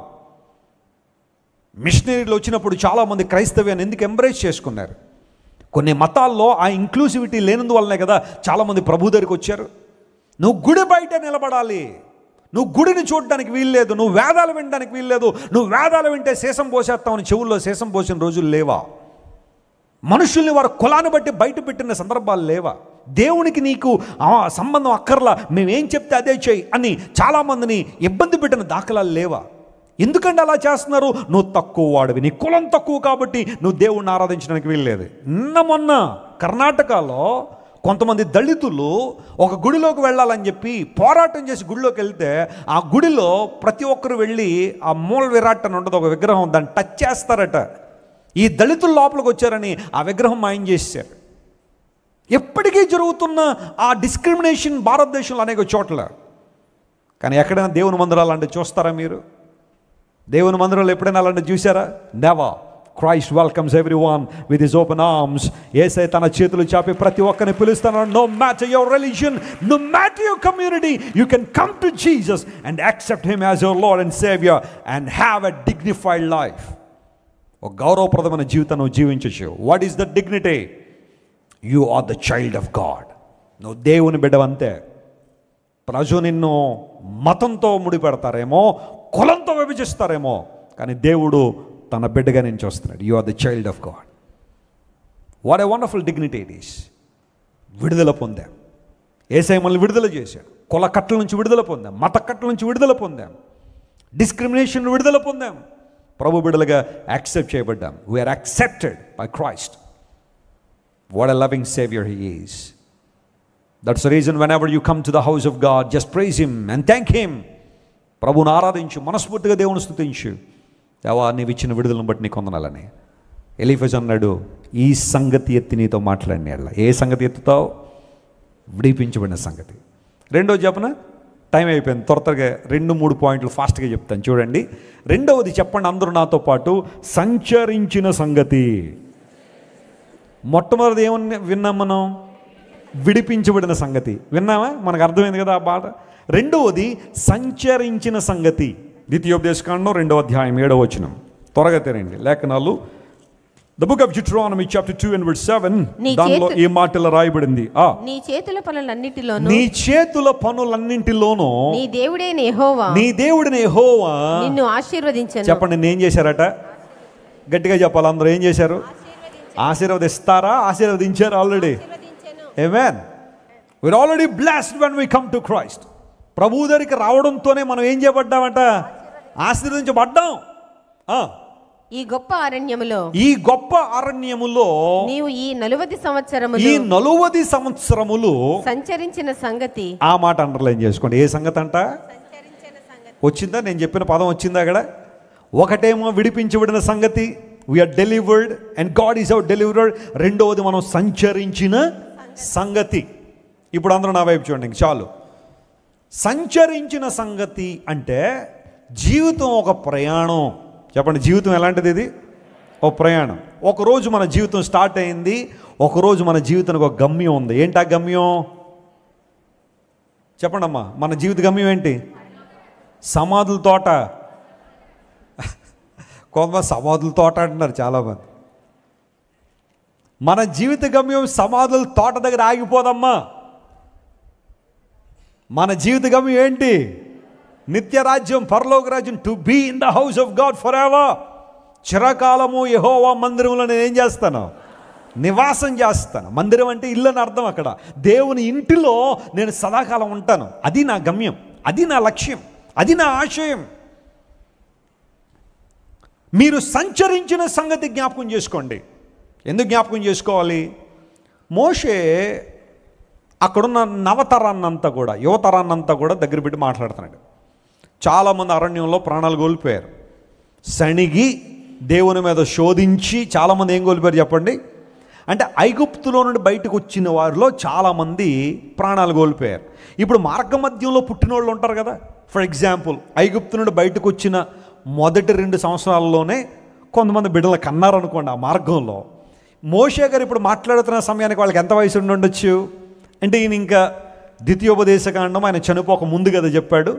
మిషనరీలు వచ్చినప్పుడు చాలామంది క్రైస్తవ్యాన్ని ఎందుకు ఎంబ్రేస్ చేసుకున్నారు? కొన్ని మతాల్లో ఆ ఇంక్లూజివిటీ లేనందువల్లనే కదా చాలామంది ప్రభు దగ్గరికి వచ్చారు. నువ్వు గుడి బయట నిలబడాలి, నువ్వు గుడిని చూడడానికి వీల్లేదు, నువ్వు వేదాలు వినడానికి వీల్లేదు, నువ్వు వేదాలు వింటే శేషం పోసేస్తామని చెవుల్లో శేషం పోసిన రోజులు లేవా? మనుషుల్ని వారి కులాన్ని బట్టి బయట పెట్టిన సందర్భాలు లేవా? దేవునికి నీకు సంబంధం అక్కర్లా, మేమేం చెప్తే అదే చేయి అని చాలామందిని ఇబ్బంది పెట్టిన దాఖలాలు లేవా? ఎందుకంటే అలా చేస్తున్నారు? నువ్వు తక్కువ వాడివి, నీ కులం తక్కువ కాబట్టి నువ్వు దేవుణ్ణి ఆరాధించడానికి వీల్లేదు. మొన్న కర్ణాటకలో కొంతమంది దళితులు ఒక గుడిలోకి వెళ్ళాలని చెప్పి పోరాటం చేసి గుడిలోకి వెళ్తే ఆ గుడిలో ప్రతి ఒక్కరు వెళ్ళి ఆ మూల విరాట్ అని ఉంటుంది, ఒక విగ్రహం, దాన్ని టచ్ చేస్తారట. ఈ దళితుల లోపలికి వచ్చారని ఆ విగ్రహం మాయం చేశారు. ఎప్పటికీ జరుగుతున్న ఆ డిస్క్రిమినేషన్ భారతదేశంలో అనేక చోట్ల. కానీ ఎక్కడైనా దేవుని మందిరాలు అంటే చూస్తారా మీరు? దేవుని మందిరంలో ఎప్పుడైనా అలాంటి చూసారా? Never. Christ welcomes everyone with his open arms. యేసే తన చేతులు చాపి ప్రతి ఒక్కరిని పిలుస్తున్నాడు. No matter your religion, no matter your community, you can come to Jesus and accept him as your Lord and saviour and have a dignified life. ఒక గౌరవప్రదమైన జీవితం నువ్వు జీవించచ్చు. What is the dignity? You are the child of God. నువ్వు దేవుని బిడ్డవంతే. ప్రజలు నిన్ను మతంతో ముడిపెడతారేమో, కులంతో విభజిస్తారేమో, కానీ దేవుడు తన బిడ్డగా నేను చూస్తున్నాడు. You are the child of God. What a wonderful dignity it is. విడుదల పొందాం. యేసయ్య మనల్ని విడుదల చేశాడు. కుల కట్టల నుంచి విడుదల పొందాం, మత కట్టల నుంచి విడుదల పొందాం, డిస్క్రిమినేషన్ విడుదల పొందాం, ప్రభు బిడ్డలుగా యాక్సెప్ట్ చేయబడ్డాం. We are accepted by Christ. What a loving Savior He is. That's the reason whenever you come to the house of God, just praise Him and thank Him. ప్రభువును ఆరాధించు, మనస్ఫూర్తిగా దేవుని స్తుతించు. దేవా, నీవు ఇచ్చిన విడుదలను బట్టి నీకు వందనాలని. ఎలీఫజ్ అన్నాడు, ఈ సంగతి ఎత్తి నీతో మాట్లాడిన. ఏ సంగతి ఎత్తుతావు? విడిపించబడిన సంగతి. రెండోది చెప్పనా? టైం అయిపోయింది. త్వరగా 2-3 పాయింట్లు ఫాస్ట్గా చెప్తాను చూడండి. రెండవది చెప్పండి అందరూ నాతో పాటు, సంచరించిన సంగతి. మొట్టమొదటిది ఏమని విన్నాం మనం? విడిపించబడిన సంగతి విన్నామా? మనకు అర్థమైంది కదా ఆ పాట. రెండవది సంచరించిన సంగతి. ద్వితీయోపదేశకాండం 2వ అధ్యాయం 7వ వచనం. త్వరగా తెరండి లేఖనాలు. The book of Deuteronomy chapter 2 and verse 7. దానిలో ఈ మాటలు రాయబడింది.
నీ చేతుల
పనులన్నింటిలోనూ
నీ దేవుడైన యెహోవా నిన్ను ఆశీర్వదించెను.
చెప్పండి, నేను ఏం చేశారట? గట్టిగా చెప్పాలి అందరూ. ఏం చేశారు? ఆశీర్వదిస్తారా? ఆశీర్వదించారు already. Amen. We are already blessed when we come to Christ. ప్రభు దగ్గరికి రావడంతోనే మనం ఏం చేయబడ్డామట? ఆశీర్వదించబడ్డాం.
ఈ గొప్ప అరణ్యములో
నీవు
ఈ 40
సంవత్సరములు
సంచరించిన సంగతి.
ఆ మాట అండర్లైన్ చేసుకోండి. ఏ సంగతి అంట? వచ్చిందా? నేను చెప్పిన పదం వచ్చిందా అక్కడ? ఒకటేమో విడిపించబడిన సంగతి, we are delivered and God is our deliverer. రెండవది మనం సంచరించిన సంగతి. ఇప్పుడు అందరూ నా వైపు చూడండి చాలు. సంచరించిన సంగతి అంటే జీవితం ఒక ప్రయాణం. చెప్పండి, జీవితం ఎలాంటిది? ఇది ఒక ప్రయాణం. ఒకరోజు మన జీవితం స్టార్ట్ అయింది, ఒకరోజు మన జీవితానికి ఒక గమ్యం ఉంది. ఏంటి ఆ గమ్యం? చెప్పండి అమ్మా, మన జీవిత గమ్యం ఏంటి? సమాధుల తోట. కొంతమంది సమాధుల తోట అంటున్నారు చాలామంది. మన జీవిత గమ్యం సమాధుల తోట దగ్గర ఆగిపోదమ్మా. మన జీవిత గమ్యం ఏంటి? నిత్య రాజ్యం, పరలోక రాజ్యం. To be in the house of God forever. చిరకాలము యెహోవా మందిరంలో నేను ఏం చేస్తాను? నివాసం చేస్తాను. మందిరం అంటే ఇల్లు అని అర్థం. అక్కడ దేవుని ఇంటిలో నేను సదాకాలం ఉంటాను. అది నా గమ్యం, అది నా లక్ష్యం, అది నా ఆశయం. మీరు సంచరించిన సంగతి జ్ఞాపకం చేసుకోండి. ఎందుకు జ్ఞాపకం చేసుకోవాలి? మోషే అక్కడున్న నవతరాన్నంతా కూడా, యువతరాన్నంతా కూడా దగ్గర పెట్టి మాట్లాడుతున్నాడు. చాలామంది అరణ్యంలో ప్రాణాలు కోల్పోయారు. సణిగి దేవుని మీద శోధించి చాలామంది ఏం కోల్పోయారు చెప్పండి? అంటే ఐగుప్తులో నుండి బయటకు వచ్చిన వారిలో చాలామంది ప్రాణాలు కోల్పోయారు. ఇప్పుడు మార్గ మధ్యంలో పుట్టిన వాళ్ళు ఉంటారు కదా. ఫర్ ఎగ్జాంపుల్, ఐగుప్తు నుండి బయటకు వచ్చిన మొదటి 2 సంవత్సరాల్లోనే కొంతమంది బిడ్డలు కన్నారనుకోండి. ఆ మార్గంలో మోషే గారు ఇప్పుడు మాట్లాడుతున్న సమయానికి వాళ్ళకి ఎంత వయసు ఉండి ఉండొచ్చు అంటే, ఈయన ఇంకా ద్వితీయోపదేశకాండం ఆయన చనిపోక ముందు కదా చెప్పాడు.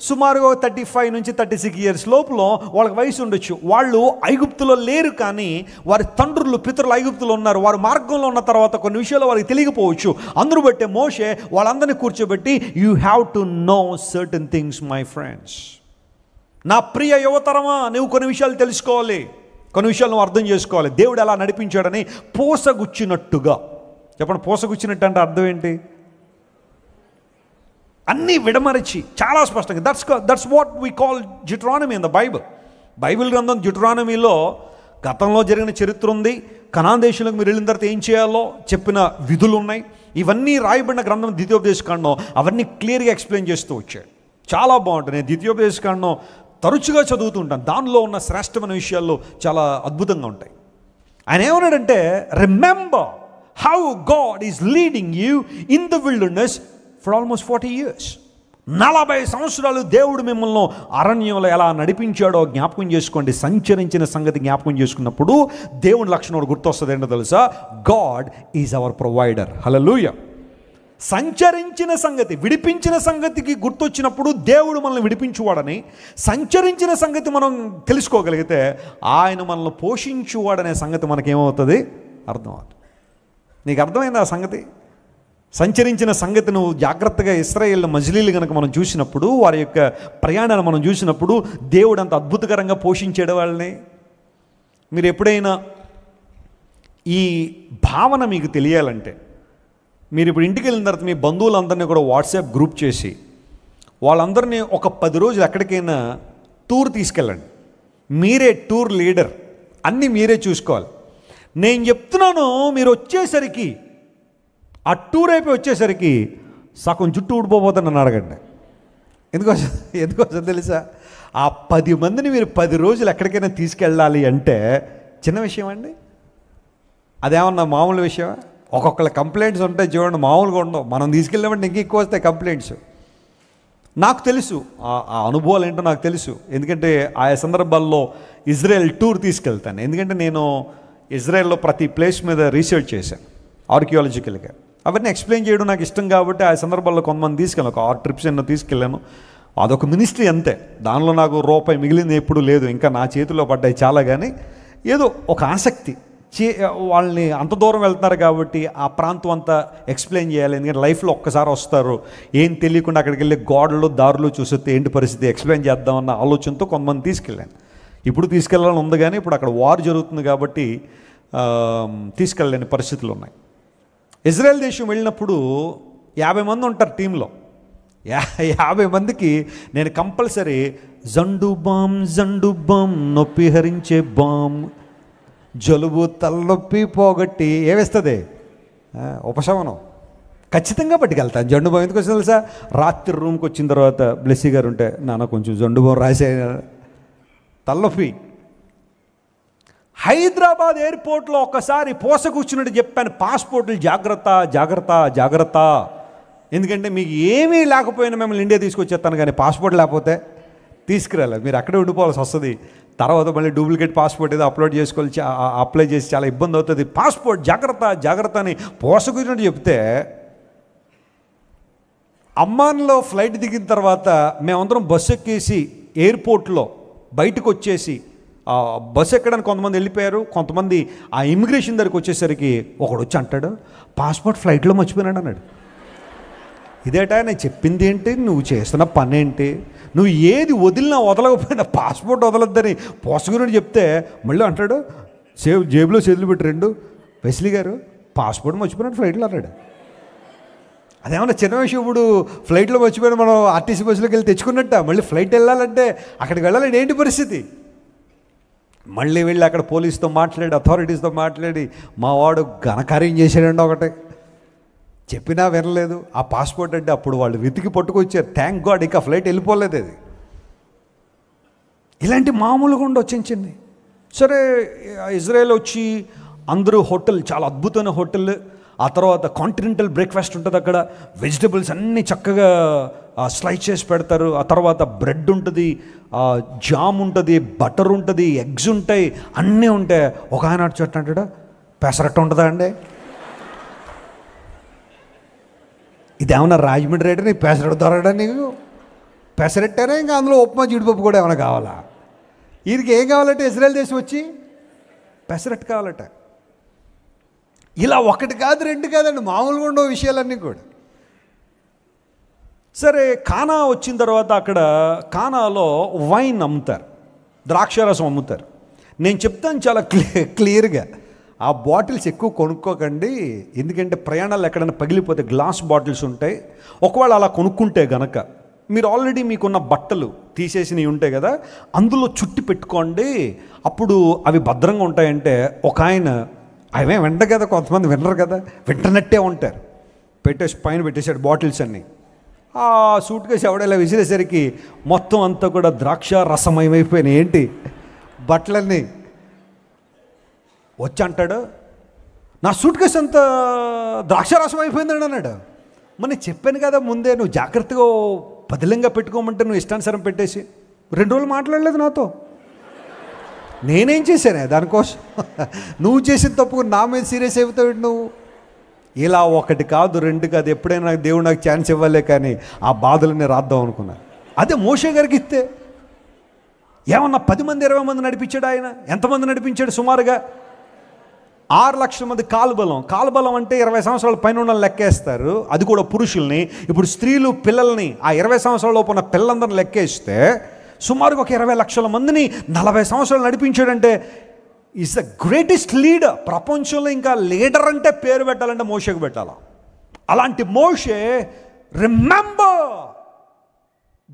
సుమారుగా 35 నుంచి 36 ఇయర్స్ లోపల వాళ్ళకి వయసు ఉండొచ్చు. వాళ్ళు ఐగుప్తులో లేరు, కానీ వారి తండ్రులు పితరులు ఐగుప్తులో ఉన్నారు. వారు మార్గంలో ఉన్న తర్వాత కొన్ని విషయాలు వారికి తెలియకపోవచ్చు. అందరూ బట్టే మోషే వాళ్ళందరినీ కూర్చోబెట్టి, you have to know certain things my friends. నా ప్రియ యువతరమా, నువ్వు కొన్ని విషయాలు తెలుసుకోవాలి, కొన్ని విషయాలు నువ్వు అర్థం చేసుకోవాలి. దేవుడు ఎలా నడిపించాడని పోసగుచ్చినట్టుగా. చెప్పండి, పోసగుచ్చినట్టు అంటే అర్థం ఏంటి? అన్నీ విడమరచి చాలా స్పష్టంగా. That's what we call Deuteronomy in the Bible గ్రంథం. డ్యూటెరానమీలో గతంలో జరిగిన చరిత్ర ఉంది. కనాన్ దేశంలోకి మీరు వెళ్ళిన తర్వాత ఏం చేయాలో చెప్పిన విధులు ఉన్నాయి. ఇవన్నీ రాయబడిన గ్రంథం ద్వితీయోపదేశకాండం. అవన్నీ క్లియర్గా ఎక్స్ప్లెయిన్ చేస్తూ వచ్చాడు. చాలా బాగుంటుంది. నేను ద్వితీయోపదేశకాండం తరచుగా చదువుతూ ఉంటాను. దానిలో ఉన్న శ్రేష్టమైన విషయాల్లో చాలా అద్భుతంగా ఉంటాయి. ఆయన ఏమన్నాడంటే, remember how God is leading you in the wilderness for almost 40 years. 40 సంవత్సరాలు దేవుడు మిమ్మల్ని అరణ్యంలో ఎలా నడిపించాడో జ్ఞాపకం చేసుకోండి. సంచరించిన సంగతి జ్ఞాపకం చేసుకున్నప్పుడు దేవుని లక్షణం గుర్తొస్తుంది. ఏంటో తెలుసా? God is our provider. Hallelujah. సంచరించిన సంగతి, విడిపించిన సంగతికి గుర్తొచ్చినప్పుడు దేవుడు మనల్ని విడిపించువాడని, సంచరించిన సంగతి మనం తెలుసుకోగలిగితే ఆయన మనల్ని పోషించువాడనే సంగతి మనకేమవుతుంది? అర్థమవుతుంది. నీకు అర్థమైంది ఆ సంగతి? సంచరించిన సంగతి నువ్వు జాగ్రత్తగా ఇశ్రాయేల్ మజ్లీలు కనుక మనం చూసినప్పుడు, వారి యొక్క ప్రయాణాన్ని మనం చూసినప్పుడు దేవుడు అంత అద్భుతకరంగా పోషించాడు వాళ్ళని. మీరు ఎప్పుడైనా ఈ భావన మీకు తెలియాలంటే, మీరు ఇప్పుడు ఇంటికి వెళ్ళిన తర్వాత మీ బంధువులందరినీ కూడా వాట్సాప్ గ్రూప్ చేసి వాళ్ళందరినీ ఒక 10 రోజులు ఎక్కడికైనా టూర్ తీసుకెళ్ళండి. మీరే టూర్ లీడర్, అన్నీ మీరే చూసుకోవాలి. నేను చెప్తున్నాను, మీరు వచ్చేసరికి ఆ టూర్ అయిపోయి వచ్చేసరికి సగం జుట్టు ఊడిపోతుంది నన్ను అడగండి. ఎందుకోసం తెలుసా? ఆ 10 మందిని మీరు 10 రోజులు ఎక్కడికైనా తీసుకెళ్ళాలి అంటే చిన్న విషయం అండి. అదేమన్నా మామూలు విషయమా? ఒక్కొక్కళ్ళ కంప్లైంట్స్ ఉంటాయి చూడండి, మామూలుగా ఉండవు. మనం తీసుకెళ్ళామంటే ఇంక ఎక్కువ వస్తాయి కంప్లైంట్స్. నాకు తెలుసు ఆ అనుభవాలు ఏంటో నాకు తెలుసు. ఎందుకంటే ఆయా సందర్భాల్లో ఇజ్రాయెల్ టూర్ తీసుకెళ్తాను. ఎందుకంటే నేను ఇజ్రాయెల్లో ప్రతి ప్లేస్ మీద రీసెర్చ్ చేశాను ఆర్కియాలజికల్గా. అవన్నీ ఎక్స్ప్లెయిన్ చేయడం నాకు ఇష్టం కాబట్టి ఆ సందర్భాల్లో కొంతమంది తీసుకెళ్ళాను. ఒక 6 ట్రిప్స్ ఎన్నో తీసుకెళ్ళాను. అదొక మినిస్ట్రీ అంతే. దానిలో నాకు రూపాయి మిగిలింది ఎప్పుడు లేదు. ఇంకా నా చేతిలో పడ్డాయి చాలా. కానీ ఏదో ఒక ఆసక్తి, వాళ్ళని అంత దూరం వెళ్తున్నారు కాబట్టి ఆ ప్రాంతం అంతా ఎక్స్ప్లెయిన్ చేయాలి. ఎందుకంటే లైఫ్లో ఒక్కసారి వస్తారు, ఏం తెలియకుండా అక్కడికి వెళ్ళి గోడలు దారులు చూస్తే ఏంటి పరిస్థితి ఎక్స్ప్లెయిన్ చేద్దామన్న ఆలోచనతో కొంతమంది తీసుకెళ్ళాను. ఇప్పుడు తీసుకెళ్ళాలని ఉంది, కానీ ఇప్పుడు అక్కడ వార్ జరుగుతుంది కాబట్టి తీసుకెళ్ళలేని పరిస్థితులు ఉన్నాయి. ఇజ్రాయెల్ దేశం వెళ్ళినప్పుడు 50 మంది ఉంటారు టీంలో. 50 మందికి నేను కంపల్సరీ జండు బామ్ నొప్పి హరించే బామ్, జలుబు తలనొప్పి పోగొట్టి ఏవేస్తుంది ఉపశమనం. ఖచ్చితంగా పట్టుకెళ్తాను. జండు బామ్ ఎందుకు వచ్చింది తెలుసా? రాత్రి రూమ్కి వచ్చిన తర్వాత బ్లెస్సీ గారు ఉంటే, నాన్న కొంచెం జండు బామ్ రాసే, తలనొప్పి. హైదరాబాద్ ఎయిర్పోర్ట్లో ఒక్కసారి పోస కూర్చున్నట్టు చెప్పాను, పాస్పోర్ట్లు జాగ్రత్త జాగ్రత్త జాగ్రత్త. ఎందుకంటే మీకు ఏమీ లేకపోయినా మిమ్మల్ని ఇండియా తీసుకొచ్చేస్తాను, కానీ పాస్పోర్ట్ లేకపోతే తీసుకురాలేదు, మీరు అక్కడే ఉండిపోవాల్సి వస్తుంది. తర్వాత మళ్ళీ డూప్లికేట్ పాస్పోర్ట్ ఏదో అప్లై చేసి చాలా ఇబ్బంది అవుతుంది. పాస్పోర్ట్ జాగ్రత్త జాగ్రత్త అని పోస కూర్చున్నట్టు చెప్తే, అమ్మాన్లో ఫ్లైట్ దిగిన తర్వాత మేమందరం బస్సు ఎక్కేసి ఎయిర్పోర్ట్లో బయటకు వచ్చేసి, బస్సు ఎక్కడానికి కొంతమంది వెళ్ళిపోయారు, కొంతమంది ఆ ఇమిగ్రేషన్ దగ్గరికి వచ్చేసరికి ఒకడు వచ్చి అంటాడు, పాస్పోర్ట్ ఫ్లైట్లో మర్చిపోయినాడు అన్నాడు. ఇదేటా నేను చెప్పింది ఏంటి, నువ్వు చేస్తున్న పని ఏంటి, నువ్వు ఏది వదిలినా వదలకపోయినా పాస్పోర్ట్ వదలొద్దని పోసగురుని చెప్తే మళ్ళీ అంటాడు, జేబులో చేతులు పెట్టి రెండు, వెస్లీ గారు పాస్పోర్ట్ మర్చిపోయినాడు ఫ్లైట్లో అన్నాడు. అదేమన్నా చిన్న విషయం, ఇప్పుడు ఫ్లైట్లో మర్చిపోయినా మనం ఆర్టీసీ బస్సులోకి వెళ్ళి తెచ్చుకున్నట్ట, మళ్ళీ ఫ్లైట్ వెళ్ళాలంటే అక్కడికి వెళ్ళాలంటే ఏంటి పరిస్థితి? మళ్ళీ వెళ్ళి అక్కడ పోలీసుతో మాట్లాడి, అథారిటీస్తో మాట్లాడి, మా వాడు ఘనకార్యం చేశాడండి ఒకటి, చెప్పినా వినలేదు. ఆ పాస్పోర్ట్ అంటే అప్పుడు వాళ్ళు వెతికి పట్టుకొచ్చారు. థ్యాంక్ గాడ్ ఇక ఫ్లైట్ వెళ్ళిపోలేదు అది. ఇలాంటి మామూలుగా ఉండొచ్చింది. సరే, ఇజ్రాయెల్ వచ్చి అందరూ హోటల్, చాలా అద్భుతమైన హోటల్. ఆ తర్వాత కాంటినెంటల్ బ్రేక్ఫాస్ట్ ఉంటుంది అక్కడ, వెజిటబుల్స్ అన్నీ చక్కగా స్లైస్ చేసి పెడతారు. ఆ తర్వాత బ్రెడ్ ఉంటుంది, జామ్ ఉంటుంది, బటర్ ఉంటుంది, ఎగ్స్ ఉంటాయి, అన్నీ ఉంటాయి. ఒక ఆయన చోట అంటాడు, పెసరట్టు ఉంటుందా అండి? ఇదేమన్నా రాజమండ్రి రేటు, నీ పెసరట్టు దొరకడా నీకు? పెసరట్టారా ఇంకా అందులో ఉప్మా జీడిపప్పు కూడా ఏమైనా కావాలా? వీరికి ఏం కావాలంటే ఇజ్రాయెల్ దేశం వచ్చి పెసరట్టు కావాలట. ఇలా ఒకటి కాదు రెండు కాదండి, మామూలుగా ఉండవు విషయాలన్నీ కూడా. సరే, కానా వచ్చిన తర్వాత అక్కడ కానాలో వైన్ అమ్ముతారు, ద్రాక్షారసం అమ్ముతారు. నేను చెప్తాను చాలా క్లియర్గా, ఆ బాటిల్స్ ఎక్కువ కొనుక్కోకండి, ఎందుకంటే ప్రయాణాలు ఎక్కడైనా పగిలిపోతే గ్లాస్ బాటిల్స్ ఉంటాయి. ఒకవేళ అలా కొనుక్కుంటే గనక మీరు ఆల్రెడీ మీకున్న బట్టలు తీసేసినవి ఉంటాయి కదా, అందులో చుట్టి పెట్టుకోండి, అప్పుడు అవి భద్రంగా ఉంటాయంటే. ఒక ఆయన, అవే వింట కదా, కొంతమంది వినరు కదా, వింటనట్టే ఉంటారు, పెట్టేసి పైన పెట్టేశాడు బాటిల్స్ అన్నీ. ఆ సూట్ కేసు ఎవడేలా విసిరేసరికి మొత్తం అంతా కూడా ద్రాక్ష రసమయమైపోయినాయి. ఏంటి బట్టలన్నీ. వచ్చి అంటాడు, నా సూట్ కేసు అంతా ద్రాక్షారసం అయిపోయిందండి అన్నాడు. మరి చెప్పాను కదా ముందే, నువ్వు జాగ్రత్తగా పదిలంగా పెట్టుకోమంటే నువ్వు ఇష్టానుసారం పెట్టేసి 2 రోజులు మాట్లాడలేదు నాతో. నేనేం చేశానే దానికోసం? నువ్వు చేసిన తప్పుకు నా మీద సీరియస్ అయిపోతావు నువ్వు. ఇలా ఒకటి కాదు రెండు కాదు, ఎప్పుడైనా నాకు దేవుడు నాకు ఛాన్స్ ఇవ్వలే, కానీ ఆ బాధలన్నీ రాద్దాం అనుకున్నా. అదే మోషే గారికి ఇస్తే ఏమన్నా 10 మంది 20 మంది నడిపించాడు ఆయన. ఎంతమంది నడిపించాడు? సుమారుగా 6 లక్షల మంది. కాలుబలం అంటే 20 సంవత్సరాల పైన ఉన్న లెక్కేస్తారు, అది కూడా పురుషుల్ని. ఇప్పుడు స్త్రీలు పిల్లల్ని, ఆ 20 సంవత్సరాల లోపు ఉన్న పిల్లలందరిని లెక్కేస్తే సుమారుగా ఒక 20 లక్షల మందిని 40 సంవత్సరాలు నడిపించాడంటే ఈజ్ ద గ్రేటెస్ట్ లీడర్. ప్రపంచంలో ఇంకా లీడర్ అంటే పేరు పెట్టాలంటే మోషేకు పెట్టాలా. అలాంటి మోషే, remember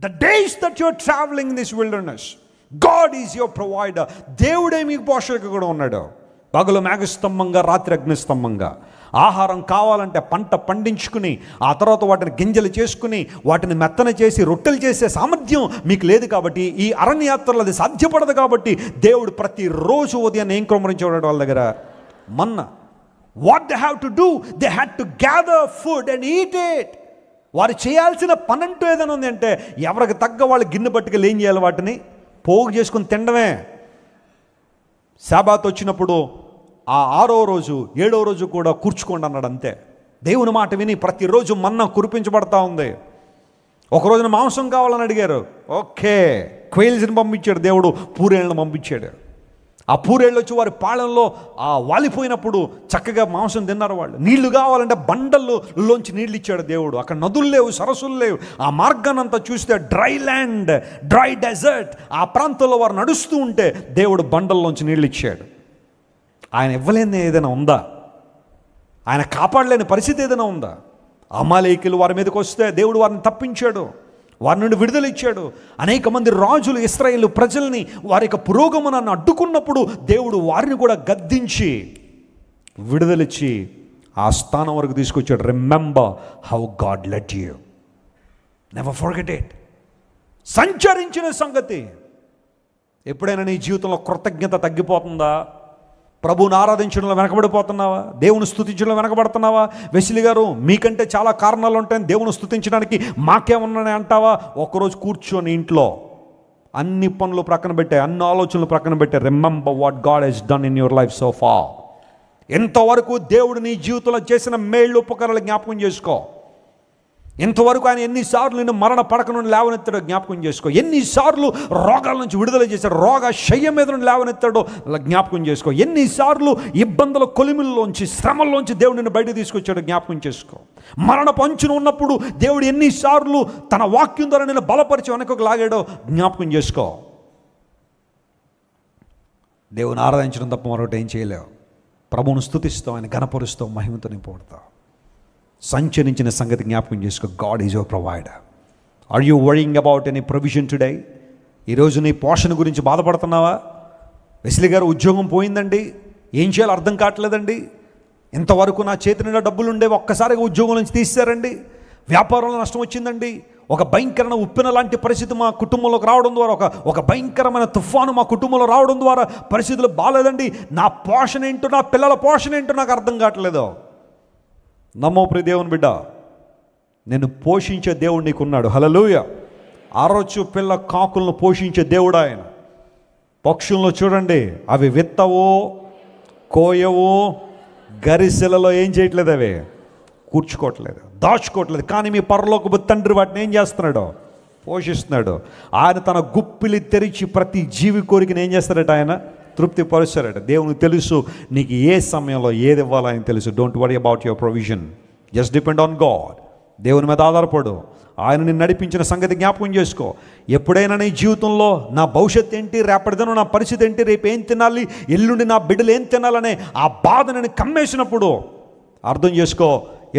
the days that you're travelling in this wilderness, God is your provider. దేవుడే మీకు పోషక కూడా ఉన్నాడు. పగలు మేఘస్తంభంగా, రాత్రి అగ్నిస్తంభంగా. ఆహారం కావాలంటే పంట పండించుకుని, ఆ తర్వాత వాటిని గింజలు చేసుకుని, వాటిని మెత్తన చేసి రొట్టెలు చేసే సామర్థ్యం మీకు లేదు. కాబట్టి ఈ అరణ్యయాత్రలో అది సాధ్యపడదు. కాబట్టి దేవుడు ప్రతిరోజు ఉదయాన్ని ఏం క్రమరించేవాడు వాళ్ళ దగ్గర? మన్నా. What they have to do, they had to gather food and eat it. వారు చేయాల్సిన పని అంటూ ఏదైనా ఉంది అంటే, ఎవరికి తగ్గ వాళ్ళు గిన్నె పట్టుకెళ్ళి ఏం చేయాలి? వాటిని పోగు చేసుకుని తినడమే. శాబాత్ వచ్చినప్పుడు ఆ 6వ రోజు 7వ రోజు కూడా కూర్చుకోండి అన్నాడు. అంతే. దేవుని మాట విని ప్రతిరోజు మన్నా కురిపించబడతా ఉంది. ఒక రోజున మాంసం కావాలని అడిగారు, ఓకే, క్వైల్స్ని పంపించాడు దేవుడు, పూరేళ్ళను పంపించాడు. ఆ పూరేళ్ళు వచ్చి వారి పాళెంలో వాలిపోయినప్పుడు చక్కగా మాంసం తిన్నారు వాళ్ళు. నీళ్లు కావాలంటే బండల్లోంచి నీళ్ళు ఇచ్చాడు దేవుడు. అక్కడ నదులు లేవు, సరస్సులు లేవు. ఆ మార్గాన్నంతా చూస్తే డ్రై ల్యాండ్, డ్రై డెజర్ట్. ఆ ప్రాంతంలో వారు నడుస్తూ ఉంటే దేవుడు బండల్లోంచి నీళ్ళు ఇచ్చాడు. ఆయన ఇవ్వలేని ఏదైనా ఉందా? ఆయన కాపాడలేని పరిస్థితి ఏదైనా ఉందా? అమాలేకీయులు వారి మీదకి వస్తే దేవుడు వారిని తప్పించాడు. వారి నుండి విడుదల ఇచ్చాడు. అనేక మంది రాజులు ఇశ్రాయేలు ప్రజల్ని వారి యొక్క పురోగమనాన్ని అడ్డుకున్నప్పుడు దేవుడు వారిని కూడా గద్దించి విడుదలిచ్చి ఆ స్థానం వరకు తీసుకొచ్చాడు. Remember how God led you, never forget it. సంచరించిన సంగతి. ఎప్పుడైనా నీ జీవితంలో కృతజ్ఞత తగ్గిపోతుందా? ప్రభువుని ఆరాధించడంలో వెనకబడిపోతున్నావా? దేవుని స్తుతించడంలో వెనకబడుతున్నావా? వెస్లీ గారు, మీకంటే చాలా కారణాలు ఉంటాయని దేవుని స్తుతించడానికి మాకేమన్నాయి అంటావా? ఒకరోజు కూర్చొని ఇంట్లో అన్ని పనులు ప్రక్కన పెట్టే, అన్ని ఆలోచనలు ప్రక్కన పెట్టే, remember what God he's done in your life so far. ఎంతవరకు దేవుడు నీ జీవితంలో చేసిన మేళ్ళు ఉపకారాలు జ్ఞాపకం చేసుకో. ఇంతవరకు ఆయన ఎన్నిసార్లు నిన్ను మరణ పడక నుండి లేవనెత్తాడో జ్ఞాపకం చేసుకో. ఎన్నిసార్లు రోగాల నుంచి విడుదల చేశాడు, రోగ శయ్య మీద నుండి లేవనెత్తాడో జ్ఞాపకం చేసుకో. ఎన్నిసార్లు ఇబ్బందుల కొలిమిల్లోంచి, శ్రమల్లోంచి దేవుడు నిన్ను బయట తీసుకొచ్చాడో జ్ఞాపకం చేసుకో. మరణ పంచును ఉన్నప్పుడు దేవుడు ఎన్నిసార్లు తన వాక్యం ద్వారా నిన్ను బలపరిచి వెనకకు లాగాడో జ్ఞాపకం చేసుకో. దేవుని ఆరాధించడం తప్ప మరొకటి ఏం చేయలేవు. ప్రభువును స్తుతిస్తావు, ఆయన ఘనపరుస్తావు, మహిమతో నింపబడతావు. సంచరించిన సంగతి జ్ఞాపకం చేసుకో. God is your provider. Are you worrying about any provision today? ఈరోజు నీ పోషణ గురించి బాధపడుతున్నావా? వెస్లీ గారు, ఉద్యోగం పోయిందండి, ఏం చేయాలో అర్థం కావట్లేదండి, ఇంతవరకు నా చేతి నిండా డబ్బులు ఉండేవి, ఒక్కసారిగా ఉద్యోగం నుంచి తీసేశారండి, వ్యాపారంలో నష్టం వచ్చిందండి, ఒక భయంకరమైన ఉప్పెన లాంటి పరిస్థితి మా కుటుంబంలోకి రావడం ద్వారా, ఒక భయంకరమైన తుఫాను మా కుటుంబంలో రావడం ద్వారా పరిస్థితులు బాగాలేదండి, నా పోషణ ఏంటో, నా పిల్లల పోషణ ఏంటో నాకు అర్థం కావట్లేదు. నమ్మో ప్రియ దేవుని బిడ్డ, నేను పోషించే దేవుడు నీకున్నాడు. హల్లెలూయా. ఆరోచు పిల్ల కాకులను పోషించే దేవుడు ఆయన. పక్షులను చూడండి, అవి విత్తవో, కోయవో, గరిసెలలో ఏం చేయట్లేదు, అవి కూర్చుకోవట్లేదు, దాచుకోవట్లేదు. కానీ మీ పరలోకపు తండ్రి వాటిని ఏం చేస్తున్నాడు? పోషిస్తున్నాడు. ఆయన తన గుప్పిలి తెరిచి ప్రతి జీవి కోరికని ఏం చేస్తాడట? ఆయన తృప్తి పరుస్తారట. దేవునికి తెలుసు నీకు ఏ సమయంలో ఏది ఇవ్వాలో ఆయన తెలుసు. Don't worry about your provision, just depend on God. దేవుని మీద ఆధారపడు. ఆయన నిన్ను నడిపించిన సంగతి జ్ఞాపకం చేసుకో. ఎప్పుడైనా నీ జీవితంలో నా భవిష్యత్తు ఏంటి, రేపటిదను నా పరిస్థితి ఏంటి, రేపు ఏం తినాలి, ఎల్లుండి నా బిడ్డలు ఏం తినాలనే ఆ బాధ నేను కమ్మేసినప్పుడు అర్థం చేసుకో,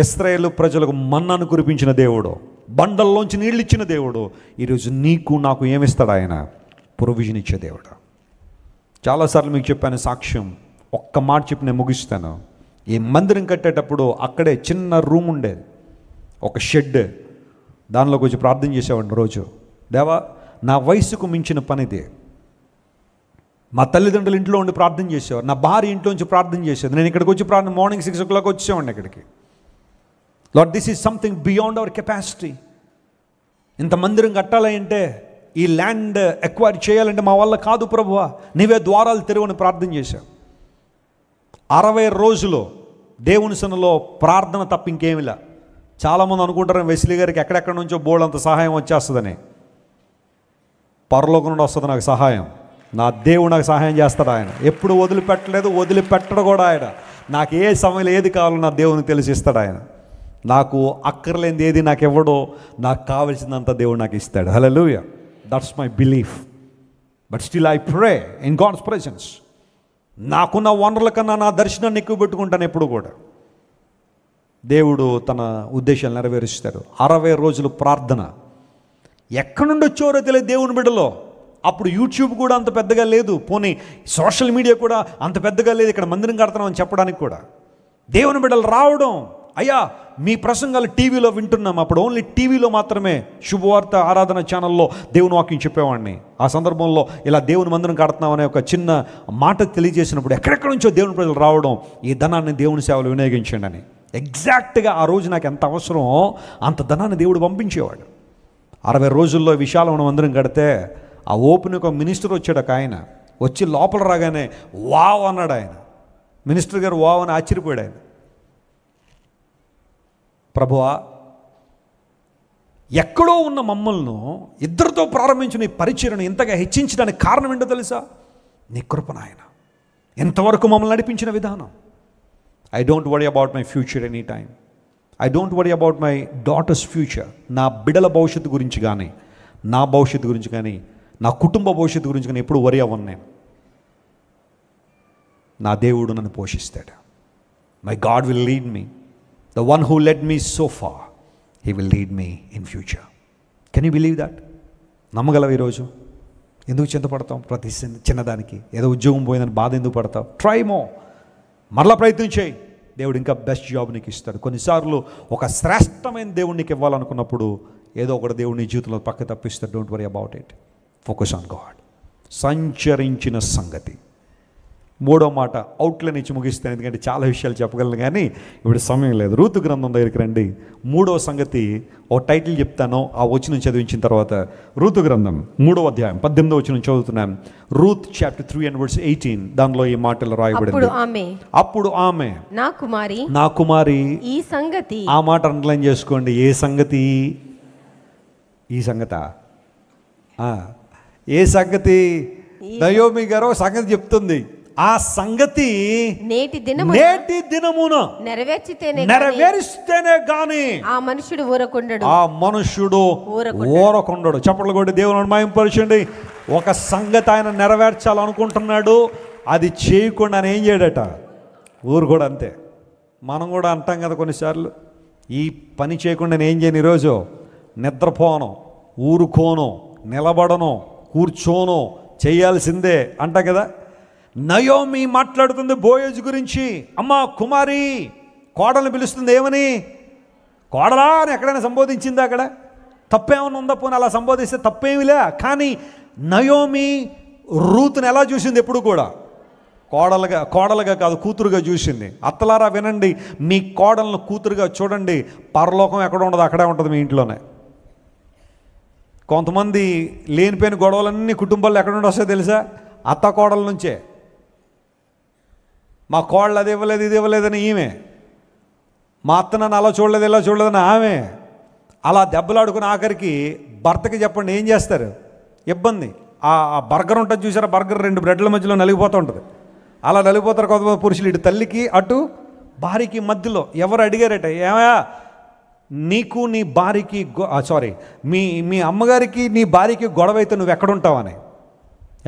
ఇశ్రాయేలు ప్రజలకు మన్నాను కురిపించిన దేవుడు, బండల్లోంచి నీళ్ళు ఇచ్చిన దేవుడు, ఈరోజు నీకు నాకు ఏమిస్తాడు? ఆయన ప్రొవిజన్ ఇచ్చే దేవుడు. చాలాసార్లు మీకు చెప్పాను సాక్ష్యం, ఒక్క మాట చెప్పి నేను ముగిస్తాను. ఈ మందిరం కట్టేటప్పుడు అక్కడే చిన్న రూమ్ ఉండేది, ఒక షెడ్, దానిలోకి వచ్చి ప్రార్థన చేసేవాడిని రోజు. దేవా, నా వయసుకు మించిన పనిది. మా తల్లిదండ్రులు ఇంట్లో ఉండి ప్రార్థన చేసేవారు, నా భార్య ఇంట్లో నుంచి ప్రార్థన చేసేది, నేను ఇక్కడికి వచ్చి ప్రార్థన మార్నింగ్ 6 o'clock వచ్చేవాడిని ఇక్కడికి. Lord, this is something beyond our capacity. ఇంత మందిరం కట్టాలి అంటే, ఈ ల్యాండ్ ఎక్వైర్ చేయాలంటే మా వల్ల కాదు ప్రభువా, నీవే ద్వారాలు తెరవని ప్రార్థన చేశాం. 60 రోజులు దేవుని సన్నిధిలో ప్రార్థన తప్ప ఇంకేమిలా. చాలామంది అనుకుంటారు వెస్లీ గారికి ఎక్కడెక్కడ నుంచో బోల్డ్ అంత సహాయం వచ్చేస్తుందని. పరలోకం నుండి వస్తుంది నాకు సహాయం. నా దేవుడు నాకు సహాయం చేస్తాడు. ఆయన ఎప్పుడు వదిలిపెట్టలేదు, వదిలిపెట్టడు కూడా. ఆయన నాకు ఏ సమయంలో ఏది కావాలో నా దేవునికి తెలిసి ఇస్తాడు. ఆయన నాకు అక్కర్లేనిది ఏది నాకు ఇవ్వడో, నాకు కావలసిందంతా దేవుడు నాకు ఇస్తాడు. Hallelujah. That's my belief. But still I pray in God's presence. నాకున్న వనరుల కన్నా నా దర్శనాన్ని ఎక్కువ పెట్టుకుంటాను ఎప్పుడు కూడా. దేవుడు తన ఉద్దేశాలు నెరవేరుస్తాడు. 60 రోజులు ప్రార్థన. ఎక్కడి నుండి వచ్చారో తెలియదు దేవుని బిడ్డలో. అప్పుడు యూట్యూబ్ కూడా అంత పెద్దగా లేదు, పోనీ సోషల్ మీడియా కూడా అంత పెద్దగా లేదు, ఇక్కడ మందిరం కడతామని చెప్పడానికి కూడా. దేవుని బిడ్డలు రావడం, అయ్యా మీ ప్రసంగాలు టీవీలో వింటున్నాం. అప్పుడు ఓన్లీ టీవీలో మాత్రమే శుభవార్త ఆరాధన ఛానల్లో దేవుని వాక్యం చెప్పేవాడిని. ఆ సందర్భంలో ఇలా దేవుని మందిరం కడుతున్నామనే ఒక చిన్న మాట తెలియజేసినప్పుడు ఎక్కడెక్కడి నుంచో దేవుని ప్రజలు రావడం, ఈ ధనాన్ని దేవుని సేవలు వినియోగించండి అని. ఎగ్జాక్ట్గా ఆ రోజు నాకు ఎంత అవసరమో అంత ధనాన్ని దేవుడు పంపించేవాడు. 60 రోజుల్లో విశాలమైన మందిరం కడితే ఆ ఓపెన్ ఒక మినిస్టర్ వచ్చాడు. ఒక ఆయన వచ్చి లోపల రాగానే వావ్ అన్నాడు. ఆయన మినిస్టర్ గారు వావ్ అని ఆశ్చర్యపోయాడు. ఆయన, ప్రభువా, ఎక్కడో ఉన్న మమ్మల్ని ఇద్దరితో ప్రారంభించిన ఈ పరిచర్యను ఇంతగా హెచ్చించడానికి కారణం ఏంటో తెలుసా? నీ కృప నాయన. ఎంతవరకు మమ్మల్ని నడిపించిన విధానం. I don't worry about my future any time. I don't worry about my daughters future. నా బిడ్డల భవిష్యత్తు గురించి కానీ, నా భవిష్యత్తు గురించి కానీ, నా కుటుంబ భవిష్యత్తు గురించి కానీ ఎప్పుడు వరీ అవ్వను నేను. నా దేవుడు నన్ను పోషిస్తాడు. My God will lead me. The one who led me so far, he will lead me in future. Can you believe that? నమ్మగలవు ఈరోజు? ఎందుకు చింతపడతాం ప్రతి చిన్నదానికి? ఏదో ఉద్యోగం పోయిందని బాధ ఎందుకు పడతావు? ట్రై మో, మరలా ప్రయత్నం చేయి, దేవుడు ఇంకా బెస్ట్ జాబ్ నీకు ఇస్తాడు. కొన్నిసార్లు ఒక శ్రేష్టమైన దేవుడు నీకు ఇవ్వాలనుకున్నప్పుడు ఏదో ఒకటి దేవుడు నీ జీవితంలో పక్క తప్పిస్తాడు. Don't worry about it, focus on God. సంచరించిన సంగతి. మూడో మాట అవుట్లైన్ ఇచ్చి ముగిస్తాను, ఎందుకంటే చాలా విషయాలు చెప్పగలను కానీ ఇప్పుడు సమయం లేదు. రూతు గ్రంథం దగ్గరికి రండి. మూడో సంగతి ఓ టైటిల్ చెప్తాను, ఆ వచనం చదివించిన తర్వాత. రూతు గ్రంథం 3వ అధ్యాయం 18వ వచనం చదువుతున్నాం. Ruth chapter 3:18. దానిలో ఈ మాటలు రాయబడింది. అప్పుడు ఆమె నా కుమారి ఈ సంగతి, ఆ మాట అండర్లైన్ చేసుకోండి. ఏ సంగతి? ఈ సంగతా? ఏ సంగతి? నయోమి గారు సంగతి చెప్తుంది. ఆ సంగతి నేటి దినమున నెరవేరిస్తేనే గాని ఆ మనుషుడు ఊరకుండడు. చప్పట్లు కొట్టి దేవుని మహిమపరచండి. ఒక సంగతి ఆయన నెరవేర్చాలనుకుంటున్నాడు, అది చేయకుండా ఆయన ఏం చేయడట? ఊరు కూడా అంతే. మనం కూడా అంటాం కదా కొన్నిసార్లు, ఈ పని చేయకుండా నేను ఏం చేయను, ఈరోజు నిద్రపోను, ఊరుకోను, నిలబడను, కూర్చోను, చేయాల్సిందే అంటాం కదా. నయోమి మాట్లాడుతుంది బోయజు గురించి. అమ్మ కుమారి, కోడల్ని పిలుస్తుంది. ఏమని? కోడలా అని ఎక్కడైనా సంబోధించిందా? అక్కడ తప్పేమన్నా ఉందా? పోనీ అలా సంబోధిస్తే తప్పేమిలే. కానీ నయోమి రూతుని ఎలా చూసింది? ఎప్పుడు కూడా కోడలుగా కాదు, కూతురుగా చూసింది. అత్తలారా వినండి, మీ కోడలను కూతురుగా చూడండి. పరలోకం ఎక్కడ ఉండదు, అక్కడే ఉంటుంది, మీ ఇంట్లోనే. కొంతమంది లేనిపోయిన గొడవలన్నీ కుటుంబాల్లో ఎక్కడ నుండి వస్తాయో తెలుసా? అత్త కోడల నుంచే. మా కోడలు అది ఇవ్వలేదు, ఇది ఇవ్వలేదని ఈమె, మా అత్త నన్ను అలా చూడలేదు, ఇలా చూడలేదని ఆమె. అలా దెబ్బలాడుకుని ఆఖరికి భర్తకి చెప్పండి ఏం చేస్తారు? ఇబ్బంది. ఆ బర్గర్ ఉంటుంది చూసారా, బర్గర్ 2 బ్రెడ్ల మధ్యలో నలిగిపోతూ ఉంటుంది. అలా నలిగిపోతారు కొంతమంది పురుషులు. ఇటు తల్లికి అటు భార్యకి మధ్యలో. ఎవరు అడిగారట, ఏమయ్యా నీకు నీ భార్యకి మీ అమ్మగారికి నీ భార్యకి గొడవ అయితే నువ్వు ఎక్కడుంటావని.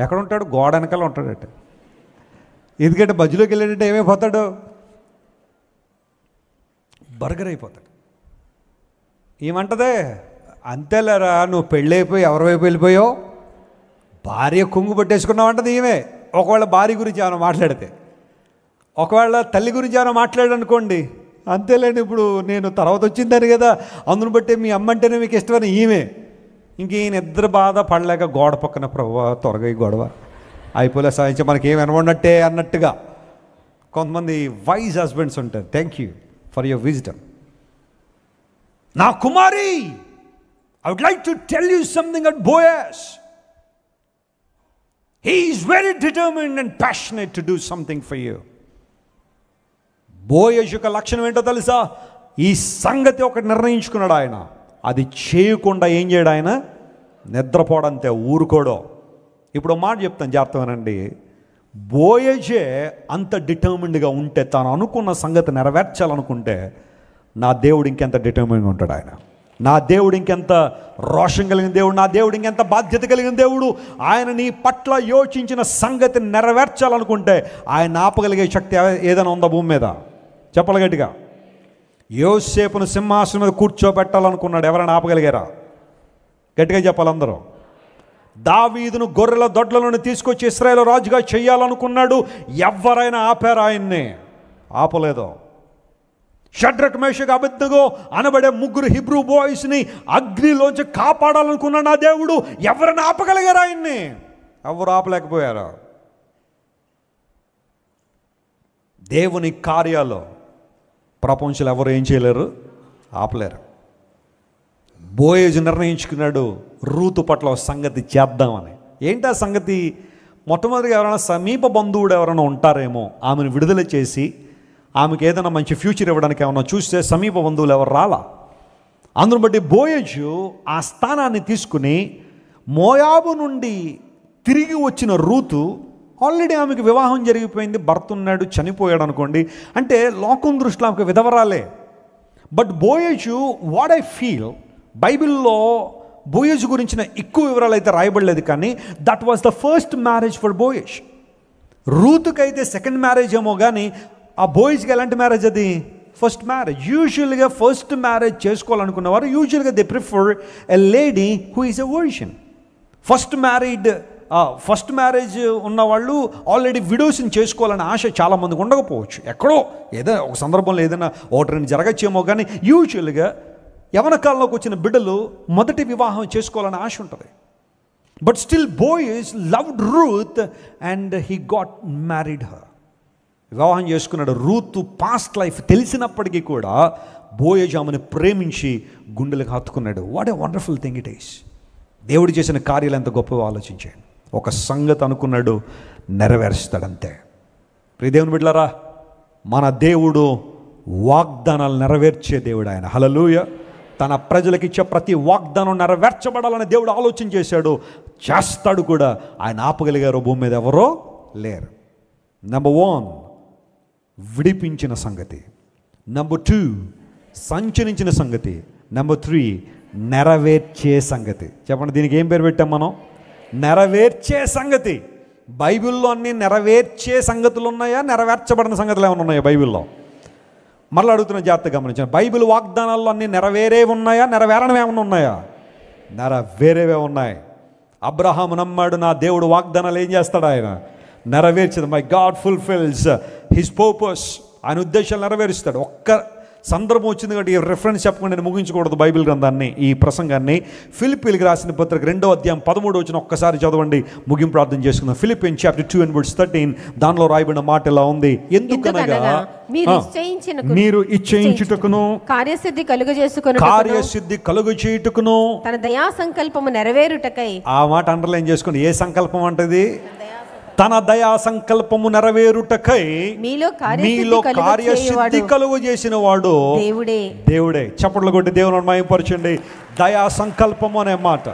ఎక్కడుంటాడు? గోడ వెనకాల ఉంటాడట. ఎందుకంటే మధ్యలోకి వెళ్ళాడంటే ఏమైపోతాడు? బర్గర్ అయిపోతాడు. ఏమంటదే? అంతేలేరా, నువ్వు పెళ్ళైపోయి ఎవరి వైపు వెళ్ళిపోయావు, భార్య కొంగు పట్టేసుకున్నావు అంటది ఈమె. ఒకవేళ భార్య గురించి ఏమైనా మాట్లాడితే, ఒకవేళ తల్లి గురించి ఏమైనా మాట్లాడనుకోండి, అంతేలేండి ఇప్పుడు నేను తర్వాత వచ్చిందని కదా, అందును బట్టి మీ అమ్మ అంటేనే మీకు ఇష్టమని ఈమె. ఇంక ఈయన ఇద్దరు బాధ పడలేక గోడ పక్కన ప్రభువా త్వరగా ఈ గొడవ అయిపోలే సాధించి మనకి ఏమి వినబడినట్టే అన్నట్టుగా కొంతమంది వైజ్ హస్బెండ్స్ ఉంటారు. Thank you for your wisdom. నా కుమారి, I would like to tell you something at Boaz. He is very determined and passionate to do something for you. Boaz యొక్క లక్షణం ఏంటో తెలుసా? ఈ సంగతి ఒకటి నిర్ణయించుకున్నాడు ఆయన. అది చేయకుండా ఏం చేయడు ఆయన? నిద్రపోవడంతే, ఊరుకోడో. ఇప్పుడు మాట చెప్తాను, జాగ్రత్తగానండి. బోయజే అంత డిటర్మిన్డ్గా ఉంటే, తాను అనుకున్న సంగతి నెరవేర్చాలనుకుంటే, నా దేవుడు ఇంకెంత డిటర్మిన్గా ఉంటాడు ఆయన. నా దేవుడు ఇంకెంత రోషం కలిగిన దేవుడు, నా దేవుడు ఇంకెంత బాధ్యత కలిగిన దేవుడు. ఆయన నీ పట్ల యోచించిన సంగతిని నెరవేర్చాలనుకుంటే ఆయన ఆపగలిగే శక్తి ఏదైనా ఉందా భూమి మీద? చెప్పాలి గట్టిగా. యోసేపును సింహాసనం మీద కూర్చోబెట్టాలనుకున్నాడు, ఎవరైనా ఆపగలిగారా? గట్టిగా చెప్పాలందరూ. దావీదును గొర్రెల దొడ్లను తీసుకొచ్చి ఇశ్రాయేలు రాజుగా చేయాలనుకున్నాడు, ఎవరైనా ఆపారు ఆయన్ని? ఆపలేదు. షడ్రక్ మేషక్ అబేద్నెగో అనబడే 3 హిబ్రూ బాయ్స్ని అగ్నిలోంచి కాపాడాలనుకున్నాడు నా దేవుడు, ఎవరైనా ఆపగలిగారు ఆయన్ని? ఎవరు ఆపలేకపోయారు. దేవుని కార్యాలు ప్రపంచంలో ఎవరు ఏం చేయలేరు, ఆపలేరు. బోయజు నిర్ణయించుకున్నాడు రూతు పట్ల సంగతి చేద్దామని. ఏంటి ఆ సంగతి? మొట్టమొదటిగా ఎవరైనా సమీప బంధువుడు ఎవరైనా ఉంటారేమో, ఆమెను విడుదల చేసి ఆమెకు ఏదైనా మంచి ఫ్యూచర్ ఇవ్వడానికి ఏమైనా చూస్తే సమీప బంధువులు ఎవరు రాలా. అందును బట్టి బోయజు ఆ స్థానాన్ని తీసుకుని మోయాబు నుండి తిరిగి వచ్చిన రూతు, ఆల్రెడీ ఆమెకు వివాహం జరిగిపోయింది, భర్త ఉన్నాడు, చనిపోయాడు అనుకోండి, అంటే లోకం దృష్టిలో ఆమెకు విధవరాలే. But Boaz, what I feel, బైబిల్లో బోయజు గురించిన ఎక్కువ వివరాలు అయితే రాయబడలేదు, కానీ that was the first marriage for Boaz. రూతుకైతే సెకండ్ మ్యారేజ్ ఏమో, కానీ ఆ బోయజ్కి ఎలాంటి మ్యారేజ్? అది ఫస్ట్ మ్యారేజ్. యూజువల్గా ఫస్ట్ మ్యారేజ్ చేసుకోవాలనుకున్నవారు యూజువల్గా they prefer a lady who is a virgin. First marriage ఉన్నవాళ్ళు ఆల్రెడీ విడోస్ని చేసుకోవాలనే ఆశ చాలామందికి ఉండకపోవచ్చు. ఎక్కడో ఏదైనా ఒక సందర్భంలో ఏదైనా ఒకటి రెండు జరగచ్చేమో, కానీ యూజువల్గా యవన కాలంలోకి వచ్చిన బిడ్డలు మొదటి వివాహం చేసుకోవాలని ఆశ ఉంటుంది. But still బోయస్ loved Ruth and he got married her. వివాహం చేసుకున్నాడు. రూత్ పాస్ట్ లైఫ్ తెలిసినప్పటికీ కూడా బోయజ్ ఆమెను ప్రేమించి గుండెలకు హత్తుకున్నాడు. What a wonderful thing it is. దేవుడు చేసిన కార్యాలు ఎంత గొప్పగా ఆలోచించాడు. ఒక సంగతి అనుకున్నాడు, నెరవేరుస్తాడంతే. ప్రియ దేవుని బిడ్డలారా, మన దేవుడు వాగ్దానాలు నెరవేర్చే దేవుడు ఆయన. హల్లెలూయా. తన ప్రజలకు ఇచ్చే ప్రతి వాగ్దానం నెరవేర్చబడాలని దేవుడు ఆలోచన చేశాడు, చేస్తాడు కూడా. ఆయన ఆపగలిగారు భూమి మీద ఎవరో లేరు. నెంబర్ 1 విడిపించిన సంగతి. నెంబర్ 2 సంచరించిన సంగతి. నెంబర్ 3 నెరవేర్చే సంగతి. చెప్పండి, దీనికి ఏం పేరు పెట్టాం మనం? నెరవేర్చే సంగతి. బైబిల్లో అన్ని నెరవేర్చే సంగతులు ఉన్నాయా, నెరవేర్చబడిన సంగతులు ఏమైనా ఉన్నాయా బైబిల్లో? మళ్ళీ అడుగుతున్న జాగ్రత్తగా గమనించండి. బైబిల్ వాగ్దానాల్లో అన్ని నెరవేరేవి ఉన్నాయా, నెరవేరనవి ఏమైనా ఉన్నాయా? నెరవేరేవే ఉన్నాయి. అబ్రహాము నమ్మాడు, నా దేవుడు వాగ్దానాలు ఏం చేస్తాడు? ఆయన నెరవేర్చదు. My God fulfils his purpose. ఆయన ఉద్దేశాలు నెరవేరుస్తాడు. ఒక్క సందర్భం వచ్చింది కాబట్టి ఈ రెఫరెన్స్ చెప్పకుండా నేను ముగించకూడదు బైబిల్ గ్రంథాన్ని, ఈ ప్రసంగాన్ని. ఫిలిప్పీయులకు రాసిన పత్రిక 2వ అధ్యాయం 13వ వచనం ఒక్కసారి చదవండి, ముగింపు ప్రార్థన చేసుకుందాం. Philippians chapter 2 and verse 13. దానిలో రాయబడిన మాట ఇలా ఉంది, ఎందుకనగా మీరు ఇచ్చేయించుటకును
కార్యసిద్ధి కలుగజేయుటకును తన దయా సంకల్పము నెరవేరుటకై.
ఆ మాట అండర్లైన్ చేసుకోండి. ఏ సంకల్పం అంటది? తన దయా సంకల్పము నెరవేరుటకై మీలో కార్యసిద్ధి కలుగు చేసిన వాడు దేవుడే. చప్పట్లు కొట్టి దేవుని మహిమపరచండి. దయా సంకల్పము అనే మాట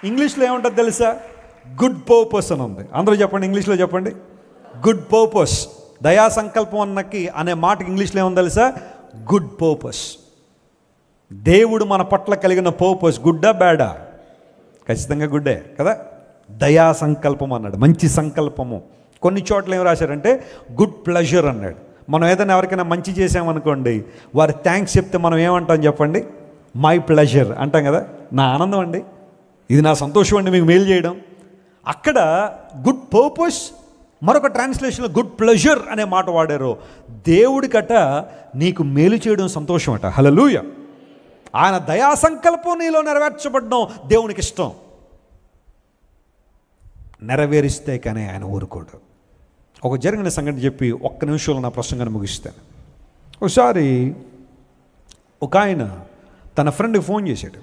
ఇంగ్లీష్లో ఏముంటుంది తెలుసా? గుడ్ పర్పస్ అని ఉంది. అందరూ చెప్పండి, ఇంగ్లీష్లో చెప్పండి, గుడ్ పర్పస్. దయా సంకల్పం అనే మాటకి ఇంగ్లీష్లో ఏముంది తెలుసా? Good purpose. దేవుడు మన పట్ల కలిగిన పర్పస్ గుడ్డా బ్యాడా? ఖచ్చితంగా గుడ్డే కదా. దయా సంకల్పం అన్నాడు, మంచి సంకల్పము. కొన్ని చోట్ల ఏం రాశారంటే గుడ్ ప్లెజర్ అన్నాడు. మనం ఏదైనా ఎవరికైనా మంచి చేసామనుకోండి, వారి థ్యాంక్స్ చెప్తే మనం ఏమంటాం చెప్పండి? మై ప్లెజర్ అంటాం కదా. నా ఆనందం అండి, ఇది నా సంతోషం అండి మీకు మేలు చేయడం. అక్కడ గుడ్ పర్పస్, మరొక ట్రాన్స్లేషన్లో గుడ్ ప్లెజర్ అనే మాట వాడారు. దేవుడికట నీకు మేలు చేయడం సంతోషం అట. హల్లెలూయా. ఆయన దయా సంకల్పం నీలో నెరవేర్చబడడం దేవునికి ఇష్టం. నెరవేరిస్తే కానీ ఆయన ఊరుకోడు. ఒక జరిగిన సంగతి చెప్పి ఒక్క నిమిషంలో నా ప్రసంగాన్ని ముగిస్తాను. ఒకసారి ఒక ఆయన తన ఫ్రెండ్కి ఫోన్ చేశాడు.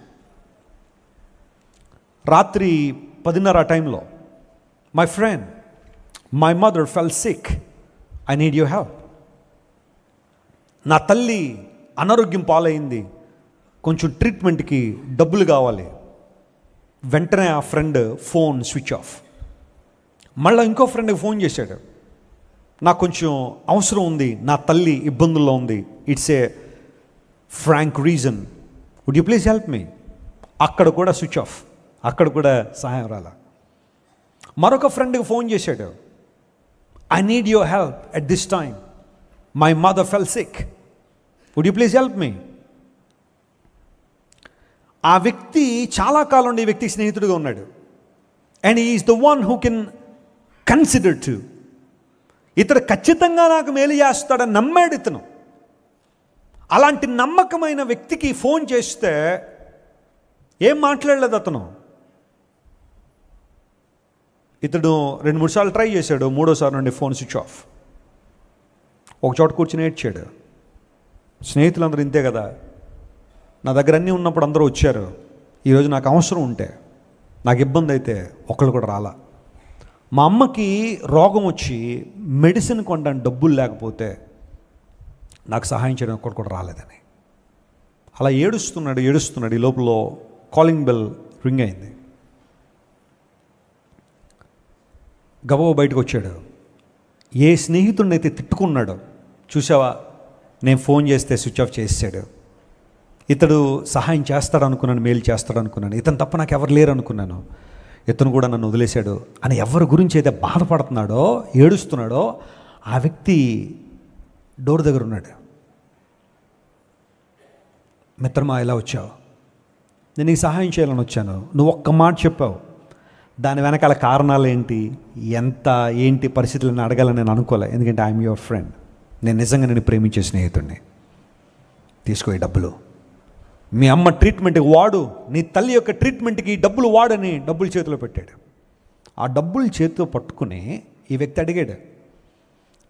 రాత్రి 10:30 ఆ టైంలో, my friend, my mother fell sick, I need your help. నా తల్లి అనారోగ్యం పాలైంది, కొంచెం ట్రీట్మెంట్కి డబ్బులు కావాలి. వెంటనే ఆ ఫ్రెండ్ ఫోన్ స్విచ్ ఆఫ్. మళ్ళీ ఇంకో ఫ్రెండ్కి ఫోన్ చేశాడు, నాకు కొంచెం అవసరం ఉంది, నా తల్లి ఇబ్బందుల్లో ఉంది, it's a frank reason, would you please help me. అక్కడ కూడా స్విచ్ ఆఫ్, అక్కడ కూడా సహాయం రాలా. మరొక ఫ్రెండ్కి ఫోన్ చేశాడు, I need your help at this time, my mother fell sick, would you please help me. ఆ వ్యక్తి చాలా కాలం నుండి ఈ వ్యక్తి స్నేహితుడిగా ఉన్నాడు. And he is the one who can consider to, ఇతడు ఖచ్చితంగా నాకు మేలు చేస్తాడని నమ్మాడు ఇతను. అలాంటి నమ్మకమైన వ్యక్తికి ఫోన్ చేస్తే ఏం మాట్లాడలేదు అతను. ఇతడు 2-3 సార్లు ట్రై చేశాడు, 3వ నుండి ఫోన్ స్విచ్ ఆఫ్. ఒక చోట కూర్చుని ఏడ్చాడు. స్నేహితులందరూ ఇంతే కదా, నా దగ్గర అన్నీ ఉన్నప్పుడు అందరూ వచ్చారు, ఈరోజు నాకు అవసరం ఉంటే, నాకు ఇబ్బంది అయితే ఒకళ్ళు కూడా రాలా. మా అమ్మకి రోగం వచ్చి మెడిసిన్ కొనడానికి డబ్బులు లేకపోతే నాకు సహాయం చేయడం ఒకటి కూడా రాలేదని అలా ఏడుస్తున్నాడు. ఈ లోపల కాలింగ్ బెల్ రింగ్ అయింది. గబగబా బయటకు వచ్చాడు. ఏ స్నేహితుడిని అయితే తిట్టుకున్నాడో, చూసావా నేను ఫోన్ చేస్తే స్విచ్ ఆఫ్ చేసాడు, ఇతడు సహాయం చేస్తాడు అనుకున్నాను, మేలు చేస్తాడు అనుకున్నాను, ఇతను తప్ప నాకు ఎవరు లేరు అనుకున్నాను, ఇతను కూడా నన్ను వదిలేశాడు అని ఎవరి గురించి అయితే బాధపడుతున్నాడో, ఏడుస్తున్నాడో, ఆ వ్యక్తి డోర్ దగ్గర ఉన్నాడు. మిత్రమా ఇలా వచ్చావు, నేను నీకు సహాయం చేయాలని వచ్చాను, నువ్వు ఒక్క మాట చెప్పావు, దాని వెనకాల కారణాలు ఏంటి, ఎంత ఏంటి పరిస్థితులను అడగాలని నేను అనుకోలే. ఎందుకంటే ఐఎమ్ యువర్ ఫ్రెండ్, నేను నిజంగా నేను ప్రేమించే స్నేహితుడిని. తీసుకో ఈ డబ్బులు, మీ అమ్మ ట్రీట్మెంట్కి వాడు, నీ తల్లి యొక్క ట్రీట్మెంట్కి ఈ డబ్బులు వాడని డబ్బులు చేతిలో పెట్టాడు. ఆ డబ్బులు చేతితో పట్టుకుని ఈ వ్యక్తి అడిగాడు,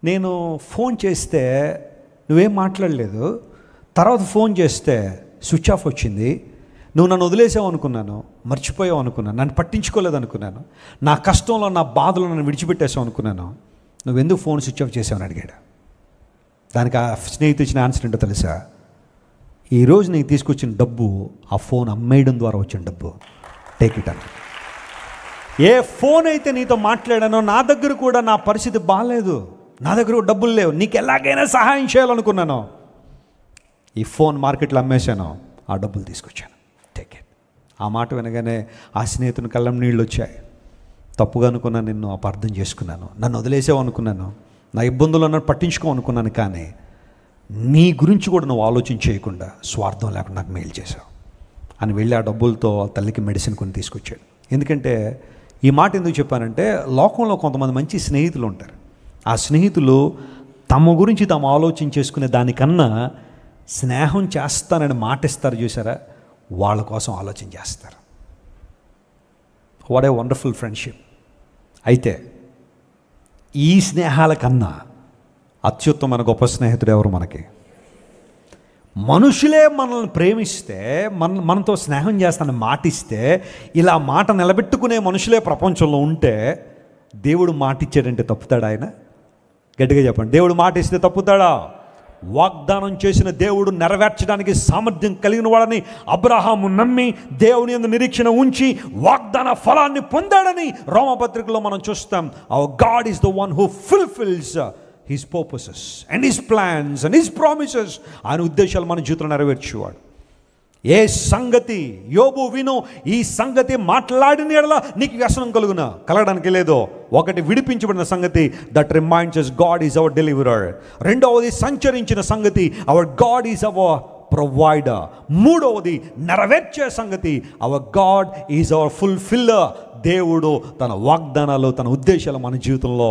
నేను ఫోన్ చేస్తే నువ్వేం మాట్లాడలేదు, తర్వాత ఫోన్ చేస్తే స్విచ్ ఆఫ్ వచ్చింది, నువ్వు నన్ను వదిలేసావు అనుకున్నాను, మర్చిపోయావు అనుకున్నాను, నన్ను పట్టించుకోలేదు అనుకున్నాను, నా కష్టంలో నా బాధలో నన్ను విడిచిపెట్టేసావు అనుకున్నాను, నువ్వెందుకు ఫోన్ స్విచ్ ఆఫ్ చేసావని అడిగాడు. దానికి ఆ స్నేహితుడు ఇచ్చిన ఆన్సర్ ఏంటో తెలుసా? ఈరోజు నీకు తీసుకొచ్చిన డబ్బు ఆ ఫోన్ అమ్మేయడం ద్వారా వచ్చిన డబ్బు, టేక్ ఇట్ అని. ఏ ఫోన్ అయితే నీతో మాట్లాడానో, నా దగ్గర కూడా నా పరిస్థితి బాగాలేదు, నా దగ్గర డబ్బులు లేవు, నీకు ఎలాగైనా సహాయం చేయాలనుకున్నాను, ఈ ఫోన్ మార్కెట్లో అమ్మేశాను, ఆ డబ్బులు తీసుకొచ్చాను, టేక్ ఇట్. ఆ మాట వినగానే ఆ స్నేహితుని కళ్ళం నీళ్ళు వచ్చాయి. తప్పుగా అనుకున్నాను, నిన్ను అపార్థం చేసుకున్నాను, నన్ను వదిలేసావు అనుకున్నాను, నా ఇబ్బందులు నన్ను పట్టించుకో అనుకున్నాను, కానీ నీ గురించి కూడా నువ్వు ఆలోచన చేయకుండా స్వార్థం లేకుండా నాకు మెయిల్ చేశావు అని వెళ్ళి ఆ డబ్బులతో ఆ తల్లికి మెడిసిన్ కొని తీసుకొచ్చాడు. ఎందుకంటే ఈ మాట ఎందుకు చెప్పానంటే, లోకంలో కొంతమంది మంచి స్నేహితులు ఉంటారు. ఆ స్నేహితులు తమ గురించి తాము ఆలోచన చేసుకునే దానికన్నా స్నేహం చేస్తానని మాట ఇస్తారు చూసారా, వాళ్ళ కోసం ఆలోచన చేస్తారు. What a wonderful friendship. అయితే ఈ స్నేహాల కన్నా అత్యుత్తమైన గొప్ప స్నేహితుడు ఎవరు మనకి? మనుషులే మనల్ని ప్రేమిస్తే, మనతో స్నేహం చేస్తానని మాటిస్తే, ఇలా మాట నిలబెట్టుకునే మనుషులే ప్రపంచంలో ఉంటే, దేవుడు మాట ఇచ్చాడంటే తప్పుతాడా ఆయన? గట్టిగా చెప్పండి, దేవుడు మాట ఇస్తే తప్పుతాడా? వాగ్దానం చేసిన దేవుడు నెరవేర్చడానికి సామర్థ్యం కలిగిన వాడని అబ్రహాము నమ్మి దేవుని యందు నిరీక్షణ ఉంచి వాగ్దాన ఫలాన్ని పొందాడని రోమపత్రికలో మనం చూస్తాం. Hour God is the one who fulfils his purposes and his plans and his promises. ఆయన ఉద్దేశాలు మన జీవితంలో నెరవేర్చేవాడు. ఏ సంగతి యోబు విను, ఈ సంగతి మాట్లాడిన యెడల నీకు వ్యసనం కలగడానికి లేదో. ఒకటి విడిపించబడిన సంగతి, that reminds us God is our deliverer. రెండవది సంచరించిన సంగతి, hour God is our provider. మూడవది నెరవేర్చే సంగతి, అవర్ గాడ్ ఈజ్ అవర్ ఫుల్ఫిల్లర్. దేవుడు తన వాగ్దానాలు, తన ఉద్దేశాలు మన జీవితంలో